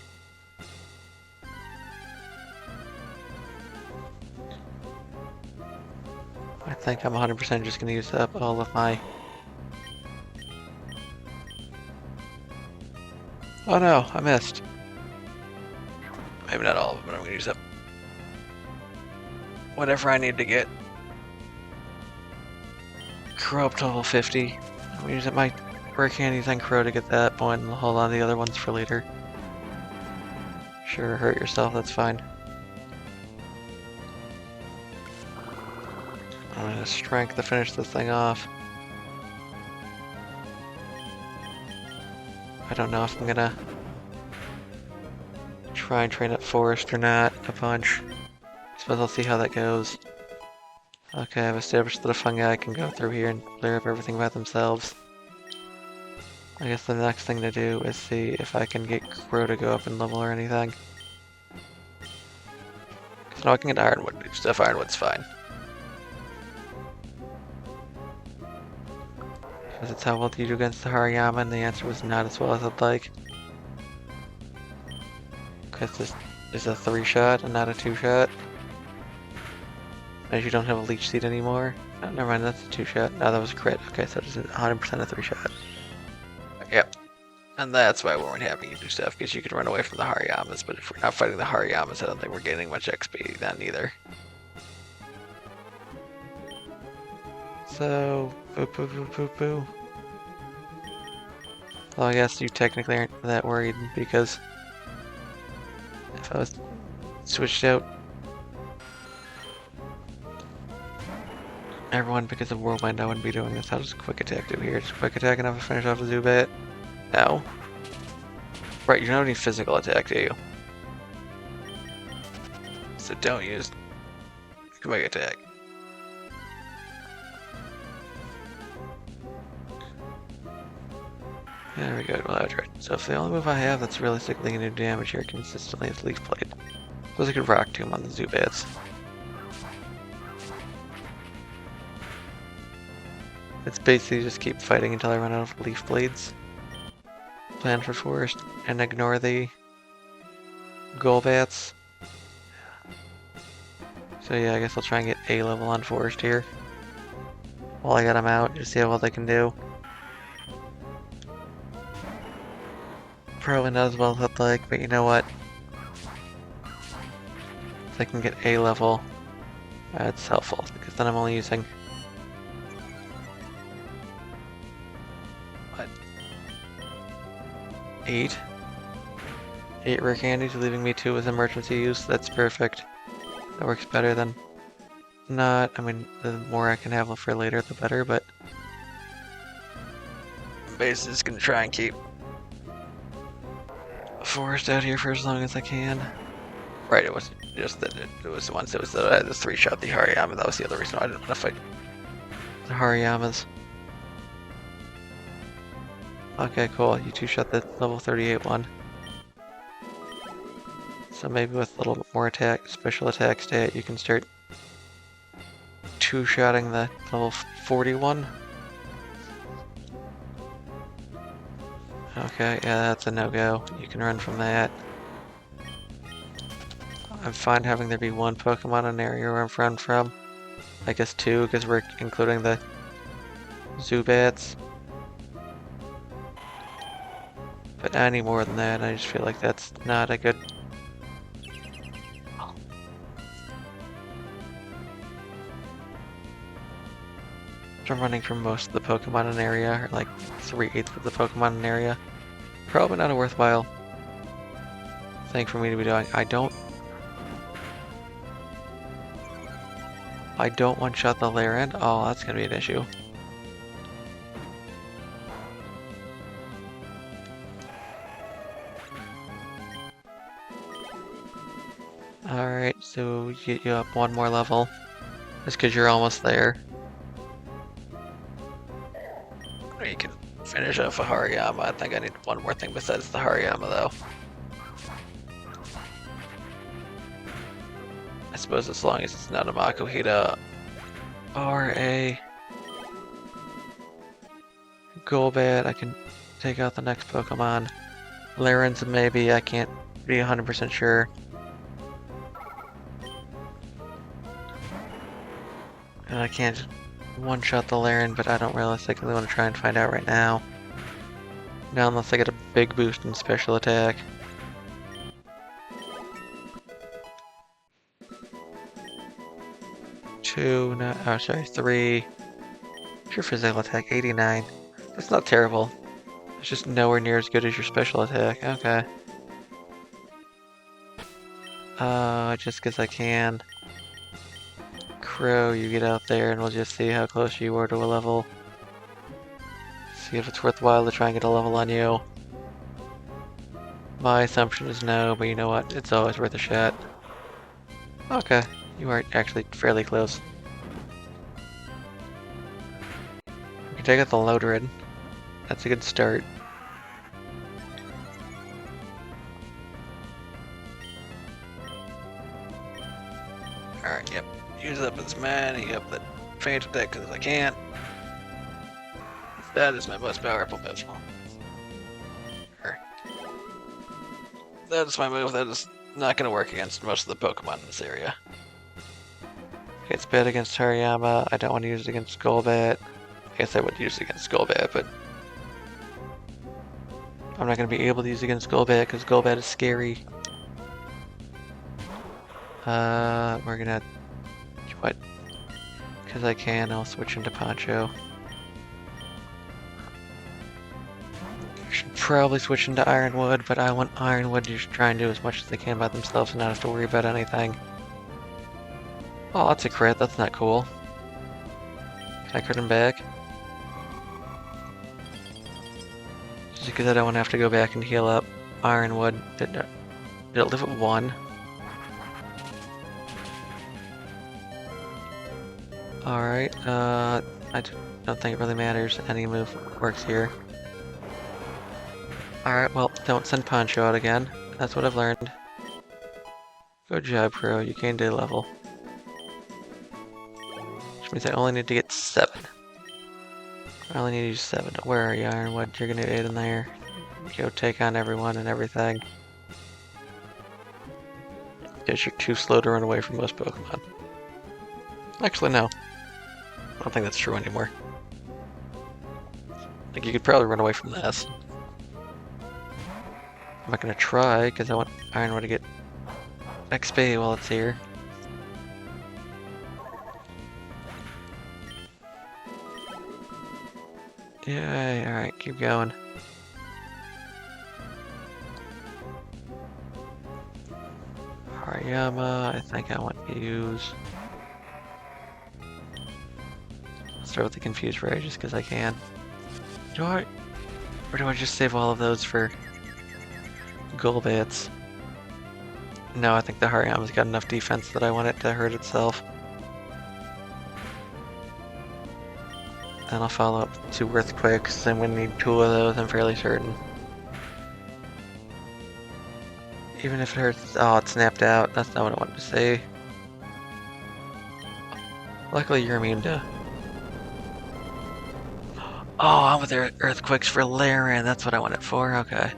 I think I'm 100% just going to use up all of my... Oh no, I missed. Maybe not all of them, but I'm going to use up whatever I need to get Crow up to level 50. I'm going to use up my Rare Candies on Crow to get that point, and I'll hold on to the other ones for later. Sure, hurt yourself, that's fine. I'm gonna strength to finish this thing off. I don't know if I'm gonna try and train up Forrest or not a bunch. Suppose I'll see how that goes. Okay, I've established that a fungi can go through here and clear up everything by themselves. I guess the next thing to do is see if I can get Crow to go up in level or anything. Because now I can get Ironwood to do stuff. Ironwood's fine. Because it's how well do you do against the Hariyama, and the answer was not as well as I'd like. Because this is a 3-shot and not a 2-shot. As you don't have a leech seed anymore. Oh, never mind, that's a 2-shot. No, that was a crit. Okay, so it's 100% a 3-shot. Yep. And that's why we weren't having you do stuff, because you could run away from the Hariyamas, but if we're not fighting the Hariyamas, I don't think we're gaining much XP then either. So, boo boo boo boo boo. Well, I guess you technically aren't that worried, because if I was switched out everyone because of Whirlwind, I wouldn't be doing this. How does Quick Attack do here? Does Quick Attack enough to finish off the Zubat? No. Right, you don't have any physical attack, do you? So don't use Quick Attack. There we go, Electric. So if the only move I have that's realistically going to do damage here consistently is Leaf Blade. Suppose I could Rock Tomb on the Zubats. It's basically just keep fighting until I run out of Leaf Blades. Plan for Forest and ignore the Golbats. So yeah, I guess I'll try and get A level on Forest here. While I got them out, just see how well they can do. Probably not as well as I'd like, but you know what? If I can get A level, that's helpful, because then I'm only using... what? 8 rare candies, leaving me 2 as emergency use. That's perfect. That works better than not. I mean, the more I can have for later, the better, but I'm basically just gonna try and keep Forest out here for as long as I can. Right, it wasn't just that it was once it was that I had the 3-shot the Hariyama. That was the other reason why I didn't want to fight the Hariyamas. Okay, cool. You 2-shot the level 38 one. So maybe with a little bit more attack, special attack stat, you can start 2-shotting the level 41. Okay, yeah, that's a no-go. You can run from that. I'm fine having there be 1 Pokemon in an area where I'm run from. I guess 2, because we're including the Zubats. But any more than that, I just feel like that's not a good... I'm running from most of the Pokemon in an area, or like 3/8 of the Pokemon in an area. Probably not a worthwhile thing for me to be doing. I don't one-shot the Laren. Oh, that's gonna be an issue. Alright, so we get you up 1 more level. Just because you're almost there. You can finish off a Hariyama. I think I need 1 more thing besides the Hariyama, though. I suppose as long as it's not a Makuhita or a Golbat, I can take out the next Pokemon. Laren's maybe, I can't be 100% sure. And I can't one-shot the Laren, but I don't realistically want to try and find out right now. Now unless I get a big boost in special attack. Two, no, oh sorry, 3. Your physical attack, 89. That's not terrible. It's just nowhere near as good as your special attack. Okay. Just because I can. Crow, you get out there and we'll just see how close you are to a level. See if it's worthwhile to try and get a level on you. My assumption is no, but you know what? It's always worth a shot. Okay, you are actually fairly close. We can take out the Loadred. That's a good start. Alright, yep. Use up as many of the Phantom deck as I can. That is my most powerful move. That is my move that is not going to work against most of the Pokemon in this area. It's bad against Hariyama. I don't want to use it against Golbat. I guess I would use it against Golbat, but I'm not going to be able to use it against Golbat because Golbat is scary. We're gonna... What? Because I can, I'll switch into Poncho. Should probably switch into Ironwood, but I want Ironwood to just try and do as much as they can by themselves and not have to worry about anything. Oh, that's a crit. That's not cool. Can I crit him back? Just because I don't want to have to go back and heal up Ironwood. Did it live at 1? Alright, I don't think it really matters. Any move works here. Alright, well, don't send Poncho out again. That's what I've learned. Good job, Pro. You gained a level. Which means I only need to get 7. I only need to use 7. Where are you, Ironwood? You're gonna get 8 in there. Go take on everyone and everything. Because you're too slow to run away from most Pokemon. Actually, no. I don't think that's true anymore. Like, you could probably run away from this. I'm not gonna try, because I want Ironwood to get XP while it's here. Yay, alright, keep going. Hariyama, I think I want to use... I'll start with the Confused Ray just because I can. Or do I just save all of those for Golbats? No, I think the Hariyama's got enough defense that I want it to hurt itself. Then I'll follow up 2 Earthquakes, I'm gonna need 2 of those, I'm fairly certain. Even if it hurts... Oh, it snapped out. That's not what I wanted to say. Luckily, you're immune to... Oh, I'm with their Earthquakes for Laren. That's what I wanted for. Okay.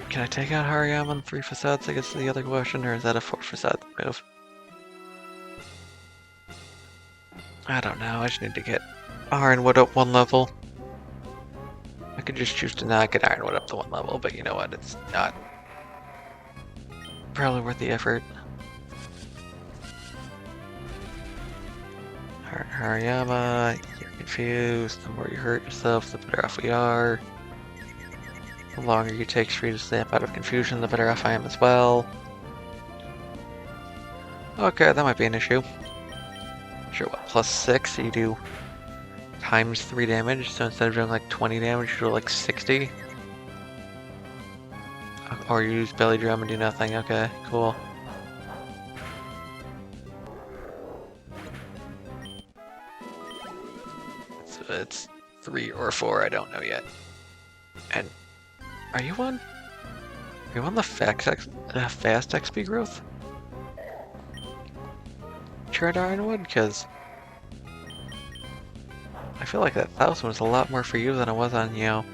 Can I take out Hariyama on 3 Facades, I guess is the other question, or is that a 4 Facade move? I don't know, I just need to get Ironwood up 1 level. I could just choose to not get Ironwood up to 1 level, but you know what, it's not probably worth the effort. Hariyama, you're confused. The more you hurt yourself, the better off we are. The longer you take for you to snap out of confusion, the better off I am as well. Okay, that might be an issue. Sure, what, +6, you do times 3 damage, so instead of doing like 20 damage, you do like 60. Or you use Belly Drum and do nothing, okay, cool. So it's 3 or 4, I don't know yet. And are you on? Are you on the fast XP growth? Tried Ironwood? Because I feel like that 1000 was a lot more for you than it was on, you know,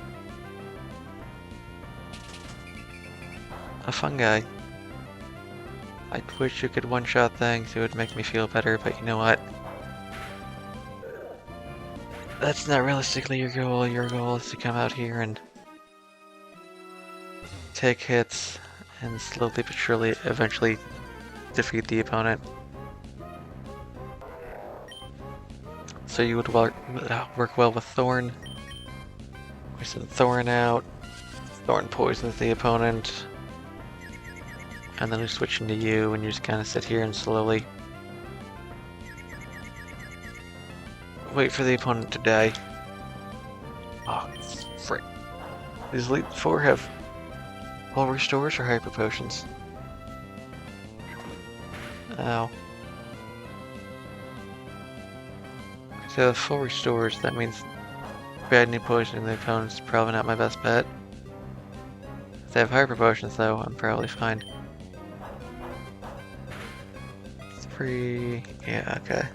a fungi. I wish you could one-shot things, it would make me feel better, but you know what? That's not realistically your goal. Your goal is to come out here and take hits and slowly but surely eventually defeat the opponent. So you would work well with Thorn. We send Thorn out. Thorn poisons the opponent. And then we switch into you, and you just kind of sit here and slowly wait for the opponent to die. Oh, frick. These Elite Four have full restores or hyper potions? Ow. So full restores, that means bad new poisoning the opponent's probably not my best bet. If they have hyper potions though, I'm probably fine. 3, yeah, okay.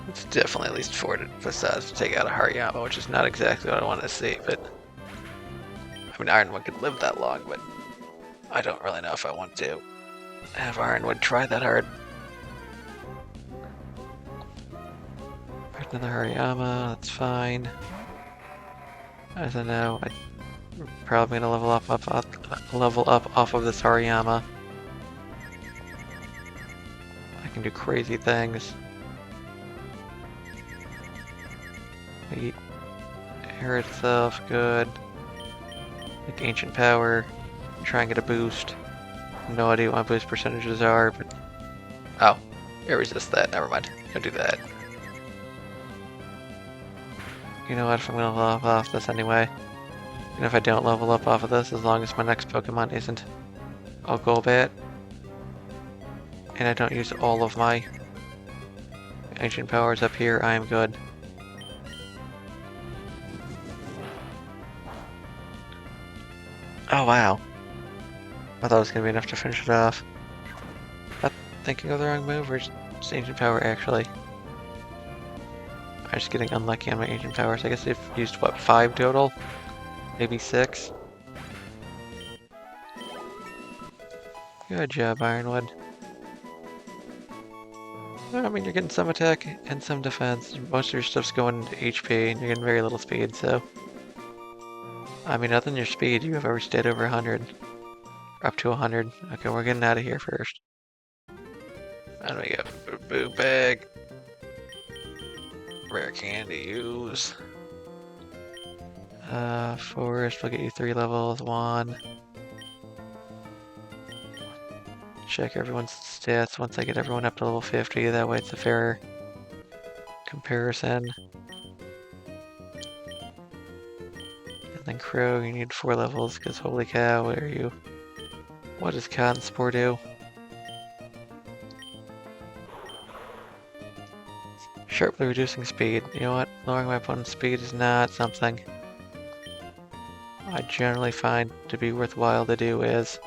It's definitely at least 4 to besides to take out a Hariyama, which is not exactly what I want to see, but I mean Ironwood could live that long, but I don't really know if I want to have Ironwood try that hard. Another Hariyama, that's fine. As I know, I'm probably gonna level up off of this Hariyama. I can do crazy things. Eat hair itself, good. Like ancient power. Try and get a boost. No idea what my boost percentages are, but oh, I resist that. Never mind. Don't do that. You know what? If I'm gonna level up off this anyway, and if I don't level up off of this, as long as my next Pokemon isn't a Golbat, and I don't use all of my ancient powers up here, I am good. Oh wow. I thought it was going to be enough to finish it off. Not thinking of the wrong move, or just ancient power actually? I'm just getting unlucky on my ancient powers. I guess they've used, what, 5 total? Maybe 6? Good job, Ironwood. I mean, you're getting some attack and some defense. Most of your stuff's going to HP, and you're getting very little speed, so... I mean, other than your speed, you have ever stayed over 100. Up to 100. Okay, we're getting out of here first. And we got Boo Bag. Rare candy use. Forrest will get you 3 levels. 1. Check everyone's stats once I get everyone up to level 50. That way it's a fairer comparison. And then Crow, you need 4 levels because holy cow, what are you? What does Cotton Spore do? Sharply reducing speed. You know what? Lowering my opponent's speed is not something I generally find to be worthwhile to do as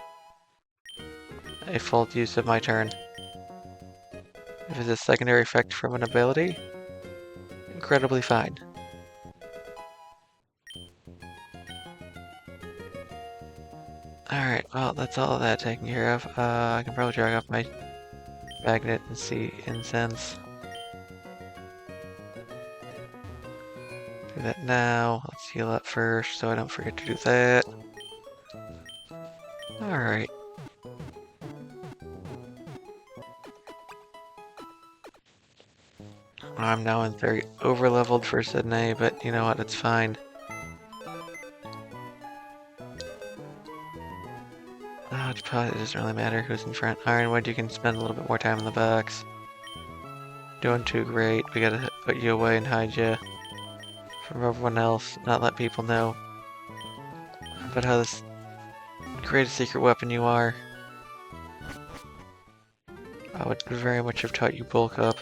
a full use of my turn. If it's a secondary effect from an ability, incredibly fine. Alright, well, that's all of that taken care of. I can probably drag off my magnet and see incense. Do that now. Let's heal up first so I don't forget to do that. Alright. I'm now in very over-leveled for Sydney, but you know what, it's fine. It doesn't really matter who's in front. Ironwood, you can spend a little bit more time in the box. Doing too great. We gotta put you away and hide you from everyone else. Not let people know about how this great a secret weapon you are. I would very much have taught you bulk up.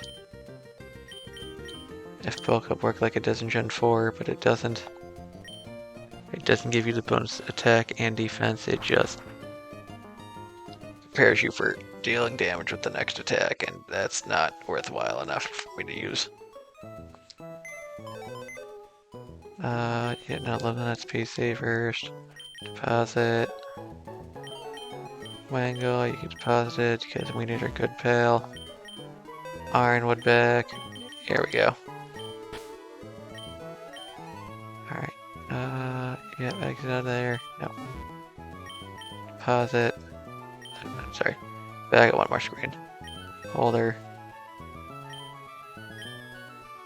If bulk up worked like it does in Gen 4, but it doesn't. It doesn't give you the bonus attack and defense, it just prepares you for dealing damage with the next attack, and that's not worthwhile enough for me to use. Yeah, no, living that's PC first. Deposit. Wango, you can deposit it because we need our good pal. Ironwood back. Here we go. Alright. Yeah, exit out of there. No. Deposit. Sorry. I got one more screen. Holder.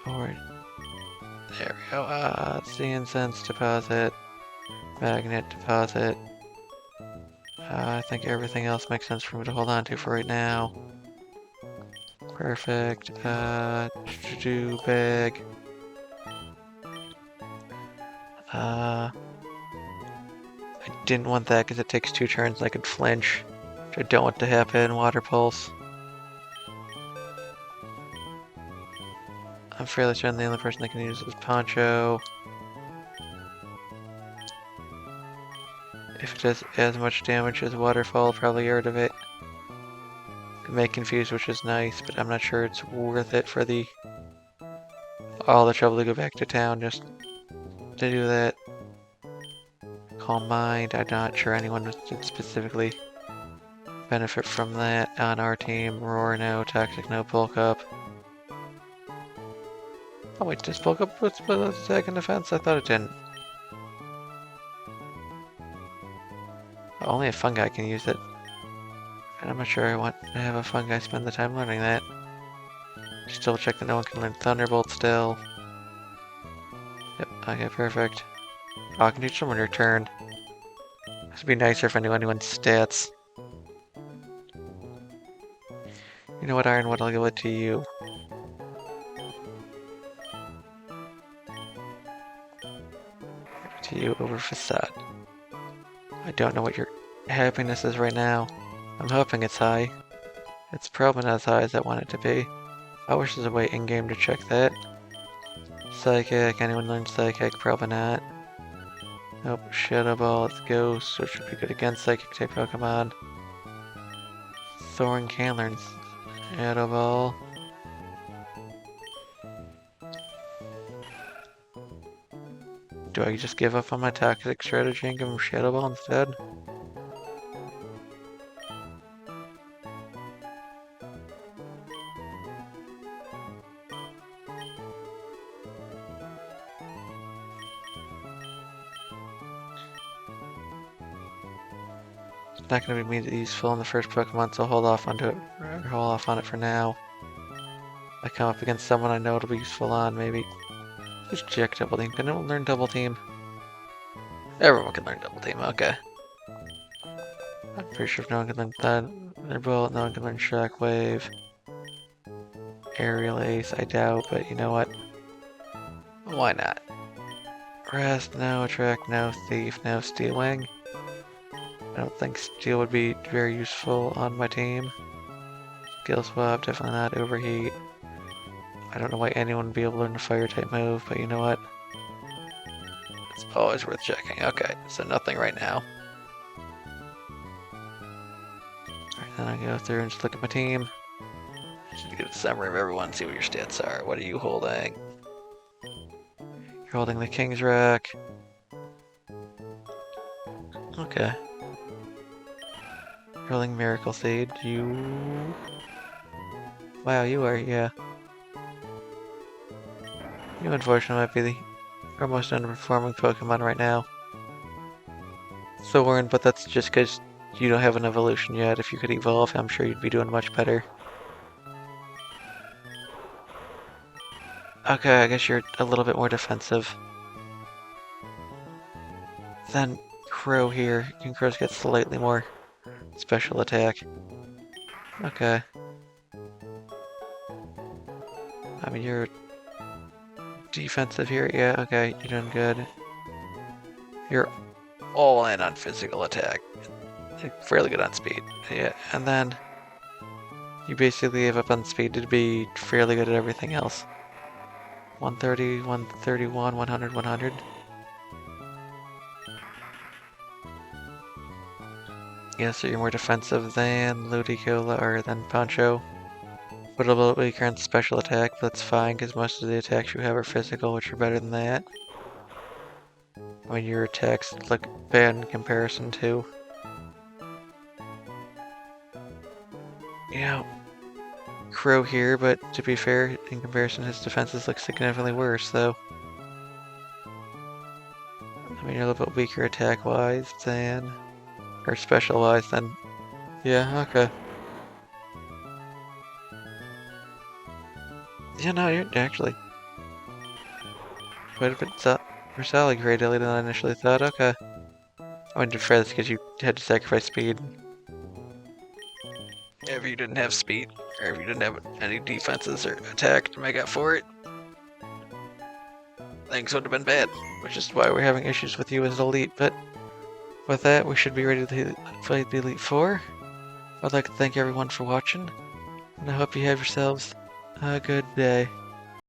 Forward. There we go. It's the incense deposit. Magnet deposit. I think everything else makes sense for me to hold on to for right now. Perfect. Do bag. I didn't want that because it takes 2 turns and I could flinch. Which I don't want to happen. Water pulse. I'm fairly certain the only person that can use is Poncho. If it does as much damage as Waterfall, I'll probably get rid of it. It may confuse, which is nice, but I'm not sure it's worth it for all the trouble to go back to town just to do that. Calm Mind, I'm not sure anyone would specifically benefit from that on our team. Roar no, Toxic no, Bulk Up. Oh wait, does Bulk Up put split attack and defense? I thought it didn't. Only a Fungi can use it. And I'm not sure I want to have a Fungi spend the time learning that. Just double check that no one can learn Thunderbolt still. Yep, okay, perfect. Oh, I can teach someone your turn. This would be nicer if anyone wants stats. You know what, Ironwood, I'll give it to you. To you over Facade. I don't know what your happiness is right now. I'm hoping it's high. It's probably not as high as I want it to be. I wish there's a way in-game to check that. Psychic, anyone learn Psychic? Probably not. Nope, Shadow Ball, it's Ghost, which should be good against Psychic type Pokemon. Thorn can learn Shadow Ball. Do I just give up on my Toxic strategy and give him Shadow Ball instead? It's not going to be immediately useful in the first Pokemon, so I'll hold off on it for now. If I come up against someone I know it'll be useful on, maybe. Just check Double Team. Can anyone learn Double Team? Everyone can learn Double Team, okay. I'm pretty sure if no one can learn Thunderbolt, no one can learn Shockwave. Aerial Ace, I doubt, but you know what? Why not? Rest, no. Attract, no. Thief, no. Steel Wing. I don't think Steel would be very useful on my team. Skill Swap, definitely not. Overheat. I don't know why anyone would be able to learn a Fire type move, but you know what? It's always worth checking. Okay, so nothing right now. Alright, then I go through and just look at my team. Just get a summary of everyone, see what your stats are. What are you holding? You're holding the King's Rack. Okay. You're holding Miracle Seed. You... Wow, you are, yeah. You unfortunately might be our most underperforming Pokemon right now. Thorn, but that's just because you don't have an evolution yet. If you could evolve, I'm sure you'd be doing much better. Okay, I guess you're a little bit more defensive. Then Crow here. Crow's get slightly more special attack. Okay. I mean, you're defensive here. Yeah, okay, you're doing good. You're all in on physical attack. You're fairly good on speed. Yeah, and then you basically give up on speed to be fairly good at everything else. 130, 131, 100, 100. Yeah, so you're more defensive than Ludicolo or than Poncho. But a little bit weaker on special attack, but that's fine because most of the attacks you have are physical, which are better than that. I mean, your attacks look bad in comparison to. You know, Crow here, but to be fair, in comparison, his defenses look significantly worse, though. I mean, you're a little bit weaker attack-wise than... or special-wise than... Yeah, okay. Yeah, no, you're actually... quite a bit more solid Cradily than I initially thought. Okay. I went to Forrest because you had to sacrifice speed. If you didn't have speed, or if you didn't have any defenses or attack to make up for it, things would have been bad, which is why we're having issues with you as an elite. But with that, we should be ready to fight the Elite Four. I'd like to thank everyone for watching, and I hope you have yourselves a good day.